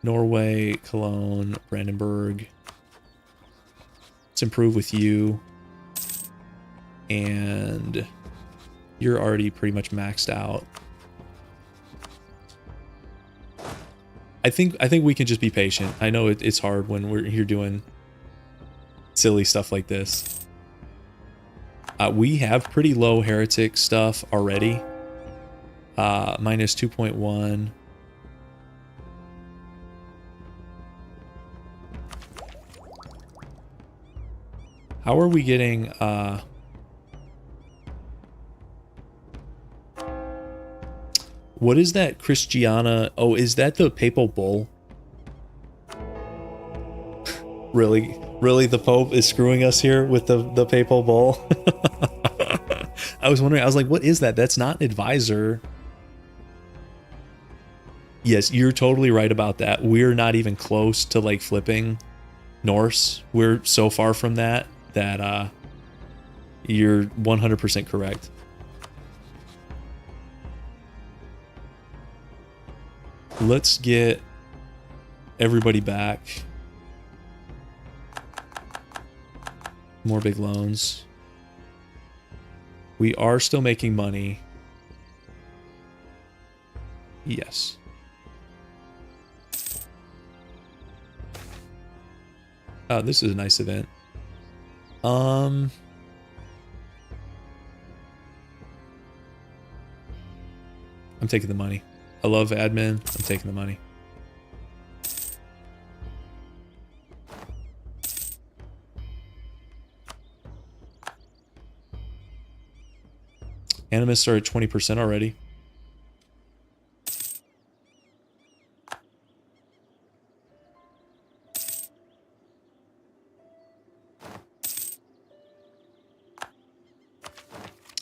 Norway, Cologne, Brandenburg. Let's improve with you. And you're already pretty much maxed out. I think we can just be patient. I know it's hard when we're here doing silly stuff like this. We have pretty low heretic stuff already. Minus 2.1. How are we getting what is that Christiana? Oh, is that the papal bull? Really? Really, the Pope is screwing us here with the papal bull? I was wondering, I was like, what is that? That's not an advisor. Yes, you're totally right about that. We're not even close to like flipping Norse. We're so far from that you're 100% correct. Let's get everybody back. More big loans. We are still making money. Yes. This is a nice event. I'm taking the money. I love admin. I'm taking the money. Animists are at 20% already.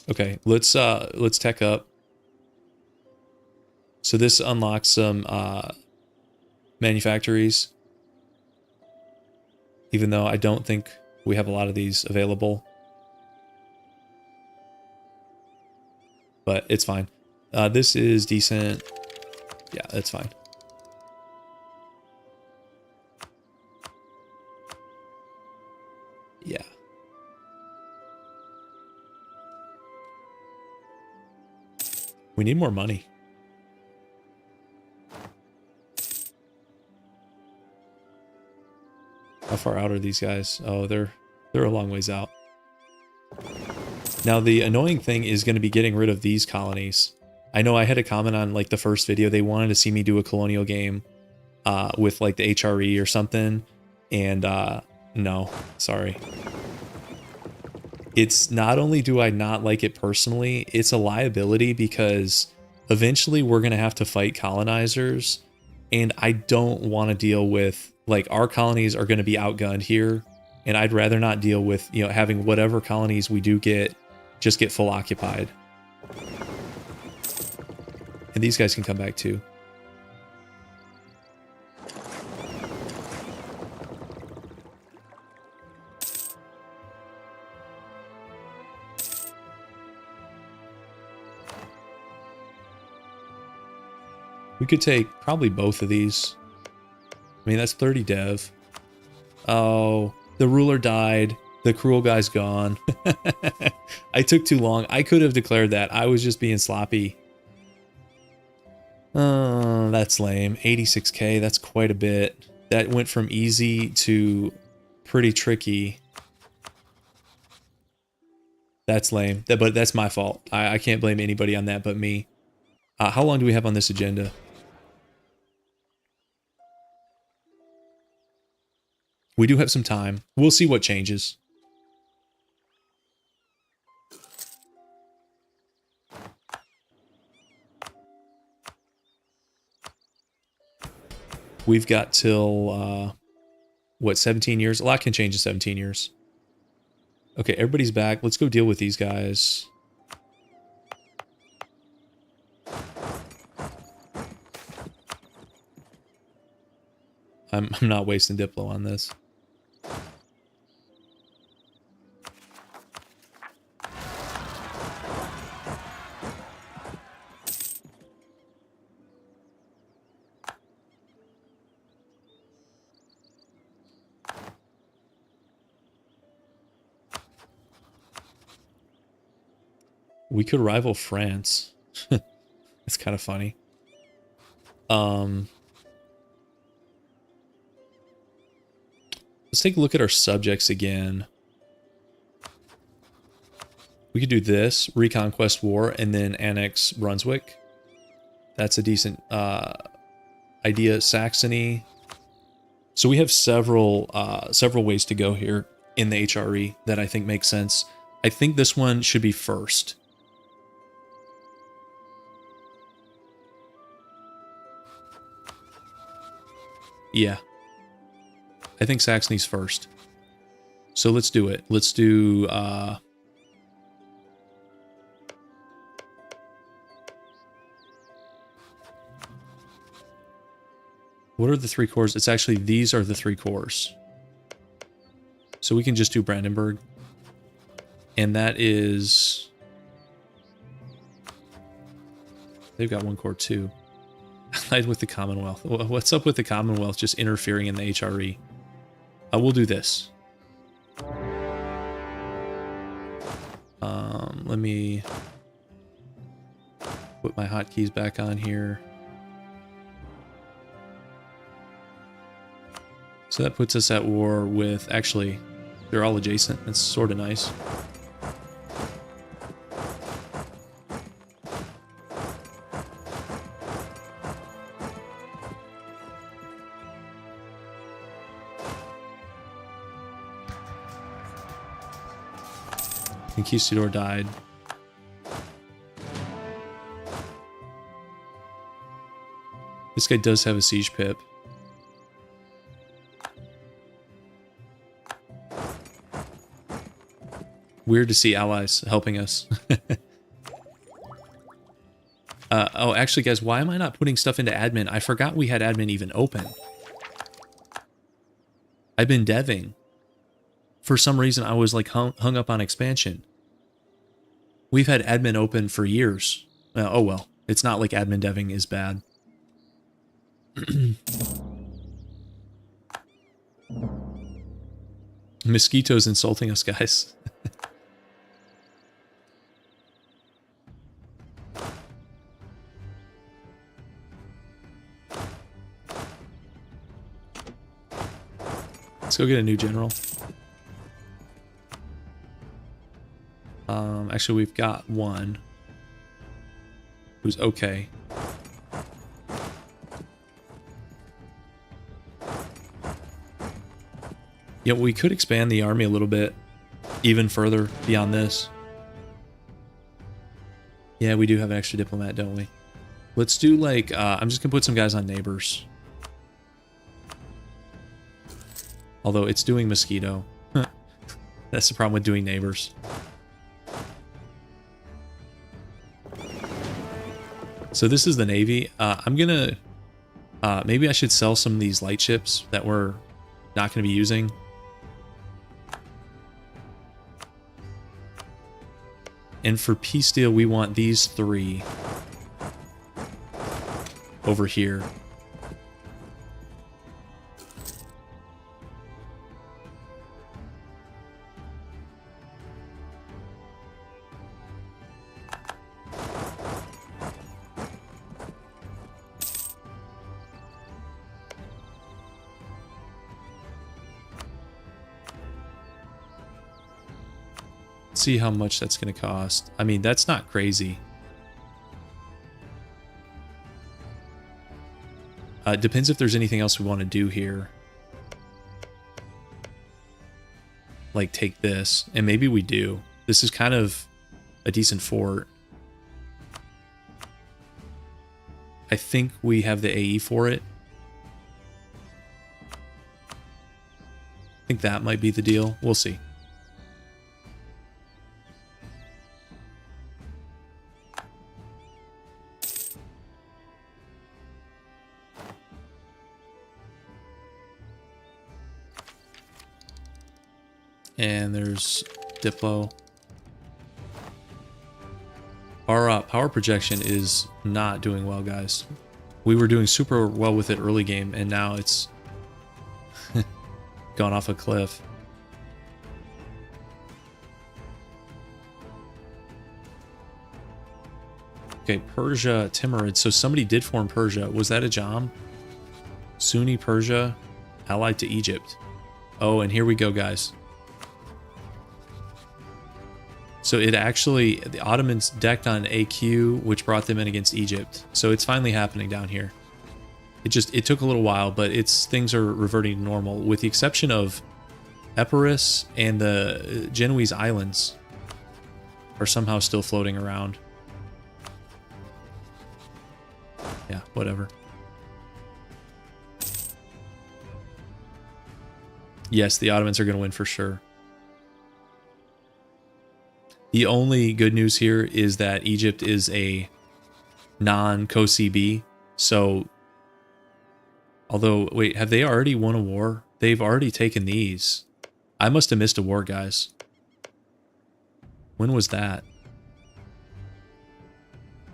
Okay, let's tech up. So this unlocks some manufactories. Even though I don't think we have a lot of these available. But it's fine. This is decent. Yeah, that's fine. Yeah. We need more money. How far out are these guys? Oh, they're a long ways out. Now, the annoying thing is going to be getting rid of these colonies. I know I had a comment on like the first video. They wanted to see me do a colonial game with like the HRE or something. And no, sorry. It's not only do I not like it personally, it's a liability because eventually we're going to have to fight colonizers. And I don't want to deal with, like, our colonies are going to be outgunned here. And I'd rather not deal with, you know, having whatever colonies we do get, just get full occupied. And these guys can come back too. We could take probably both of these. I mean, that's 30 dev. Oh, the ruler died. The cruel guy's gone. I took too long. I could have declared that. I was just being sloppy. That's lame. 86k, that's quite a bit. That went from easy to pretty tricky. That's lame. But that's my fault. I can't blame anybody on that but me. How long do we have on this agenda? We do have some time. We'll see what changes. We've got till, what, 17 years? A lot can change in 17 years. Okay, everybody's back. Let's go deal with these guys. I'm not wasting Diplo on this. We could rival France. It's kind of funny. Let's take a look at our subjects again. We could do this, Reconquest War, and then annex Brunswick. That's a decent idea. Saxony. So we have several ways to go here in the HRE that I think makes sense. I think this one should be first. Yeah. I think Saxony's first. So let's do it. Let's do what are the 3 cores? It's actually, these are the 3 cores. So we can just do Brandenburg. And that is... They've got 1 core too. Allied with the Commonwealth. What's up with the Commonwealth just interfering in the HRE? We'll do this. Let me put my hotkeys back on here. So that puts us at war with, actually, they're all adjacent. That's sort of nice. Conquistador died. This guy does have a siege pip. Weird to see allies helping us. Oh, actually, guys, why am I not putting stuff into admin? I forgot we had admin even open. I've been deving. For some reason, I was like hung up on expansion. We've had admin open for years. Oh well, it's not like admin deving is bad. Mosquitoes insulting us, guys. Let's go get a new general. Actually, we've got one who's okay. Yeah, we could expand the army a little bit, even further beyond this. Yeah, we do have an extra diplomat, don't we? Let's do like, I'm just gonna put some guys on neighbors. Although it's doing mosquito. That's the problem with doing neighbors. So this is the Navy. I'm gonna... maybe I should sell some of these light ships that we're not going to be using. And for peace deal, we want these 3 over here. Let's see how much that's going to cost. I mean, that's not crazy. It depends if there's anything else we want to do here. Like take this, and maybe we do. This is kind of a decent fort. I think we have the AE for it. I think that might be the deal. We'll see. And there's Diplo. Our power projection is not doing well, guys. We were doing super well with it early game, and now it's gone off a cliff. Okay, Persia, Timurid. So somebody did form Persia. Was that a Jam? Sunni Persia, allied to Egypt. Oh, and here we go, guys. So it actually, the Ottomans decked on AQ, which brought them in against Egypt. So it's finally happening down here. It took a little while, but things are reverting to normal, with the exception of Epirus and the Genoese Islands are somehow still floating around. Yeah, whatever. Yes, the Ottomans are going to win for sure. The only good news here is that Egypt is a non-CoCB, so... Although, wait, have they already won a war? They've already taken these. I must have missed a war, guys. When was that?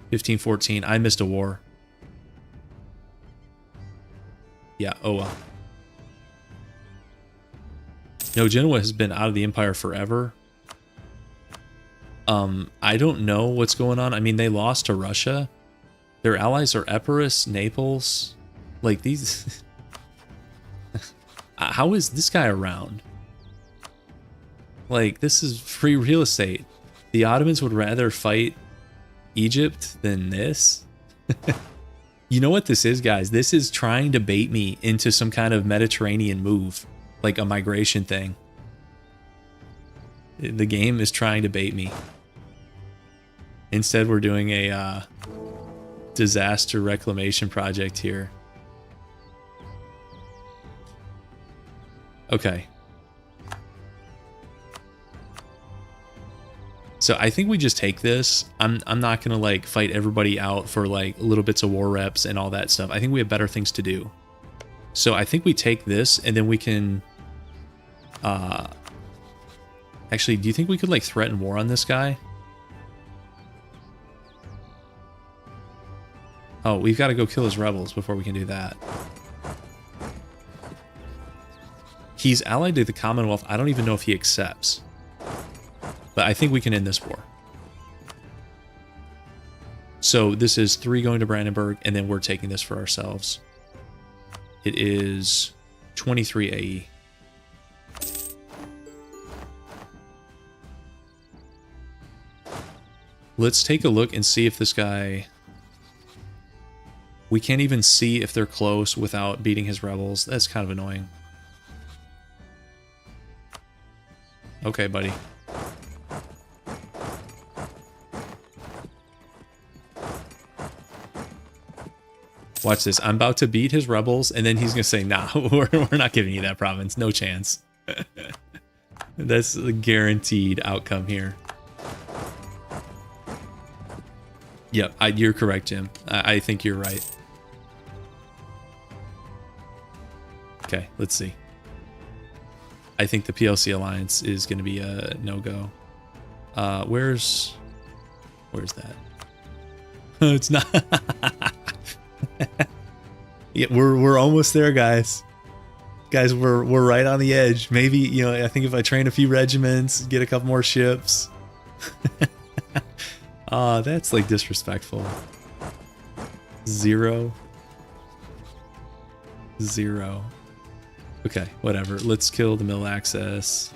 1514. I missed a war. Yeah, oh well. No, Genoa has been out of the Empire forever. I don't know what's going on. I mean, they lost to Russia. Their allies are Epirus, Naples. Like, these... How is this guy around? Like, this is free real estate. The Ottomans would rather fight Egypt than this? You know what this is, guys? This is trying to bait me into some kind of Mediterranean move. Like a migration thing. The game is trying to bait me. Instead, we're doing a disaster reclamation project here. Okay. So I think we just take this. I'm not gonna like fight everybody out for like little bits of war reps and all that stuff. I think we have better things to do. So I think we take this, and then we can actually, do you think we could like threaten war on this guy? Oh, we've got to go kill his rebels before we can do that. He's allied to the Commonwealth. I don't even know if he accepts. But I think we can end this war. So this is 3 going to Brandenburg, and then we're taking this for ourselves. It is 23 AE. Let's take a look and see if this guy... We can't even see if they're close without beating his rebels. That's kind of annoying. Okay, buddy. Watch this. I'm about to beat his rebels, and then he's going to say, nah, we're not giving you that province. No chance. That's a guaranteed outcome here. Yep, you're correct, Jim. I think you're right. Okay, let's see. I think the PLC Alliance is going to be a no-go. Where's that? It's not. Yeah, we're almost there, guys. Guys, we're right on the edge. Maybe, you know, I think if I train a few regiments, get a couple more ships. That's like disrespectful. 0. 0. Okay, whatever. Let's kill the mill access.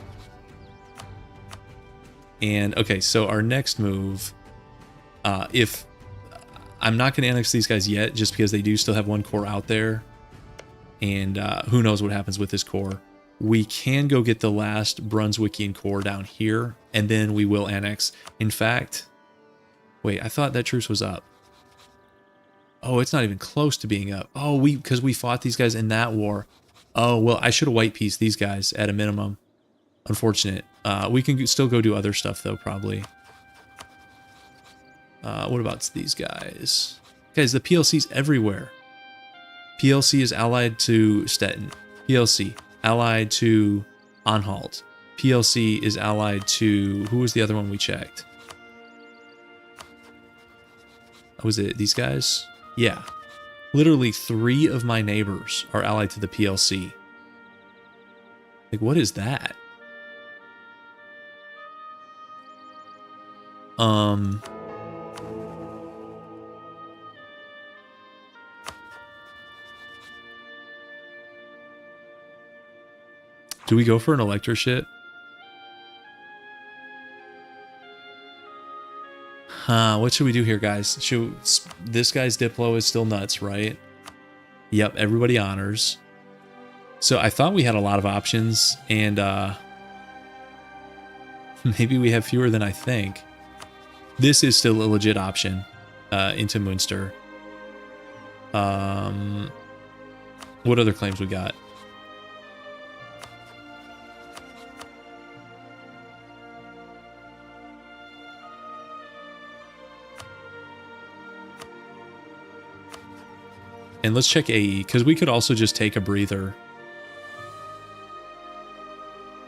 And okay, so our next move, if I'm not going to annex these guys yet, just because they do still have one core out there, and who knows what happens with this core. We can go get the last Brunswickian core down here, and then we will annex. In fact, wait, I thought that truce was up. Oh, it's not even close to being up. Oh, because we fought these guys in that war. Oh, well, I should have white pieced these guys at a minimum. Unfortunate. We can still go do other stuff, though, probably. What about these guys? Guys, the PLC's everywhere. PLC is allied to Stettin. PLC, allied to Anhalt. PLC is allied to... Who was the other one we checked? Was it these guys? Yeah. Literally 3 of my neighbors are allied to the PLC. Like, what is that? Do we go for an electroship? What should we do here, guys? This guy's Diplo is still nuts, right? Yep, everybody honors. So I thought we had a lot of options, and maybe we have fewer than I think. This is still a legit option into Munster. What other claims we got? And let's check AE, because we could also just take a breather.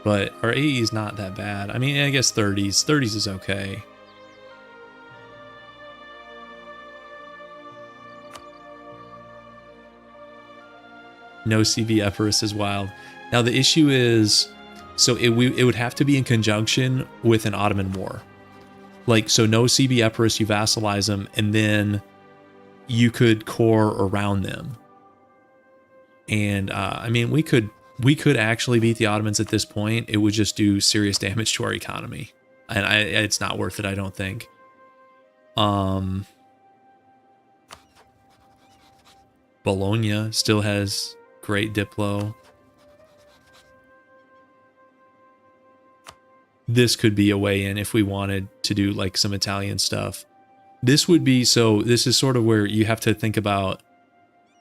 But our AE is not that bad. I mean, I guess 30s. 30s is okay. No CB Epirus is wild. Now the issue is, so it would have to be in conjunction with an Ottoman war. Like, so no CB Epirus, you vassalize them, and then you could core around them. And I mean, we could actually beat the Ottomans at this point. It would just do serious damage to our economy, and it's not worth it, I don't think. Bologna still has great Diplo. This could be a way in if we wanted to do like some Italian stuff. This would be, so this is sort of where you have to think about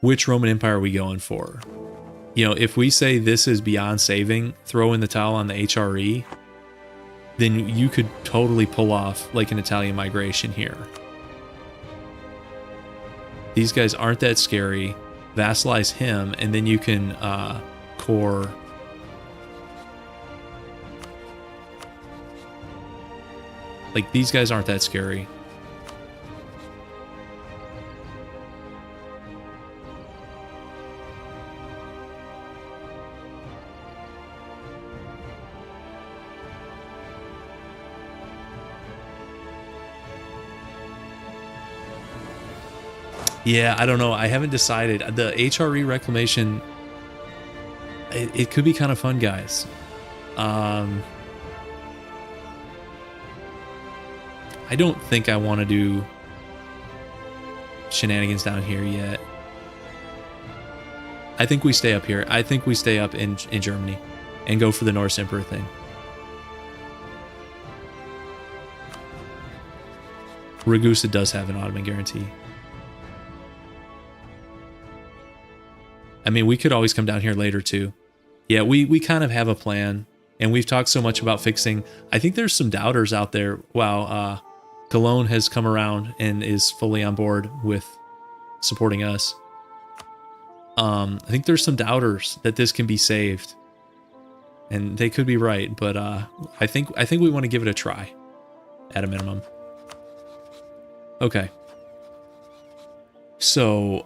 which Roman Empire are we going for. You know, if we say this is beyond saving, throw in the towel on the HRE, then you could totally pull off like an Italian migration here. These guys aren't that scary. Vassalize him, and then you can core. Like, these guys aren't that scary. Yeah, I don't know. I haven't decided. The HRE reclamation, it could be kind of fun, guys. I don't think I want to do shenanigans down here yet. I think we stay up here. I think we stay up in Germany and go for the Norse Emperor thing. Ragusa does have an Ottoman guarantee. I mean, we could always come down here later too. Yeah, we kind of have a plan, and we've talked so much about fixing. I think there's some doubters out there. Wow, Cologne has come around and is fully on board with supporting us. I think there's some doubters that this can be saved, and they could be right. But I think we want to give it a try, at a minimum. Okay. So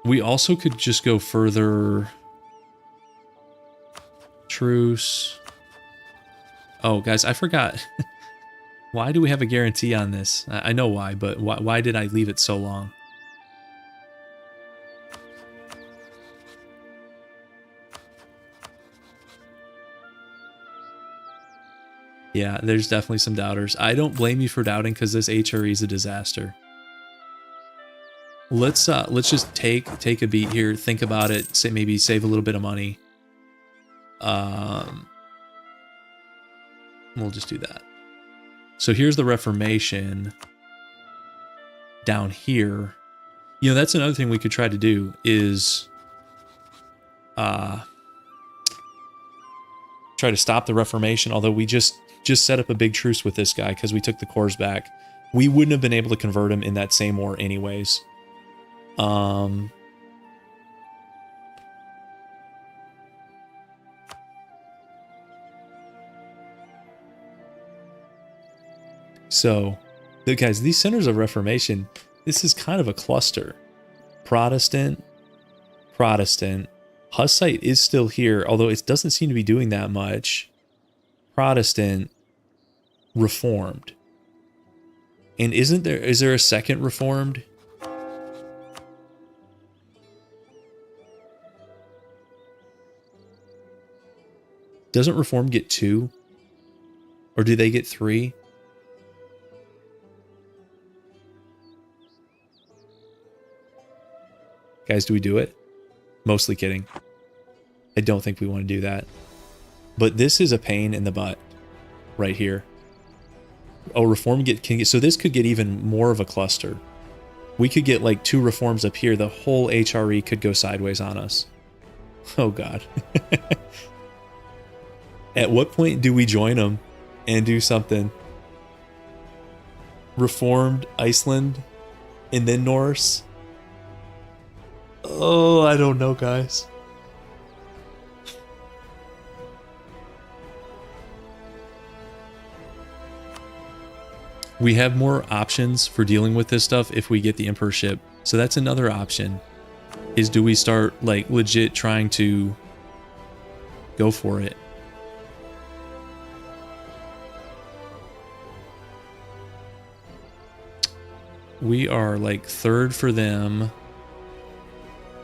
we also could just go further. Truce. Oh, guys, I forgot. Why do we have a guarantee on this? I know why, but why did I leave it so long? Yeah, there's definitely some doubters. I don't blame you for doubting because this HRE is a disaster. Let's just take a beat here, think about it, say maybe save a little bit of money. We'll just do that. So here's the Reformation down here. You know, that's another thing we could try to do is try to stop the Reformation, although we just set up a big truce with this guy because we took the cores back. We wouldn't have been able to convert him in that same war anyways. So, guys, these centers of Reformation, this is kind of a cluster. Protestant, Protestant. Hussite is still here, although it doesn't seem to be doing that much. Protestant, Reformed. And is there a second Reformed? Doesn't Reformed get 2? Or do they get 3? Guys, do we do it? Mostly kidding. I don't think we want to do that. But this is a pain in the butt right here. Oh, Reform can get, so this could get even more of a cluster. We could get like 2 reforms up here. The whole HRE could go sideways on us. Oh God. At what point do we join them and do something? Reformed Iceland and then Norse? Oh, I don't know, guys. We have more options for dealing with this stuff if we get the emperorship. So that's another option. Is do we start like legit trying to go for it? We are like 3rd for them.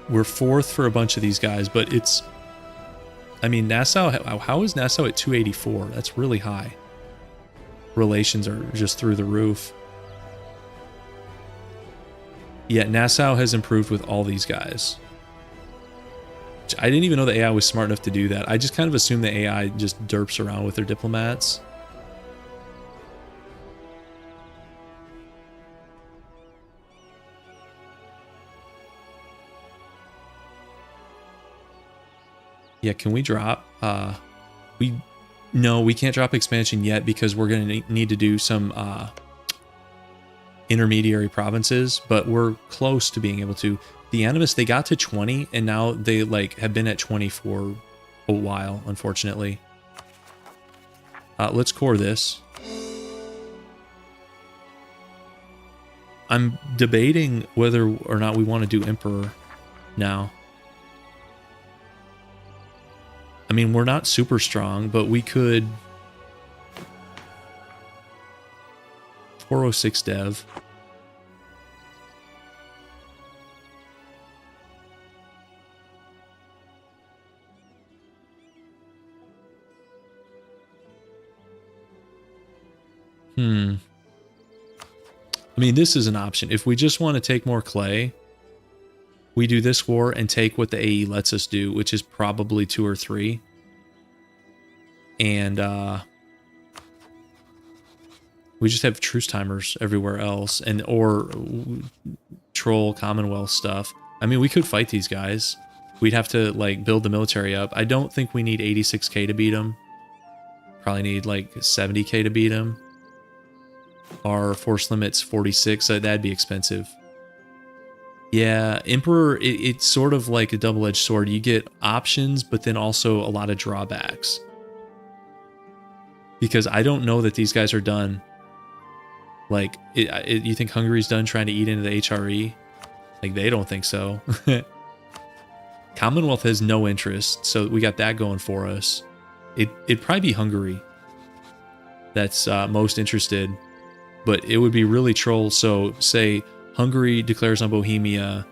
We're 4th for a bunch of these guys, but it's, I mean, Nassau, how is Nassau at 284? That's really high. Relations are just through the roof. Yeah, Nassau has improved with all these guys. I didn't even know the AI was smart enough to do that. I just kind of assumed the AI just derps around with their diplomats. Yeah, can we drop? No, we can't drop expansion yet because we're going to need to do some intermediary provinces, but we're close to being able to. The Animus, they got to 20 and now they like have been at 20 for a while, unfortunately. Let's core this. I'm debating whether or not we want to do Emperor now. I mean, we're not super strong, but we could... 406 dev. I mean, this is an option. If we just want to take more clay, we do this war and take what the AE lets us do, which is probably 2 or 3. And we just have truce timers everywhere else, and or troll Commonwealth stuff. I mean, we could fight these guys. We'd have to like build the military up. I don't think we need 86k to beat them. Probably need like 70k to beat them. Our force limit's 46, so that'd be expensive. Yeah, Emperor, it's sort of like a double-edged sword. You get options, but then also a lot of drawbacks. Because I don't know that these guys are done. Like, you think Hungary's done trying to eat into the HRE? Like, they don't think so. Commonwealth has no interest, so we got that going for us. It'd probably be Hungary that's most interested. But it would be really troll. So, say Hungary declares on Bohemia,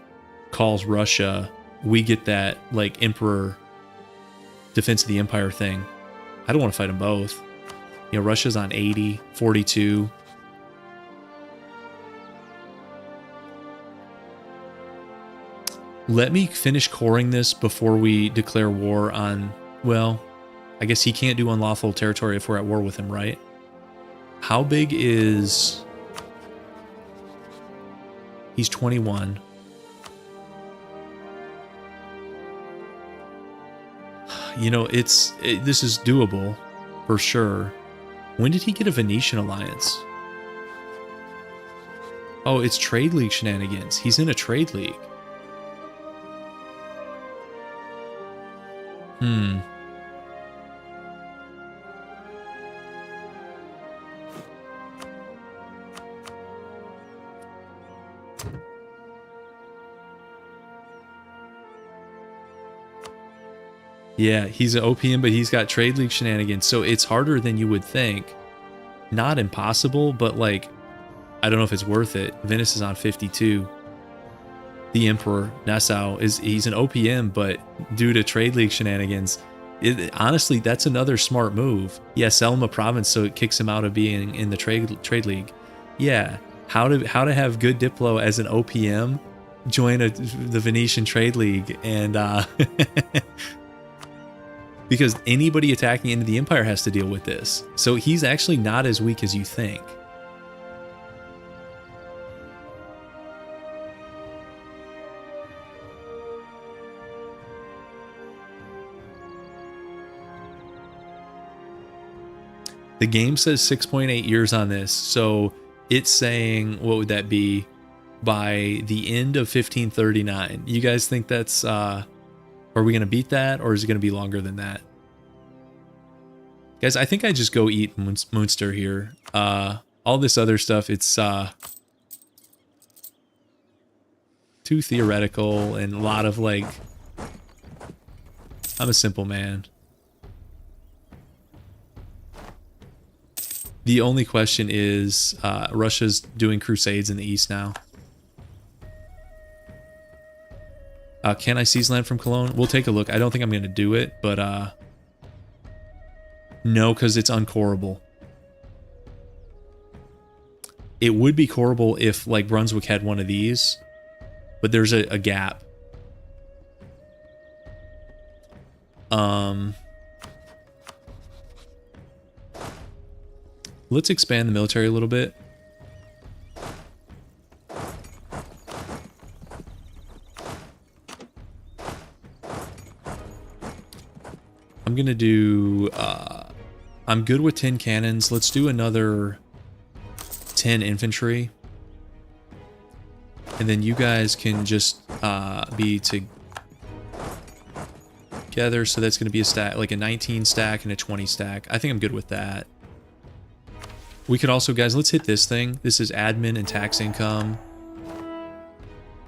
calls Russia, we get that, like, Emperor Defense of the Empire thing. I don't want to fight them both. You know, Russia's on 80, 42. Let me finish coring this before we declare war on, well, I guess he can't do unlawful territory if we're at war with him, right? How big is... He's 21. You know, this is doable for sure. When did he get a Venetian alliance? Oh, it's trade league shenanigans. He's in a trade league. Yeah, he's an OPM, but he's got trade league shenanigans, so it's harder than you would think. Not impossible, but like, I don't know if it's worth it. Venice is on 52. The Emperor, Nassau, he's an OPM, but due to trade league shenanigans, honestly, that's another smart move. Yeah, sell him a province so it kicks him out of being in the trade league. Yeah, how to have good Diplo as an OPM, join the Venetian trade league, and because anybody attacking into the empire has to deal with this. So he's actually not as weak as you think. The game says 6.8 years on this, so it's saying, what would that be, by the end of 1539. You guys think that's, are we going to beat that, or is it going to be longer than that? Guys, I think I just go eat Munster here. All this other stuff, it's too theoretical and a lot of like, I'm a simple man. The only question is, Russia's doing crusades in the east now. Can I seize land from Cologne? We'll take a look. I don't think I'm going to do it, but no, because it's uncoreable. It would be coreable if like Brunswick had one of these, but there's a gap. Let's expand the military a little bit. I'm gonna do, I'm good with 10 cannons. Let's do another 10 infantry. And then you guys can just be together. So that's gonna be a stack, like a 19 stack and a 20 stack. I think I'm good with that. We could also, guys, let's hit this thing. This is admin and tax income.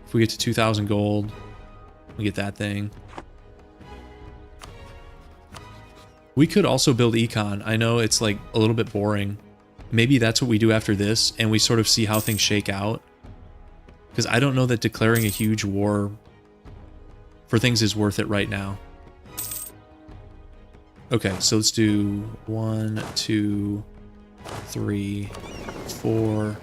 If we get to 2,000 gold, we get that thing. We could also build econ. I know it's like a little bit boring. Maybe that's what we do after this, and we sort of see how things shake out. Because I don't know that declaring a huge war for things is worth it right now. Okay, so let's do 1, 2, 3, 4.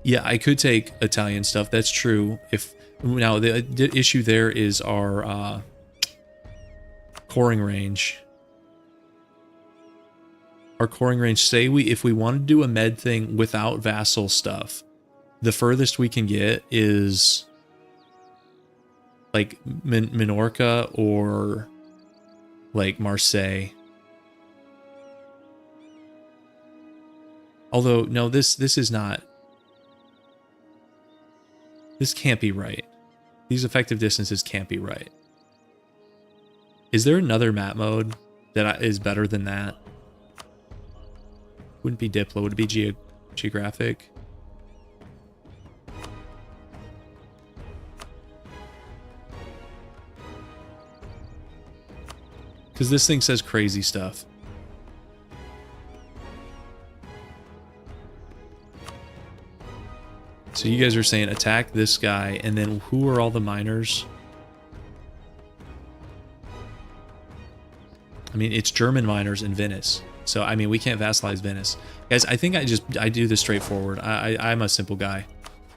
Yeah, I could take Italian stuff. That's true. If now the issue there is our coring range. Our coring range. Say if we want to do a med thing without vassal stuff, the furthest we can get is like Minorca or like Marseille. Although no, this is not. This can't be right. These effective distances can't be right. Is there another map mode that is better than that? Wouldn't be Diplo, would it be geographic? Because this thing says crazy stuff. So you guys are saying attack this guy, and then who are all the miners? I mean, it's German miners in Venice. So, I mean, we can't vassalize Venice. Guys, I think I do this straightforward. I'm a simple guy.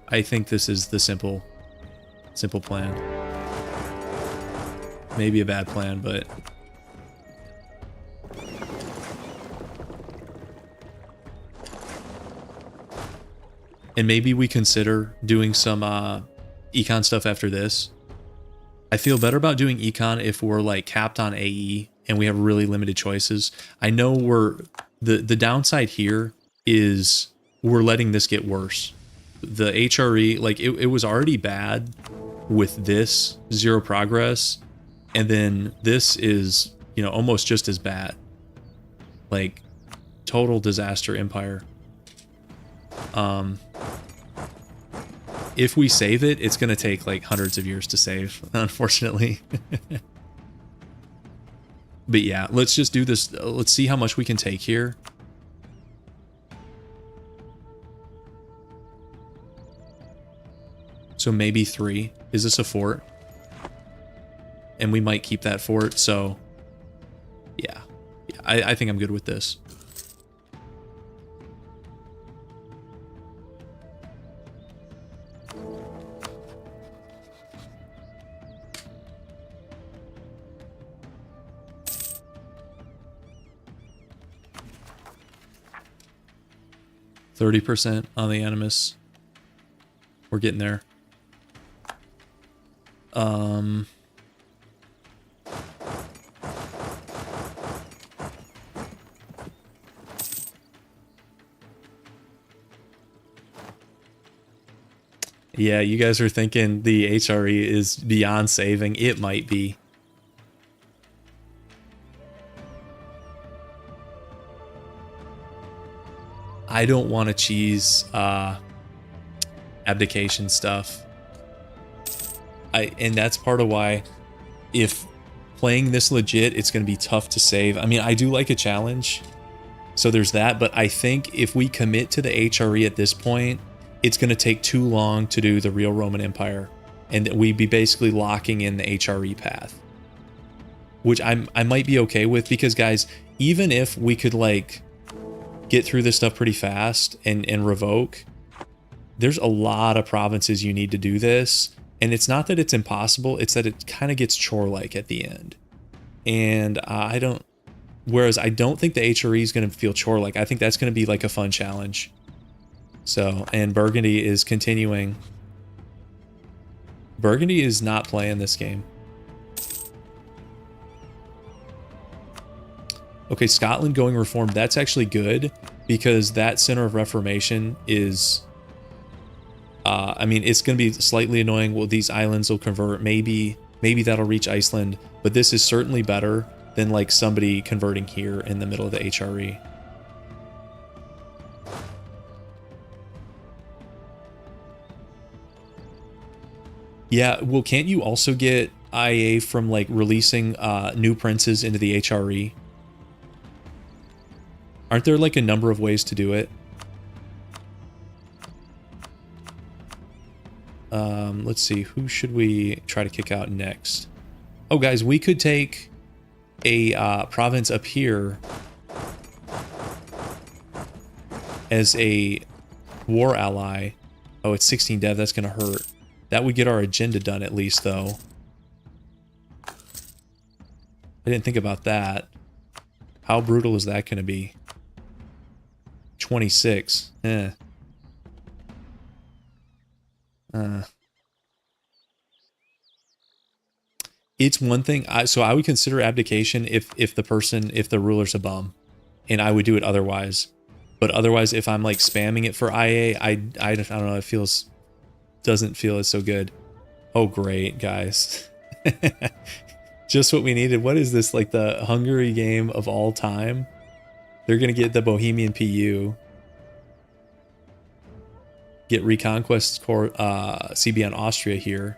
I think this is the simple plan. Maybe a bad plan, but... And maybe we consider doing some econ stuff after this. I feel better about doing econ if we're like capped on AE and we have really limited choices. I know the downside here is we're letting this get worse. The HRE, like it was already bad with this 0 progress, and then this is, you know, almost just as bad. Like total disaster empire. If we save it, it's going to take like hundreds of years to save, unfortunately. But yeah, let's just do this. Let's see how much we can take here. So maybe 3. Is this a fort? And we might keep that fort, so yeah. I think I'm good with this. %30 on the Animus. We're getting there. Yeah, you guys are thinking the HRE is beyond saving. It might be. I don't want to cheese abdication stuff. And that's part of why, if playing this legit, it's going to be tough to save. I mean, I do like a challenge, so there's that, but I think if we commit to the HRE at this point, it's going to take too long to do the real Roman Empire, and we'd be basically locking in the HRE path, which I might be okay with, because guys, even if we could like get through this stuff pretty fast and revoke, there's a lot of provinces you need to do this. And it's not that it's impossible, it's that it kind of gets chore-like at the end. And whereas I don't think the HRE is going to feel chore-like. I think that's going to be like a fun challenge. So, and Burgundy is continuing. Burgundy is not playing this game. Okay, Scotland going reformed. That's actually good, because that center of reformation is... I mean, it's going to be slightly annoying. Well, these islands will convert. Maybe that'll reach Iceland. But this is certainly better than like somebody converting here in the middle of the HRE. Yeah, well, can't you also get IA from like releasing new princes into the HRE? Aren't there like a number of ways to do it? Let's see, who should we try to kick out next? Oh, guys, we could take a province up here as a war ally. Oh, it's 16 dev, that's gonna hurt. That would get our agenda done at least, though. I didn't think about that. How brutal is that gonna be? 26. It's one thing. So I would consider abdication if the ruler's a bum, and I would do it otherwise. But otherwise, if I'm like spamming it for IA, I don't know. It doesn't feel as so good. Oh, great, guys. Just what we needed. What is this, like the Hungary game of all time? They're gonna get the Bohemian PU. Get Reconquest CB on Austria here.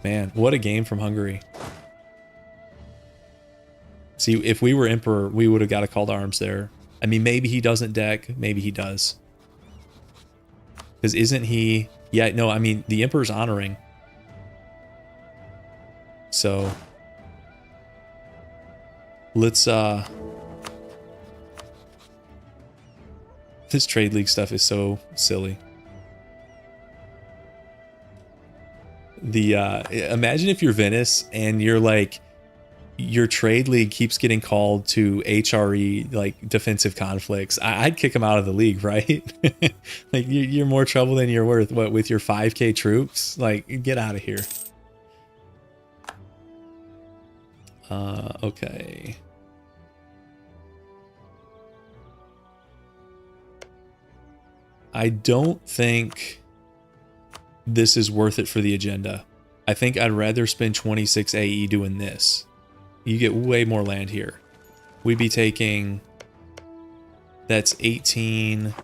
Man, what a game from Hungary. See, if we were Emperor, we would have got a call to arms there. I mean, maybe he doesn't deck. Maybe he does. Because isn't he... Yeah, no, I mean, the Emperor's honoring. So... Let's this trade league stuff is so silly. The imagine if you're Venice and you're like, your trade league keeps getting called to HRE, like defensive conflicts. I'd kick them out of the league, right? Like you're more trouble than you're worth. What, with your 5k troops? Like, get out of here. Okay. I don't think this is worth it for the agenda. I think I'd rather spend 26 AE doing this. You get way more land here. We'd be taking... That's 18...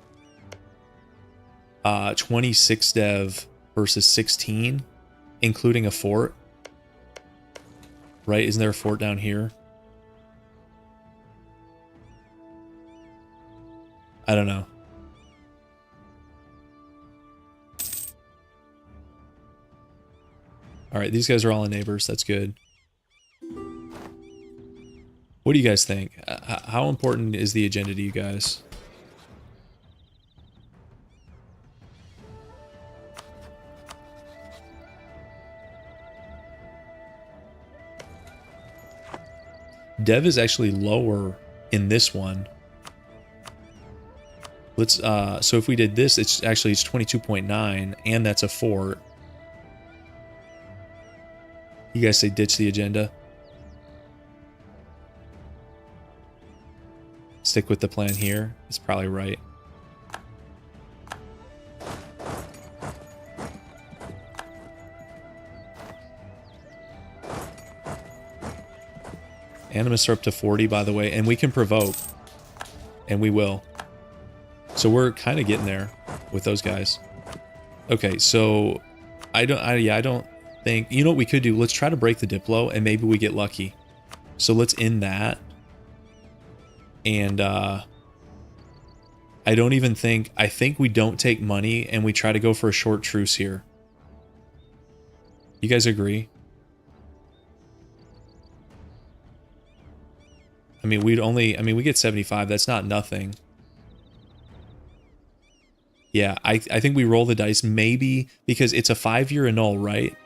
26 dev versus 16, including a fort. Right? Isn't there a fort down here? I don't know. All right, these guys are all in neighbors. That's good. What do you guys think? How important is the agenda to you guys? Dev is actually lower in this one. Let's so if we did this, it's 22.9, and that's a fort. You guys say ditch the agenda. Stick with the plan here. It's probably right. Animus are up to 40, by the way, and we can provoke. And we will. So we're kind of getting there with those guys. Okay, so I don't think, you know what we could do? Let's try to break the Diplo and maybe we get lucky. So let's end that. And I don't even think, I think we don't take money and we try to go for a short truce here. You guys agree? I mean, we get 75. That's not nothing. Yeah, I think we roll the dice maybe because it's a 5-year annul, right?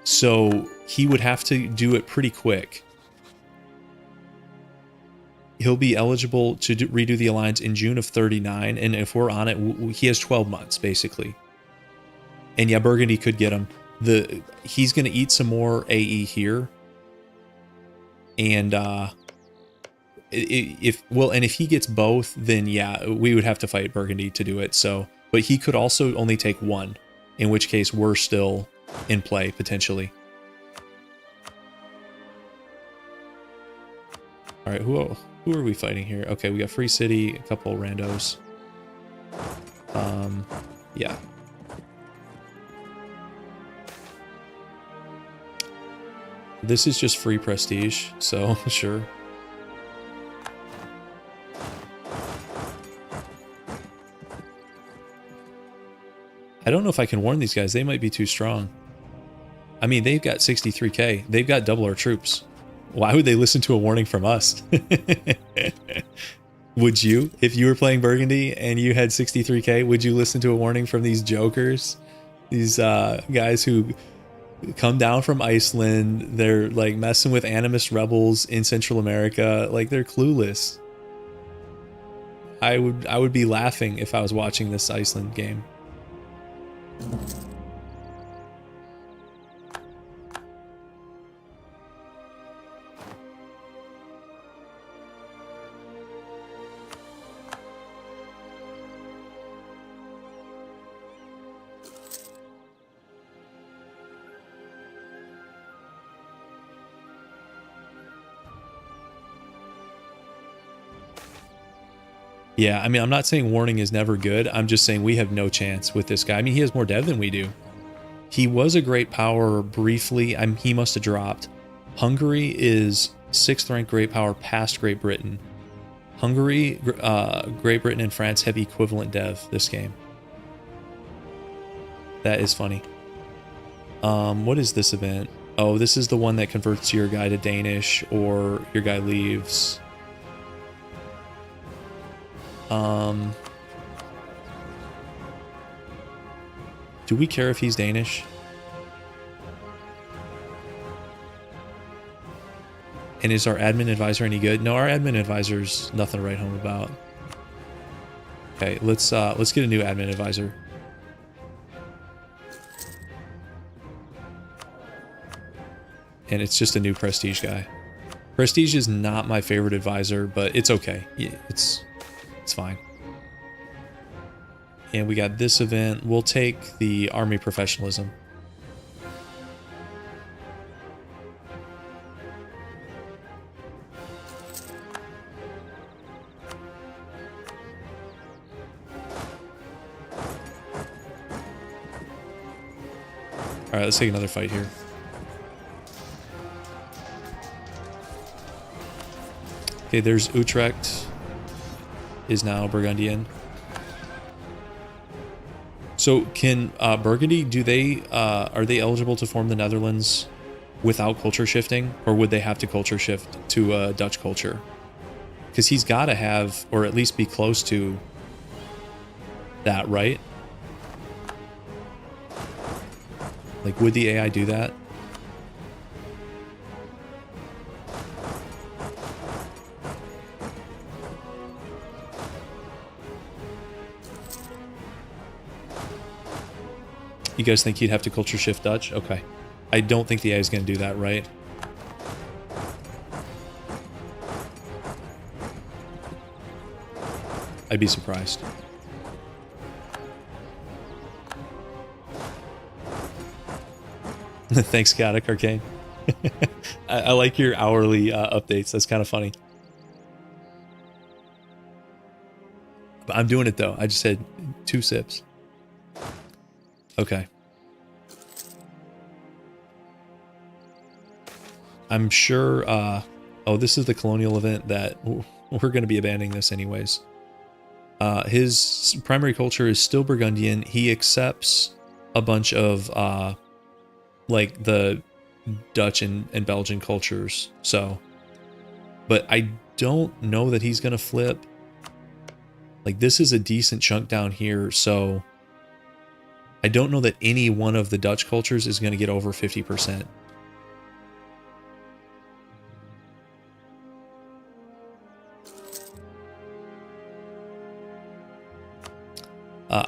So he would have to do it pretty quick. He'll be eligible to redo the alliance in June of 39, and if we're on it, he has 12 months basically. And yeah, Burgundy could get him. He's going to eat some more AE here, and if he gets both, then yeah, we would have to fight Burgundy to do it. So, but he could also only take one, in which case we're still in play potentially. All right, who are we fighting here? Okay, we got Free City, a couple randos. Yeah. This is just free prestige, so sure. I don't know if I can warn these guys. They might be too strong. I mean, they've got 63k. They've got double our troops. Why would they listen to a warning from us? Would you? If you were playing Burgundy and you had 63k, would you listen to a warning from these jokers? These guys who come down from Iceland. They're like messing with animist rebels in Central America. Like, they're clueless. I would be laughing if I was watching this Iceland game. Yeah, I mean, I'm not saying warning is never good. I'm just saying we have no chance with this guy. I mean, he has more dev than we do. He was a great power briefly. He must have dropped. Hungary is 6th rank great power past Great Britain. Hungary, Great Britain, and France have equivalent dev this game. That is funny. What is this event? Oh, this is the one that converts your guy to Danish or your guy leaves. Do we care if he's Danish? And is our admin advisor any good? No, our admin advisor's nothing to write home about. Okay, let's get a new admin advisor. And it's just a new prestige guy. Prestige is not my favorite advisor, but it's okay. Yeah, it's fine. And we got this event. We'll take the army professionalism. All right, let's take another fight here. Okay, there's Utrecht is now Burgundian. So can Burgundy, do they are they eligible to form the Netherlands without culture shifting, or would they have to culture shift to Dutch culture? Because he's got to have, or at least be close to that, right? Like, would the AI do that? You guys think he'd have to culture shift Dutch? Okay. I don't think the AI is going to do that, right? I'd be surprised. Thanks, Chaotic Arcane. I like your hourly updates. That's kind of funny. But I'm doing it, though. I just had 2 sips. Okay. I'm sure... oh, this is the colonial event that... We're going to be abandoning this anyways. His primary culture is still Burgundian. He accepts a bunch of... like the Dutch and Belgian cultures. So... But I don't know that he's going to flip. Like, this is a decent chunk down here, so... I don't know that any one of the Dutch cultures is going to get over 50%.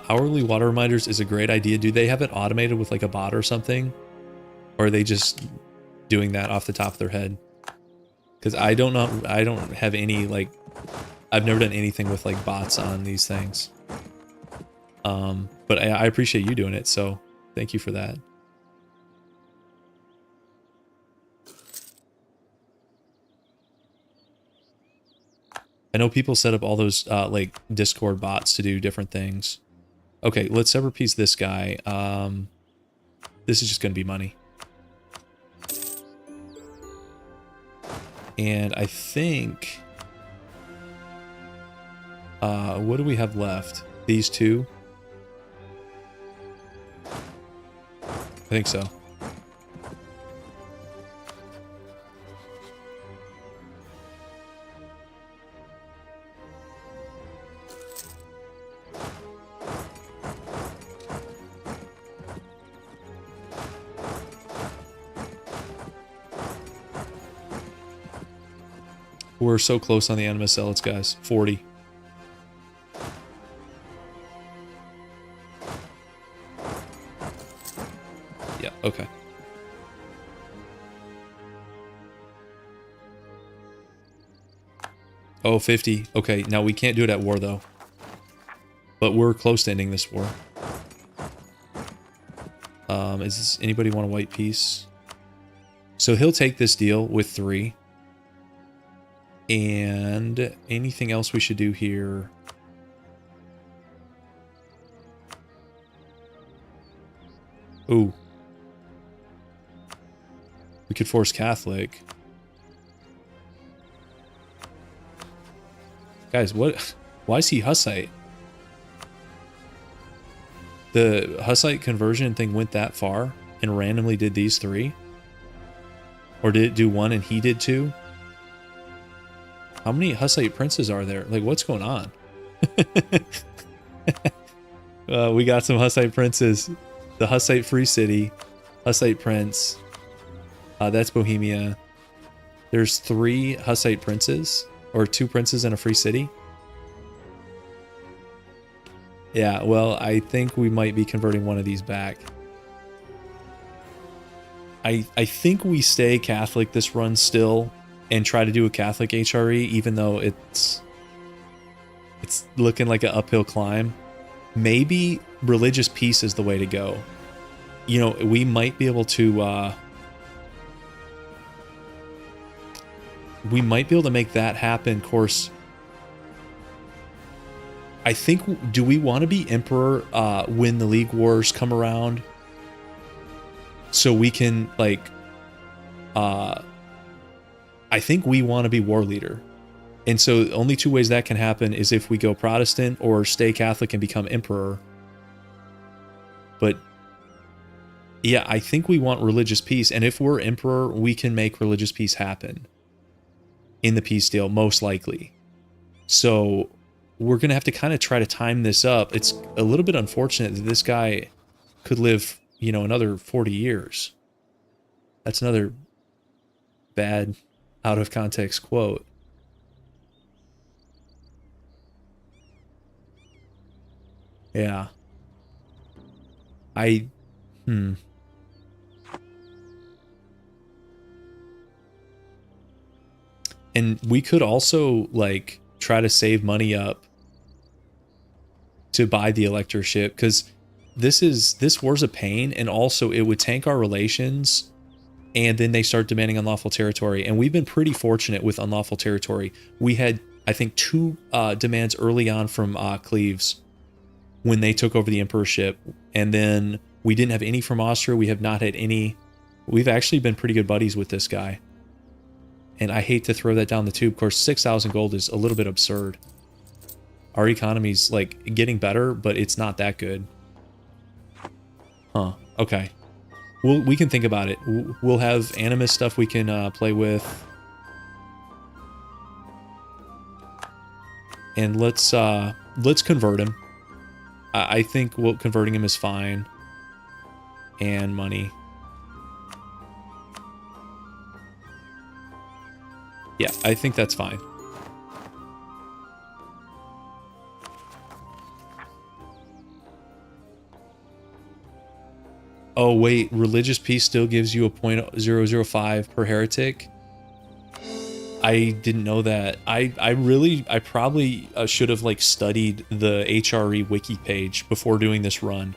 Hourly water reminders is a great idea. Do they have it automated with like a bot or something? Or are they just doing that off the top of their head? Because I don't know. I don't have any, like... I've never done anything with like bots on these things. But I appreciate you doing it, so thank you for that. I know people set up all those like Discord bots to do different things. Okay, let's ever piece this guy. This is just going to be money. And I think... what do we have left? These two? I think so. We're so close on the Animus Zealots, guys. 40. Yeah, okay. Oh, 50. Okay, now we can't do it at war, though. But we're close to ending this war. Is anybody want a white piece? So he'll take this deal with 3. And anything else we should do here? Ooh. We could force Catholic. Guys, what? Why is he Hussite? The Hussite conversion thing went that far and randomly did these 3? Or did it do one and he did two? How many Hussite princes are there? Like, what's going on? We got some Hussite princes. The Hussite Free City. Hussite Prince. That's Bohemia. There's 3 Hussite princes. Or 2 princes in a free city. Yeah, well, I think we might be converting one of these back. I think we stay Catholic this run still and try to do a Catholic HRE, even though it's looking like an uphill climb. Maybe religious peace is the way to go. You know, we might be able to make that happen. Of course, I think, do we want to be emperor when the League Wars come around? So we can, like, I think we want to be war leader. And so only 2 ways that can happen is if we go Protestant or stay Catholic and become emperor. But yeah, I think we want religious peace. And if we're emperor, we can make religious peace happen in the peace deal, most likely. So we're going to have to kind of try to time this up. It's a little bit unfortunate that this guy could live, you know, another 40 years. That's another bad out of context quote. Yeah. And we could also, like, try to save money up to buy the electorship, because this war's a pain, and also it would tank our relations, and then they start demanding unlawful territory. And we've been pretty fortunate with unlawful territory. We had, I think, 2 demands early on from Cleves when they took over the emperorship, and then we didn't have any from Austria. We have not had any. We've actually been pretty good buddies with this guy. And I hate to throw that down the tube. Of course, 6,000 gold is a little bit absurd. Our economy's, like, getting better, but it's not that good. Huh. Okay. We can think about it. We'll have animus stuff we can play with. And let's convert him. I think converting him is fine. And money. Yeah, I think that's fine. Oh, wait. Religious peace still gives you a 0.005 per heretic? I didn't know that. I probably should have, like, studied the HRE wiki page before doing this run.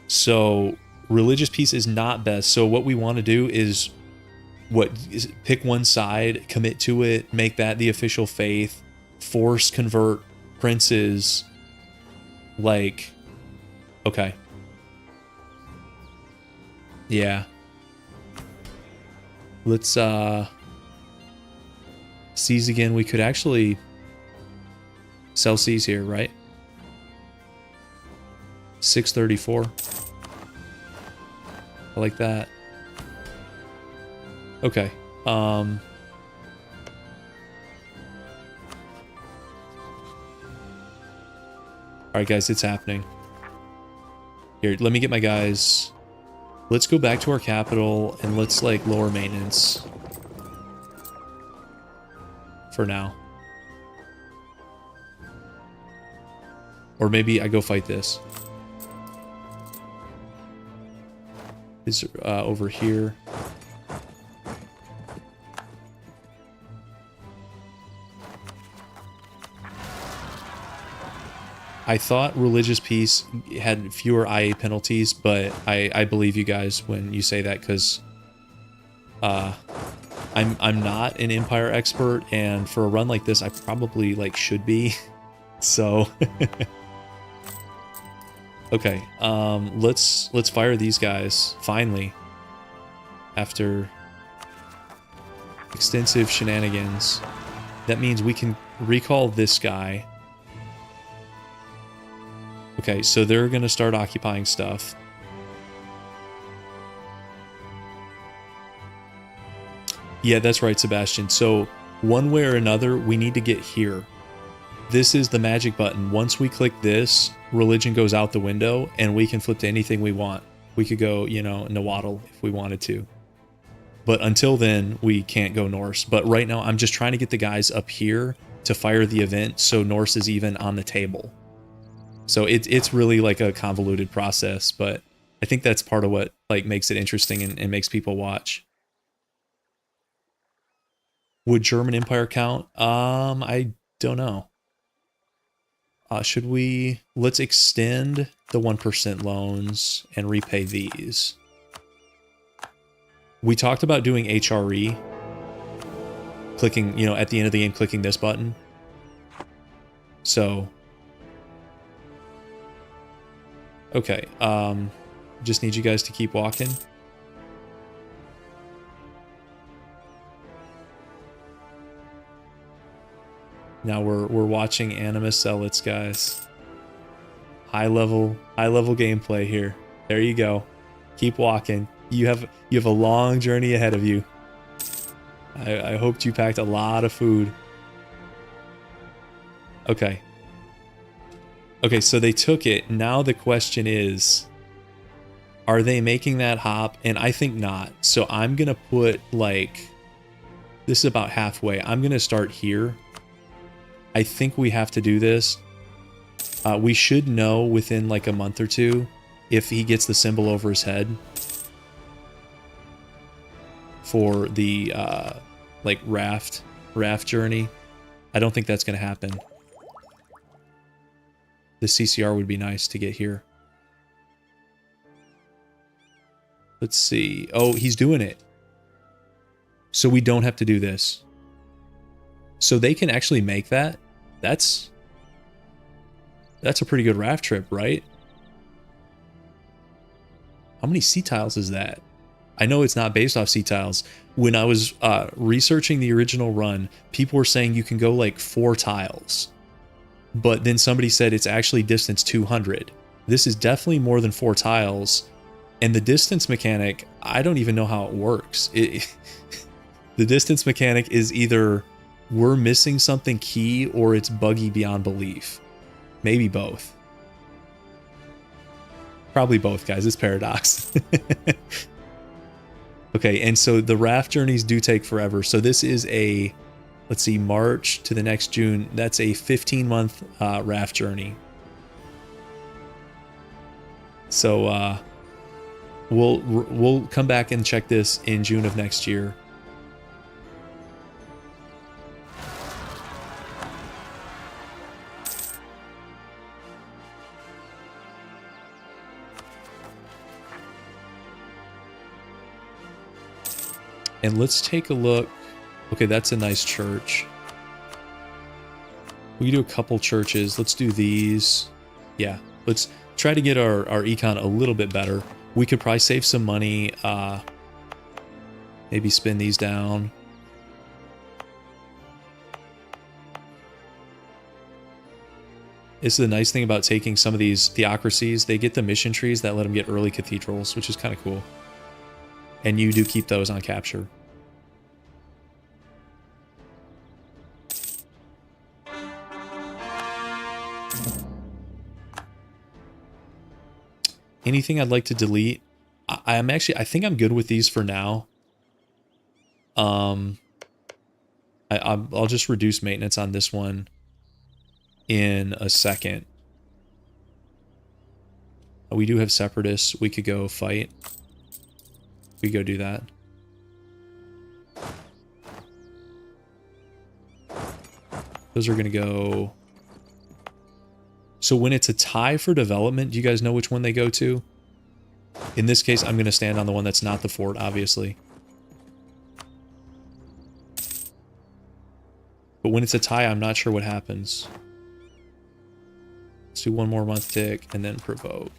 So, religious peace is not best. So what we want to do is... pick one side, commit to it, make that the official faith, force convert princes, like, okay. Yeah. Let's, seize again. We could actually sell seize here, right? 634. I like that. Okay. Alright, guys, it's happening. Here, let me get my guys. Let's go back to our capital and let's, like, lower maintenance. For now. Or maybe I go fight this. Is over here. I thought religious peace had fewer IA penalties, but I believe you guys when you say that, because I'm not an Empire expert, and for a run like this, I probably, like, should be. So okay, let's fire these guys finally after extensive shenanigans. That means we can recall this guy. Okay, so they're going to start occupying stuff. Yeah, that's right, Sebastian. So one way or another, we need to get here. This is the magic button. Once we click this, religion goes out the window and we can flip to anything we want. We could go, you know, Nahuatl if we wanted to. But until then, we can't go Norse. But right now, I'm just trying to get the guys up here to fire the event so Norse is even on the table. So it's really like a convoluted process, but I think that's part of what like makes it interesting and makes people watch. Would German Empire count? I don't know. Should we... Let's extend the 1% loans and repay these. We talked about doing HRE. Clicking, you know, at the end of the game, clicking this button. So... Okay, just need you guys to keep walking. Now we're watching Animus Zealots, guys. High level gameplay here. There you go. Keep walking. You have a long journey ahead of you. I hoped you packed a lot of food. Okay. Okay, so they took it. Now the question is, are they making that hop? And I think not. So I'm gonna put like, this is about halfway. I'm gonna start here. I think we have to do this. We should know within like a month or two if he gets the symbol over his head for the like raft journey. I don't think that's going to happen. The CCR would be nice to get here. Let's see. Oh, he's doing it. So we don't have to do this. So they can actually make that. That's a pretty good raft trip, right? How many sea tiles is that? I know it's not based off sea tiles. When I was researching the original run, people were saying you can go like 4 tiles. But then somebody said it's actually distance 200. This is definitely more than 4 tiles. And the distance mechanic, I don't even know how it works. The distance mechanic is either we're missing something key or it's buggy beyond belief. Maybe both. Probably both, guys. It's Paradox. Okay, and so the raft journeys do take forever. So this is a, let's see, March to the next June. That's a 15-month raft journey. So we'll come back and check this in June of next year. And let's take a look. Okay, that's a nice church. We can do a couple churches. Let's do these. Yeah, let's try to get our econ a little bit better. We could probably save some money. Maybe spin these down. This is the nice thing about taking some of these theocracies. They get the mission trees that let them get early cathedrals, which is kind of cool. And you do keep those on capture. Anything I'd like to delete? I think I'm good with these for now. I'll just reduce maintenance on this one in a second. We do have separatists. We could go fight. We go do that. Those are going to go... So when it's a tie for development, do you guys know which one they go to? In this case, I'm going to stand on the one that's not the fort, obviously. But when it's a tie, I'm not sure what happens. Let's do one more month tick and then provoke.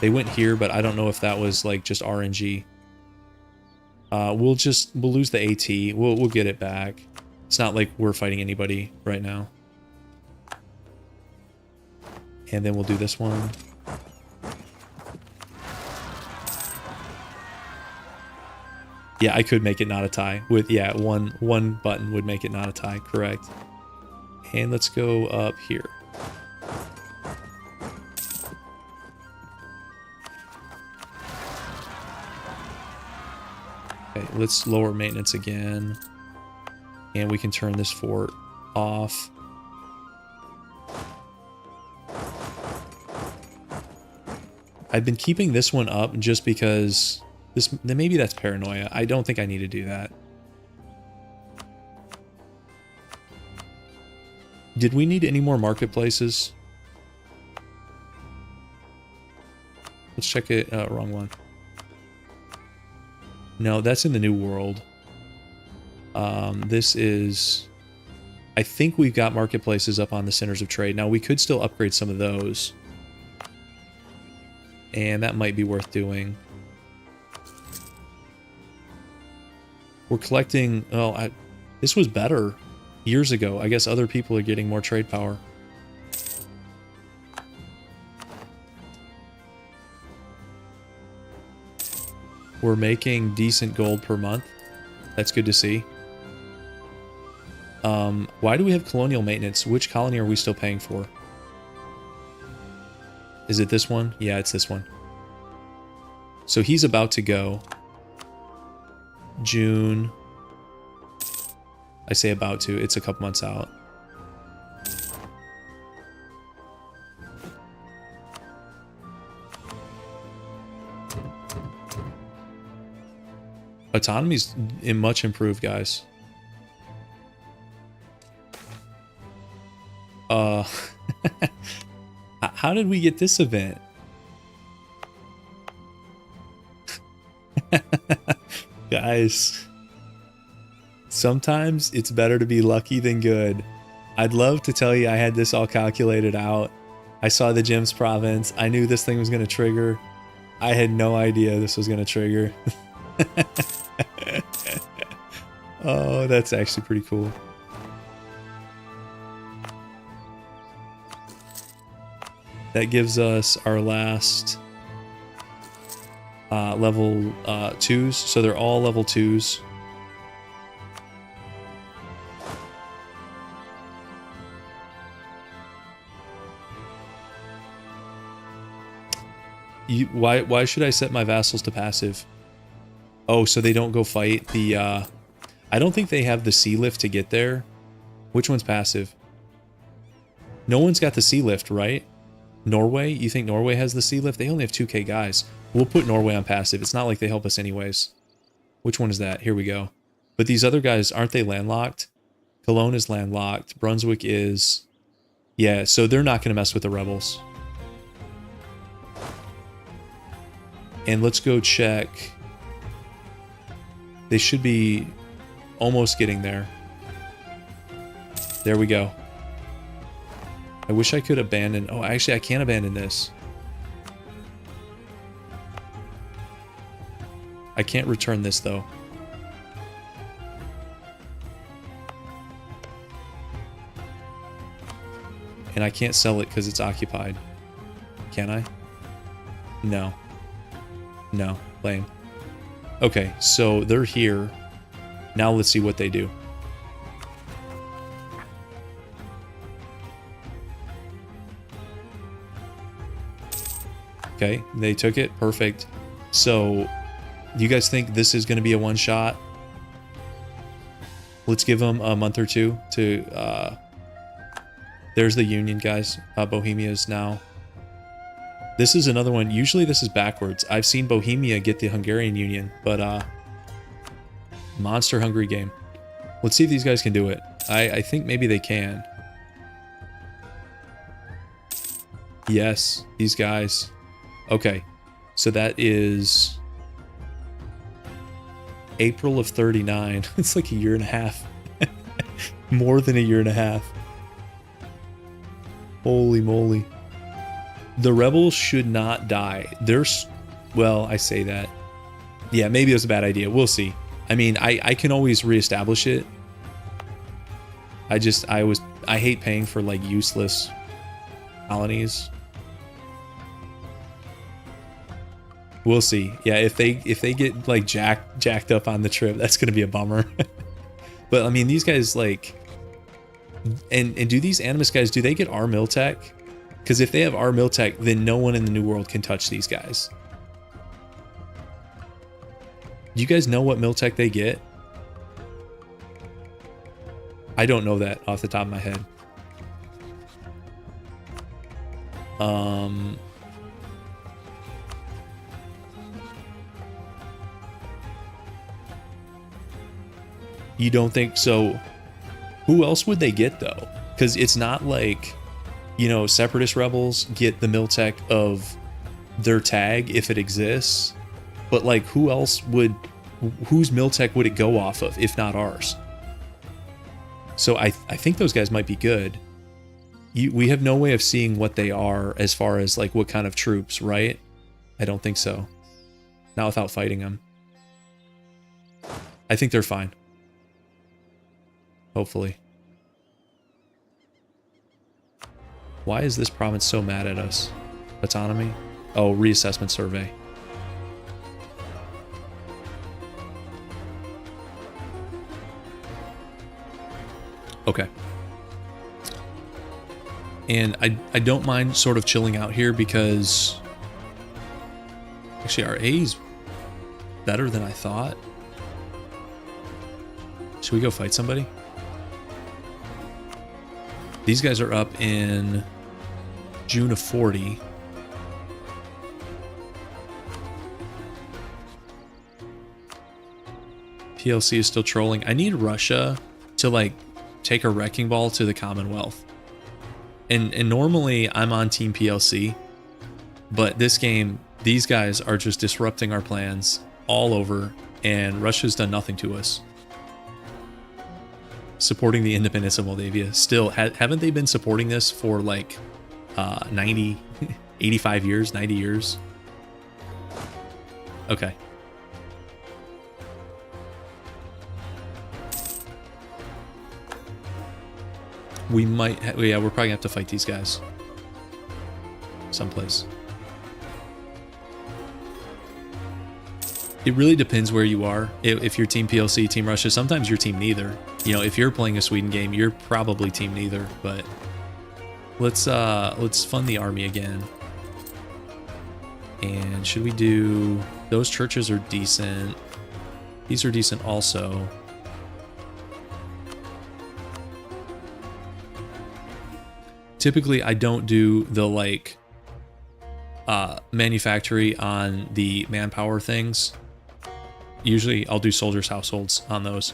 They went here, but I don't know if that was like just RNG. We'll lose the AT. We'll get it back. It's not like we're fighting anybody right now. And then we'll do this one. Yeah, I could make it not a tie. With, yeah, one button would make it not a tie, correct. And let's go up here. Okay, let's lower maintenance again. And we can turn this fort off. I've been keeping this one up just because this, maybe that's paranoia. I don't think I need to do that. Did we need any more marketplaces? Let's check it. Wrong one. No, that's in the New World. This is... I think we've got marketplaces up on the Centers of Trade. Now, we could still upgrade some of those. And that might be worth doing. We're collecting... Oh, this was better years ago. I guess other people are getting more trade power. We're making decent gold per month. That's good to see. Why do we have colonial maintenance? Which colony are we still paying for? Is it this one? Yeah, it's this one. So he's about to go. June. I say about to. It's a couple months out. Autonomy's much improved, guys. How did we get this event? Guys, sometimes it's better to be lucky than good. I'd love to tell you I had this all calculated out. I saw the Gems province. I knew this thing was going to trigger. I had no idea this was going to trigger. Oh, that's actually pretty cool. That gives us our last level 2s. So they're all level 2s. Why should I set my vassals to passive? Oh, so they don't go fight the... I don't think they have the sea lift to get there. Which one's passive? No one's got the sea lift, right? Norway? You think Norway has the sea lift? They only have 2k guys. We'll put Norway on passive. It's not like they help us anyways. Which one is that? Here we go. But these other guys, aren't they landlocked? Cologne is landlocked. Brunswick is... Yeah, so they're not going to mess with the rebels. And let's go check. They should be almost getting there. There we go. I wish I could abandon... Oh, actually, I can't abandon this. I can't return this, though. And I can't sell it because it's occupied. Can I? No. No. Lame. Okay, so they're here. Now let's see what they do. Okay, they took it. Perfect. So, do you guys think this is going to be a one-shot? Let's give them a month or two to... there's the Union, guys. Bohemia is now... This is another one. Usually this is backwards. I've seen Bohemia get the Hungarian Union, but... monster hungry game. Let's see if these guys can do it. I think maybe they can. Yes, these guys... Okay, so that is April of 39. It's like a year and a half. More than a year and a half. Holy moly. The rebels should not die. There's... Well, I say that. Yeah, maybe it was a bad idea. We'll see. I mean, I can always reestablish it. I hate paying for, like, useless colonies. We'll see. Yeah, if they get like jacked up on the trip, that's gonna be a bummer. But I mean, these guys like, and do these Animus guys, do they get our mill tech? Because if they have our mill tech, then no one in the New World can touch these guys. Do you guys know what mill tech they get? I don't know that off the top of my head. You don't think so? Who else would they get though? Because it's not like, you know, Separatist rebels get the mill tech of their tag if it exists, but like who else would, whose mill tech would it go off of if not ours? So I think those guys might be good. We have no way of seeing what they are as far as like what kind of troops, right? I don't think so. Not without fighting them. I think they're fine. Hopefully. Why is this province so mad at us? Autonomy? Oh, reassessment survey. Okay. And I don't mind sort of chilling out here because actually our A's better than I thought. Should we go fight somebody? These guys are up in June of 40. PLC is still trolling. I need Russia to like take a wrecking ball to the Commonwealth. And normally I'm on Team PLC, but this game, these guys are just disrupting our plans all over, and Russia's done nothing to us. Supporting the independence of Moldavia. Still, haven't they been supporting this for like 90, 85 years, 90 years? Okay. We might, yeah, we're probably gonna have to fight these guys someplace. It really depends where you are. If you're Team PLC, Team Russia, sometimes you're Team neither. You know, if you're playing a Sweden game, you're probably Team neither. But let's fund the army again. And should we do, those churches are decent. These are decent also. Typically, I don't do the like manufactory on the manpower things. Usually I'll do soldiers' households on those.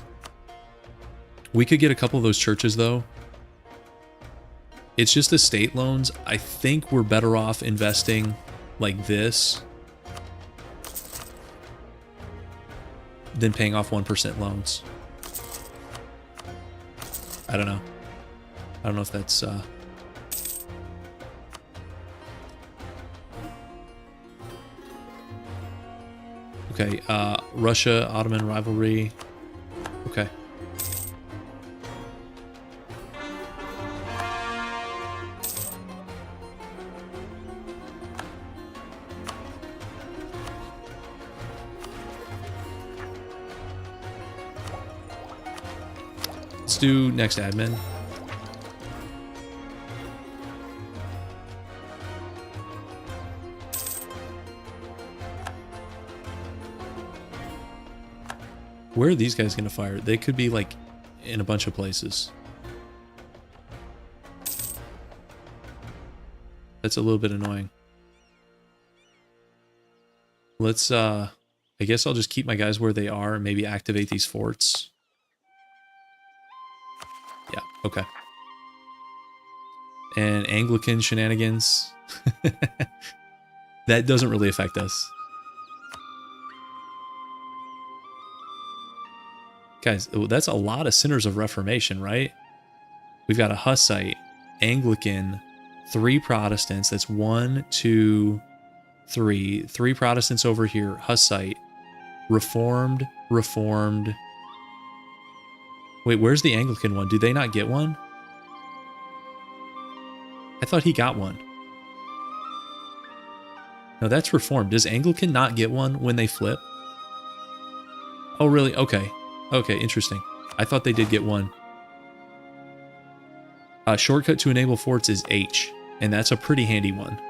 We could get a couple of those churches though. It's just estate loans. I think we're better off investing like this than paying off 1% loans. I don't know. I don't know if that's okay, Russia-Ottoman rivalry. Okay. Let's do next admin. Where are these guys going to fire? They could be like in a bunch of places. That's a little bit annoying. Let's, I guess I'll just keep my guys where they are and maybe activate these forts. Yeah, okay. And Anglican shenanigans. That doesn't really affect us. Guys, that's a lot of Sinners of Reformation, right? We've got a Hussite, Anglican, 3 Protestants. That's 1, 2, 3. 3 Protestants over here. Hussite, Reformed, Reformed. Wait, where's the Anglican one? Do they not get one? I thought he got one. No, that's Reformed. Does Anglican not get one when they flip? Oh, really? Okay. Okay, interesting. I thought they did get one. Shortcut to enable forts is H, and that's a pretty handy one.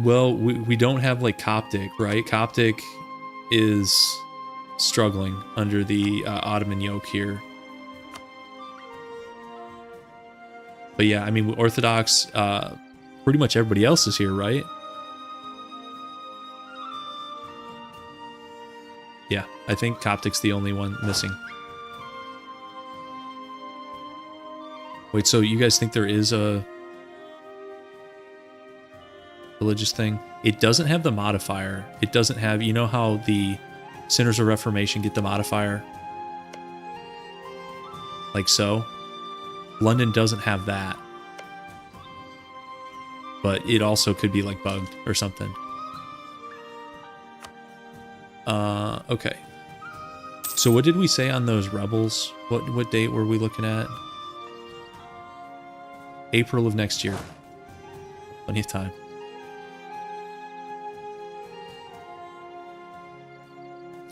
Well, we don't have like Coptic, right? Coptic is struggling under the Ottoman yoke here. But yeah, I mean, Orthodox, pretty much everybody else is here, right? Yeah, I think Coptic's the only one missing. Wait, so you guys think there is a religious thing? It doesn't have the modifier. It doesn't have, you know how the Sinners of Reformation get the modifier? Like so? London doesn't have that. But it also could be like bugged or something. Okay. So what did we say on those rebels? What date were we looking at? April of next year. Plenty of time.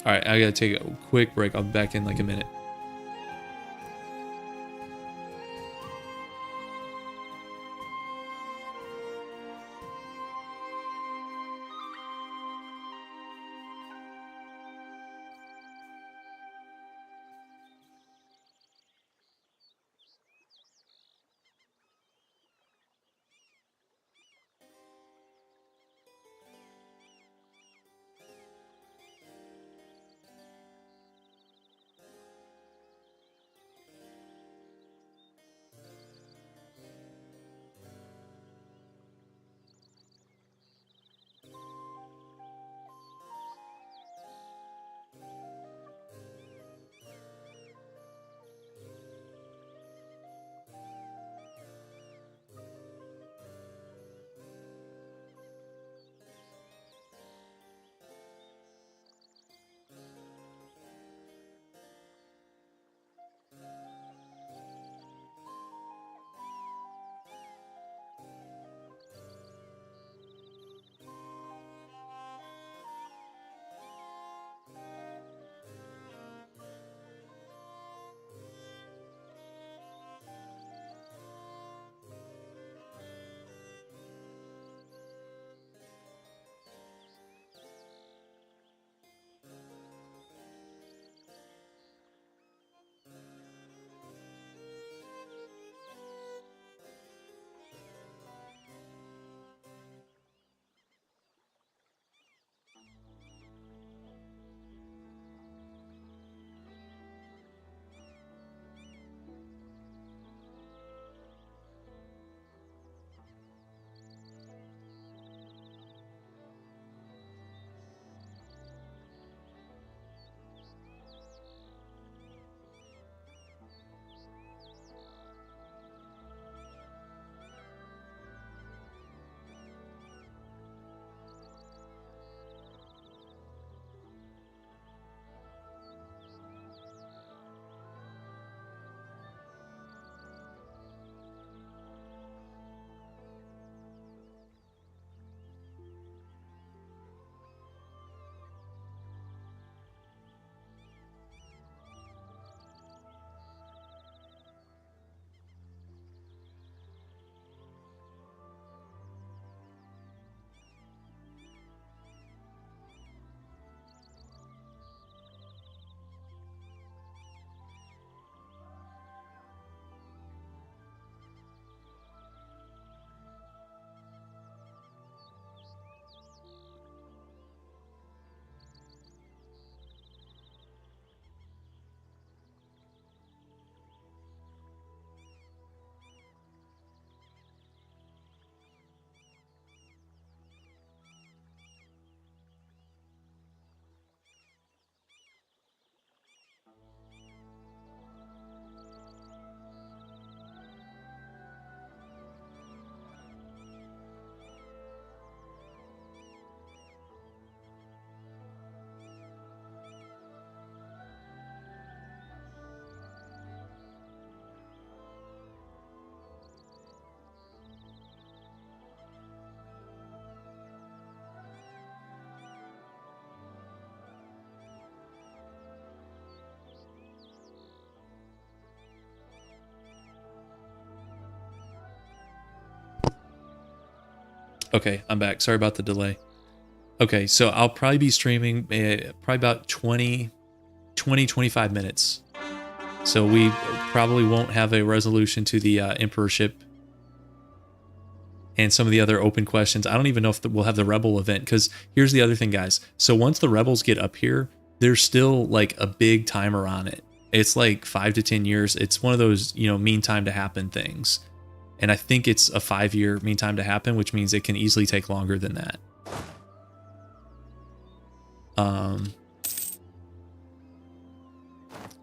Alright, I gotta take a quick break. I'll be back in like a minute. Okay, I'm back. Sorry about the delay. Okay, so I'll probably be streaming probably about 25 minutes. So we probably won't have a resolution to the emperorship and some of the other open questions. I don't even know if we'll have the rebel event, because here's the other thing, guys. So once the rebels get up here, there's still like a big timer on it. It's like 5 to 10 years. It's one of those, you know, mean time to happen things. And I think it's a 5-year mean time to happen, which means it can easily take longer than that.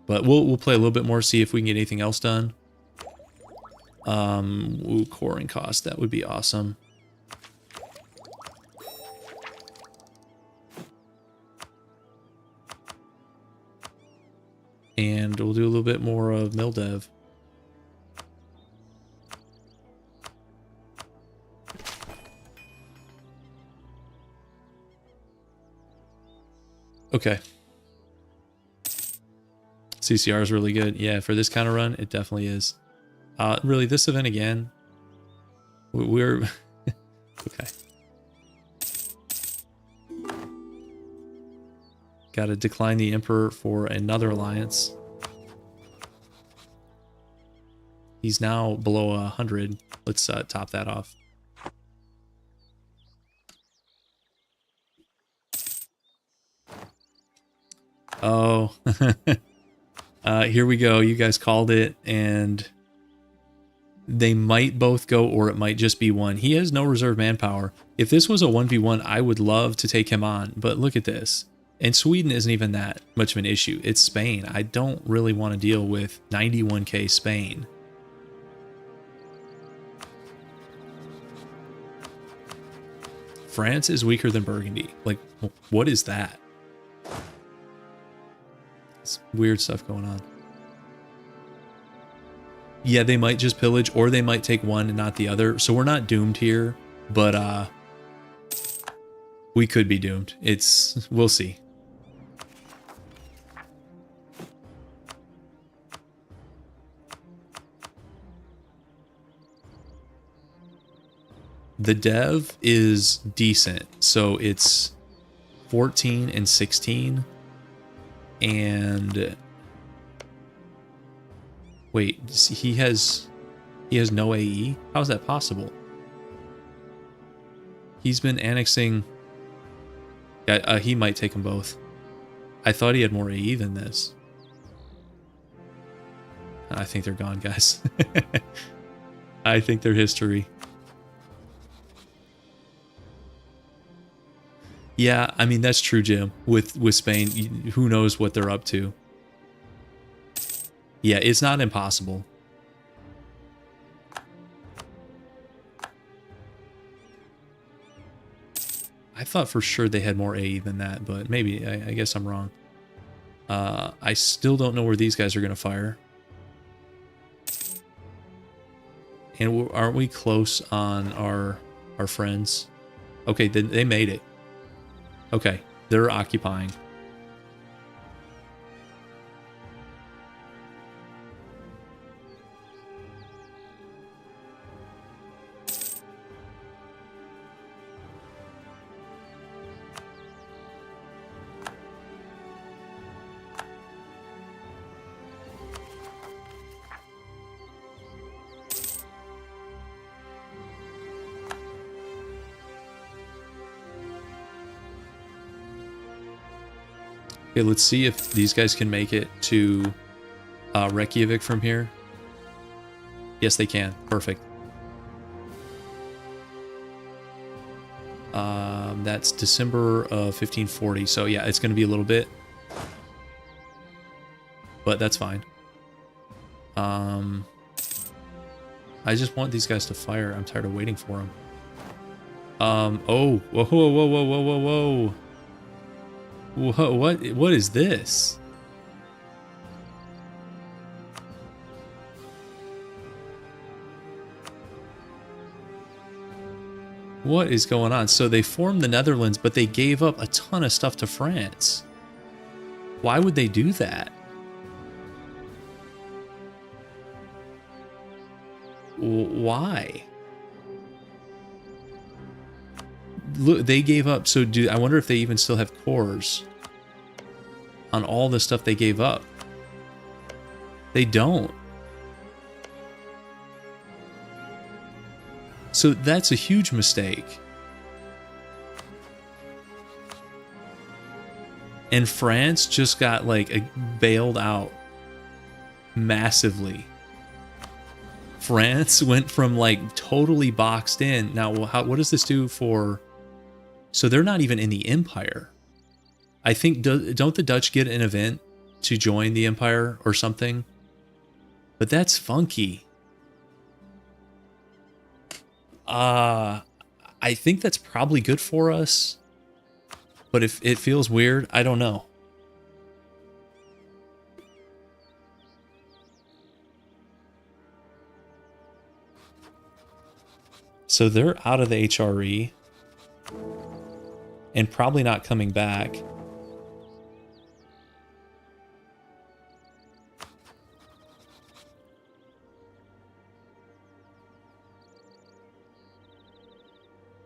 But we'll play a little bit more, see if we can get anything else done. Ooh, coring cost, that would be awesome. And we'll do a little bit more of mill dev. Okay. CCR is really good. Yeah, for this kind of run, it definitely is. Really, this event again, we're... okay. Gotta decline the Emperor for another alliance. He's now below 100. Let's top that off. Oh, here we go. You guys called it, and they might both go, or it might just be one. He has no reserve manpower. If this was a 1v1, I would love to take him on, but look at this. And Sweden isn't even that much of an issue. It's Spain. I don't really want to deal with 91k Spain. France is weaker than Burgundy. Like, what is that? It's weird stuff going on. Yeah, they might just pillage, or they might take one and not the other. So we're not doomed here, but we could be doomed. We'll see. The dev is decent. So it's 14 and 16. And wait, he has no AE? How is that possible? He's been annexing. He might take them both. I thought he had more AE than this. I think they're gone, guys. I think they're history. Yeah, I mean, that's true, Jim. With Spain, who knows what they're up to. Yeah, it's not impossible. I thought for sure they had more AE than that, but maybe, I guess I'm wrong. I still don't know where these guys are going to fire. And aren't we close on our friends? Okay, they made it. Okay, they're occupying. Okay, let's see if these guys can make it to Reykjavik from here. Yes, they can. Perfect. That's December of 1540. So yeah, it's going to be a little bit, but that's fine. I just want these guys to fire. I'm tired of waiting for them. Oh, whoa, whoa, whoa, whoa, whoa, whoa, whoa. What is this? What is going on? So they formed the Netherlands, but they gave up a ton of stuff to France. Why would they do that? Why? look, they gave up. So I wonder if they even still have cores on all the stuff they gave up. They don't. So that's a huge mistake. And France just got like bailed out massively. France went from like totally boxed in. Now, what does this do for... So they're not even in the Empire. I think, don't the Dutch get an event to join the Empire or something? But that's funky. I think that's probably good for us. But if it feels weird, I don't know. So they're out of the HRE. And probably not coming back.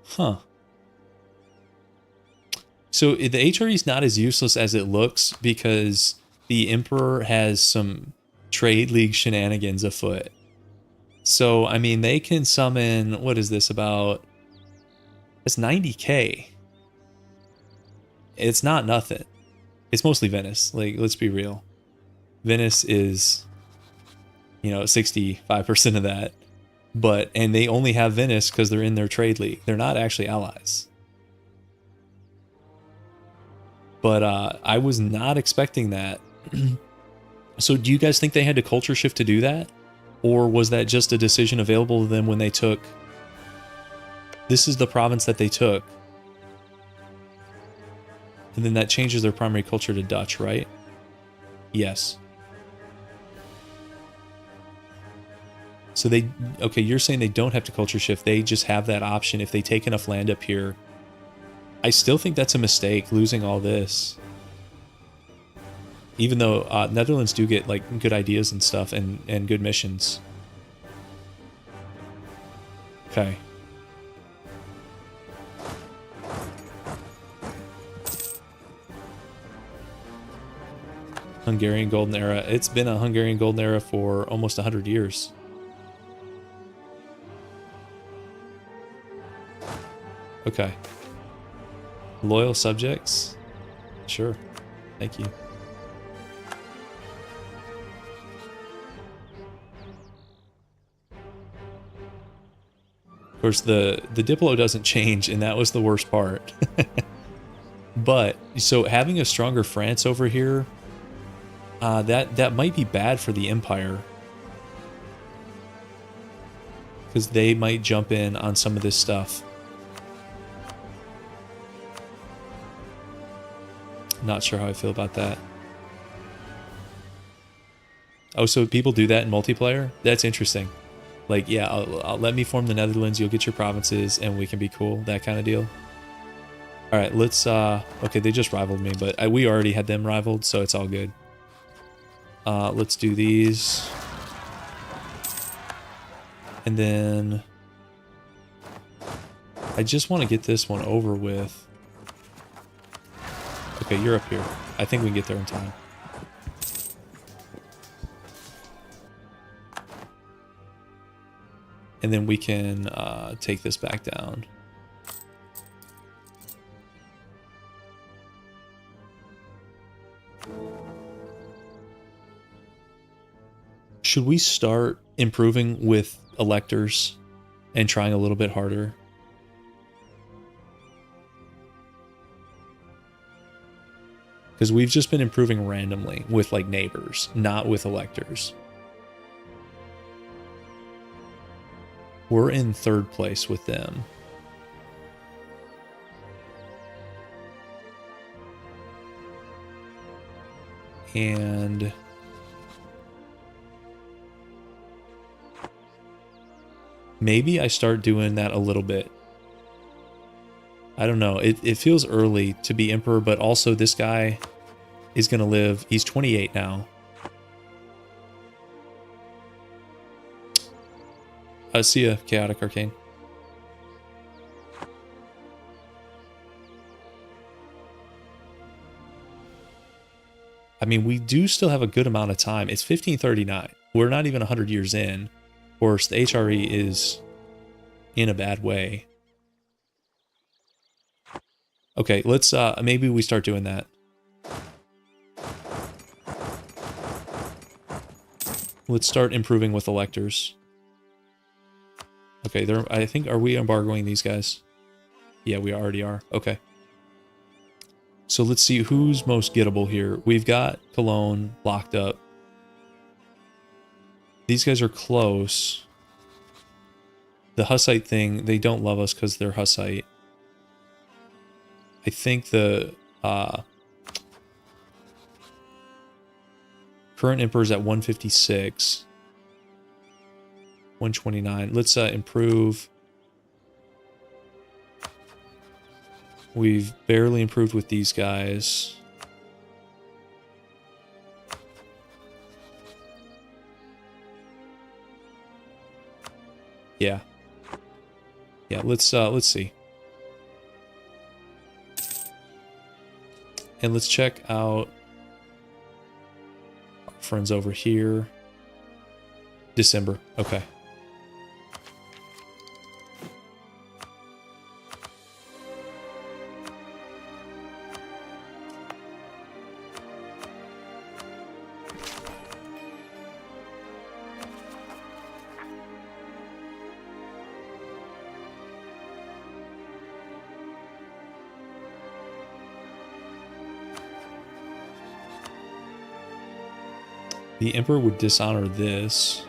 Huh. So the HRE is not as useless as it looks because the Emperor has some trade league shenanigans afoot. So, I mean, they can summon, what is this about? It's 90k. It's not nothing. It's mostly Venice. Like, let's be real. Venice is, 65% of that. And they only have Venice because they're in their trade league. They're not actually allies. But I was not expecting that. So do you guys think they had to culture shift to do that? Or was that just a decision available to them when they took... This is the province that they took. And then that changes their primary culture to Dutch, right? Yes. So they... Okay, you're saying they don't have to culture shift. They just have that option if they take enough land up here. I still think that's a mistake, losing all this. Even though Netherlands do get like good ideas and stuff and good missions. Okay. Hungarian Golden Era. It's been a Hungarian Golden Era for almost 100 years. Okay. Loyal subjects? Sure. Thank you. Of course, the Diplo doesn't change, and that was the worst part. But, so having a stronger France over here, that might be bad for the Empire. Because they might jump in on some of this stuff. Not sure how I feel about that. Oh, so people do that in multiplayer? That's interesting. Like, yeah, I'll let me form the Netherlands, you'll get your provinces, and we can be cool. That kind of deal. Alright, let's... Okay, they just rivaled me, but we already had them rivaled, so it's all good. Let's do these. And then... I just want to get this one over with. Okay, you're up here. I think we can get there in time. And then we can take this back down. Should we start improving with electors and trying a little bit harder? Because we've just been improving randomly with like neighbors, not with electors. We're in 3rd place with them. And maybe I start doing that a little bit. I don't know. It feels early to be emperor, but also this guy is going to live. He's 28 now. See ya, Chaotic Arcane. I mean, we do still have a good amount of time. It's 1539. We're not even 100 years in. Of course, the HRE is in a bad way. Okay, let's maybe we start doing that. Let's start improving with electors. Okay, I think, are we embargoing these guys? Yeah, we already are. Okay. So let's see who's most gettable here. We've got Cologne locked up. These guys are close. The Hussite thing, they don't love us because they're Hussite. I think the current emperor's at 156. 129. Let's improve. We've barely improved with these guys. Yeah. Yeah, let's see. And let's check out our friends over here. December. Okay. The Emperor would dishonor this.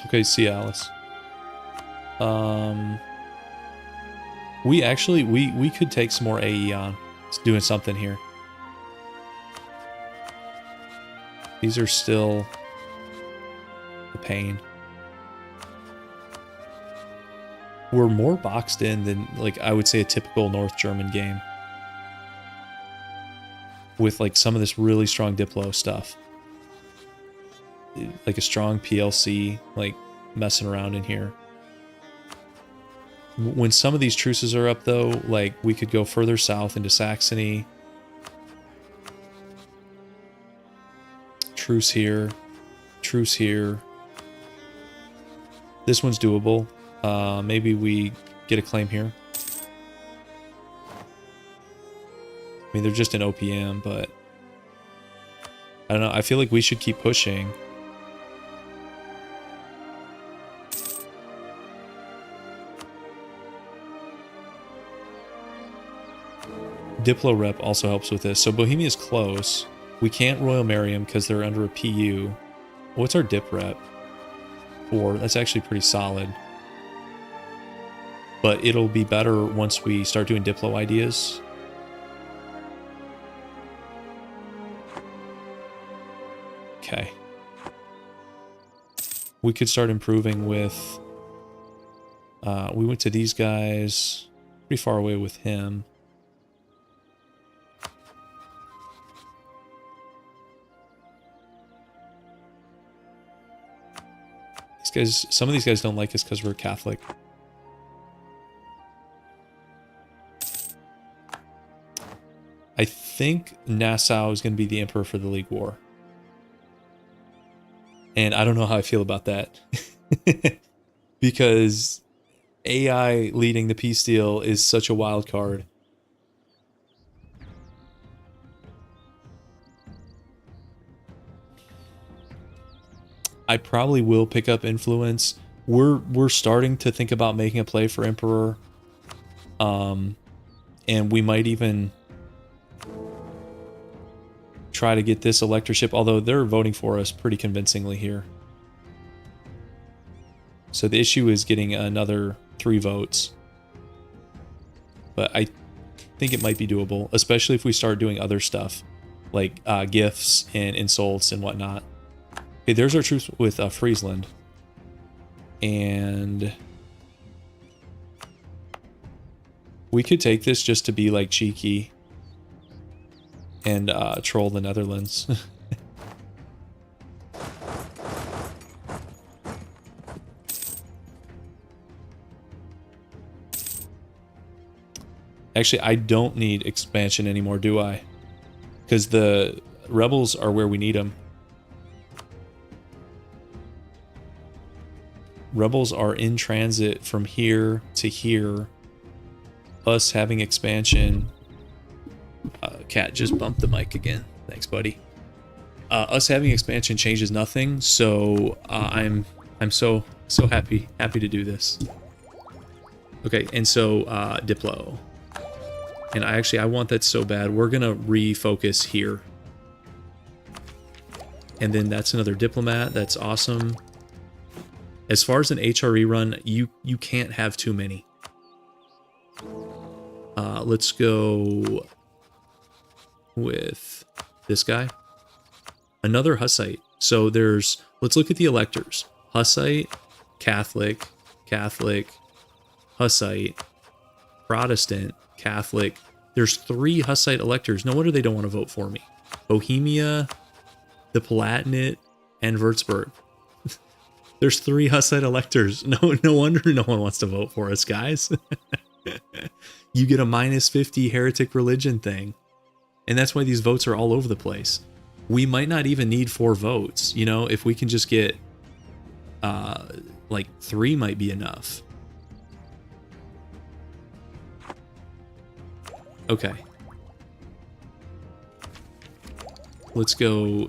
Okay, see Alice. We actually, we could take some more AE on. It's doing something here. These are still a pain. We're more boxed in than, like, I would say a typical North German game. With, like, some of this really strong Diplo stuff. Like a strong PLC, like, messing around in here. When some of these truces are up, though, like, we could go further south into Saxony. Truce here. Truce here. This one's doable. Maybe we get a claim here. I mean, they're just an OPM, but I don't know. I feel like we should keep pushing. Diplo rep also helps with this. So Bohemia's close. We can't Royal marry them because they're under a PU. What's our dip rep? 4. That's actually pretty solid. But it'll be better once we start doing Diplo ideas. Okay. We could start improving with... we went to these guys. Pretty far away with him. These guys, some of these guys don't like us because we're Catholic. I think Nassau is going to be the emperor for the League War. And I don't know how I feel about that. Because AI leading the peace deal is such a wild card. I probably will pick up influence. We're starting to think about making a play for Emperor. And we might even try to get this electorship, although they're voting for us pretty convincingly here. So the issue is getting another 3 votes. But I think it might be doable, especially if we start doing other stuff, like gifts and insults and whatnot. Okay, there's our truce with Friesland. And we could take this just to be like cheeky and troll the Netherlands. Actually, I don't need expansion anymore, do I? Because the rebels are where we need them. Rebels are in transit from here to here. Us having expansion. Cat just bumped the mic again. Thanks, buddy. Us having expansion changes nothing, so I'm so happy to do this. Okay, and so Diplo. And I want that so bad. We're gonna refocus here. And then that's another diplomat. That's awesome. As far as an HRE run, you can't have too many. Let's go with this guy. Another Hussite. So let's look at the electors. Hussite, Catholic, Hussite, Protestant, Catholic. There's 3 Hussite electors. No wonder they don't want to vote for me. Bohemia, the Palatinate, and Würzburg. There's 3 Hussite electors. No wonder no one wants to vote for us, guys. You get a -50 heretic religion thing. And that's why these votes are all over the place. We might not even need 4 votes. You know, if we can just get like 3 might be enough. Okay. Let's go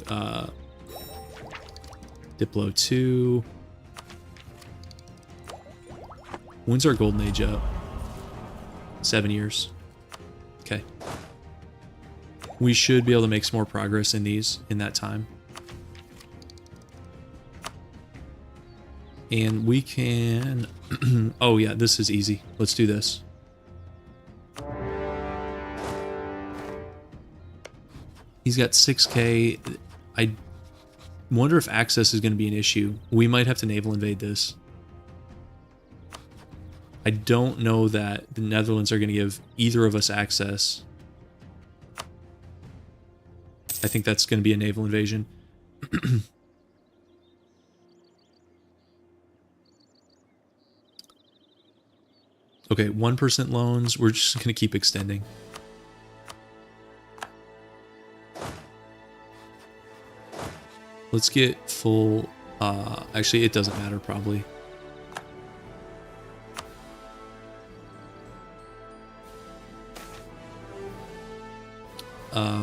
Diplo 2. When's our golden age up? 7 years. Okay. We should be able to make some more progress in these in that time. And we can... oh yeah, this is easy. Let's do this. He's got 6k. I wonder if access is going to be an issue. We might have to naval invade this. I don't know that the Netherlands are going to give either of us access. I think that's going to be a naval invasion. Okay, 1% loans. We're just going to keep extending. Let's get full... actually, it doesn't matter, probably.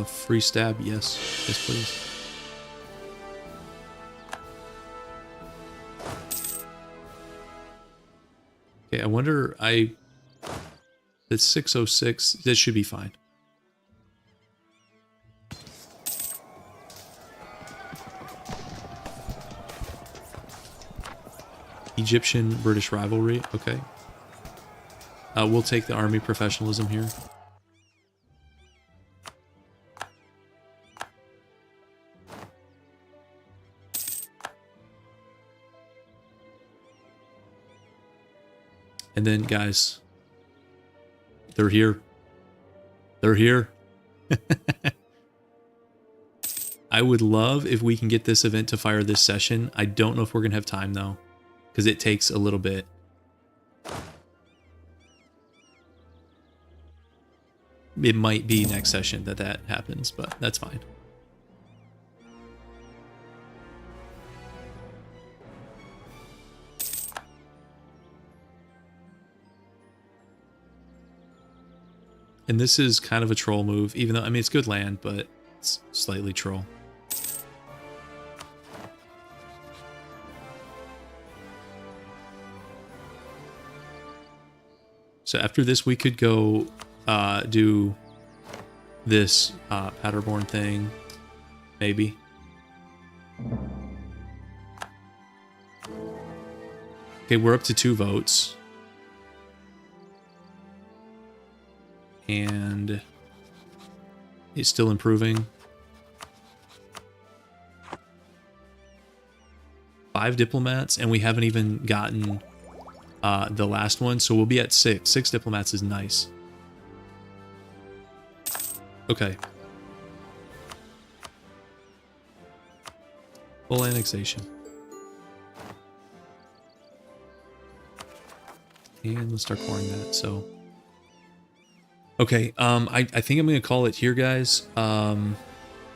Free stab, yes. Yes, please. Okay, I wonder... That's 606. This should be fine. Egyptian-British rivalry. Okay. We'll take the army professionalism here. And then, guys, they're here. They're here. I would love if we can get this event to fire this session. I don't know if we're going to have time, though, because it takes a little bit. It might be next session that happens, but that's fine. And this is kind of a troll move, even though, I mean, it's good land, but it's slightly troll. So after this, we could go do this Paderborn thing, maybe. Okay, we're up to 2 votes. And it's still improving. 5 diplomats, and we haven't even gotten the last one, so we'll be at 6. 6 diplomats is nice. Okay. Full annexation. And let's start pouring that, so... Okay, I think I'm gonna call it here, guys.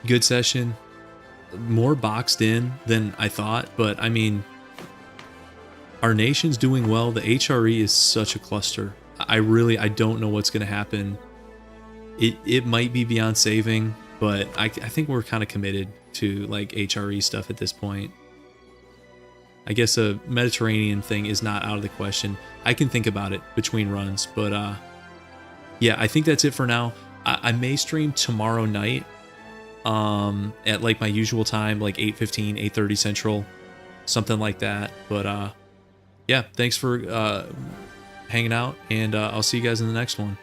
Good session. More boxed in than I thought, but I mean, our nation's doing well. The HRE is such a cluster. I don't know what's gonna happen. It might be beyond saving, but I think we're kind of committed to like HRE stuff at this point. I guess a Mediterranean thing is not out of the question. I can think about it between runs, but yeah, I think that's it for now. I may stream tomorrow night at like my usual time, like 8:15, 8:30 Central, something like that. But yeah, thanks for hanging out, and I'll see you guys in the next one.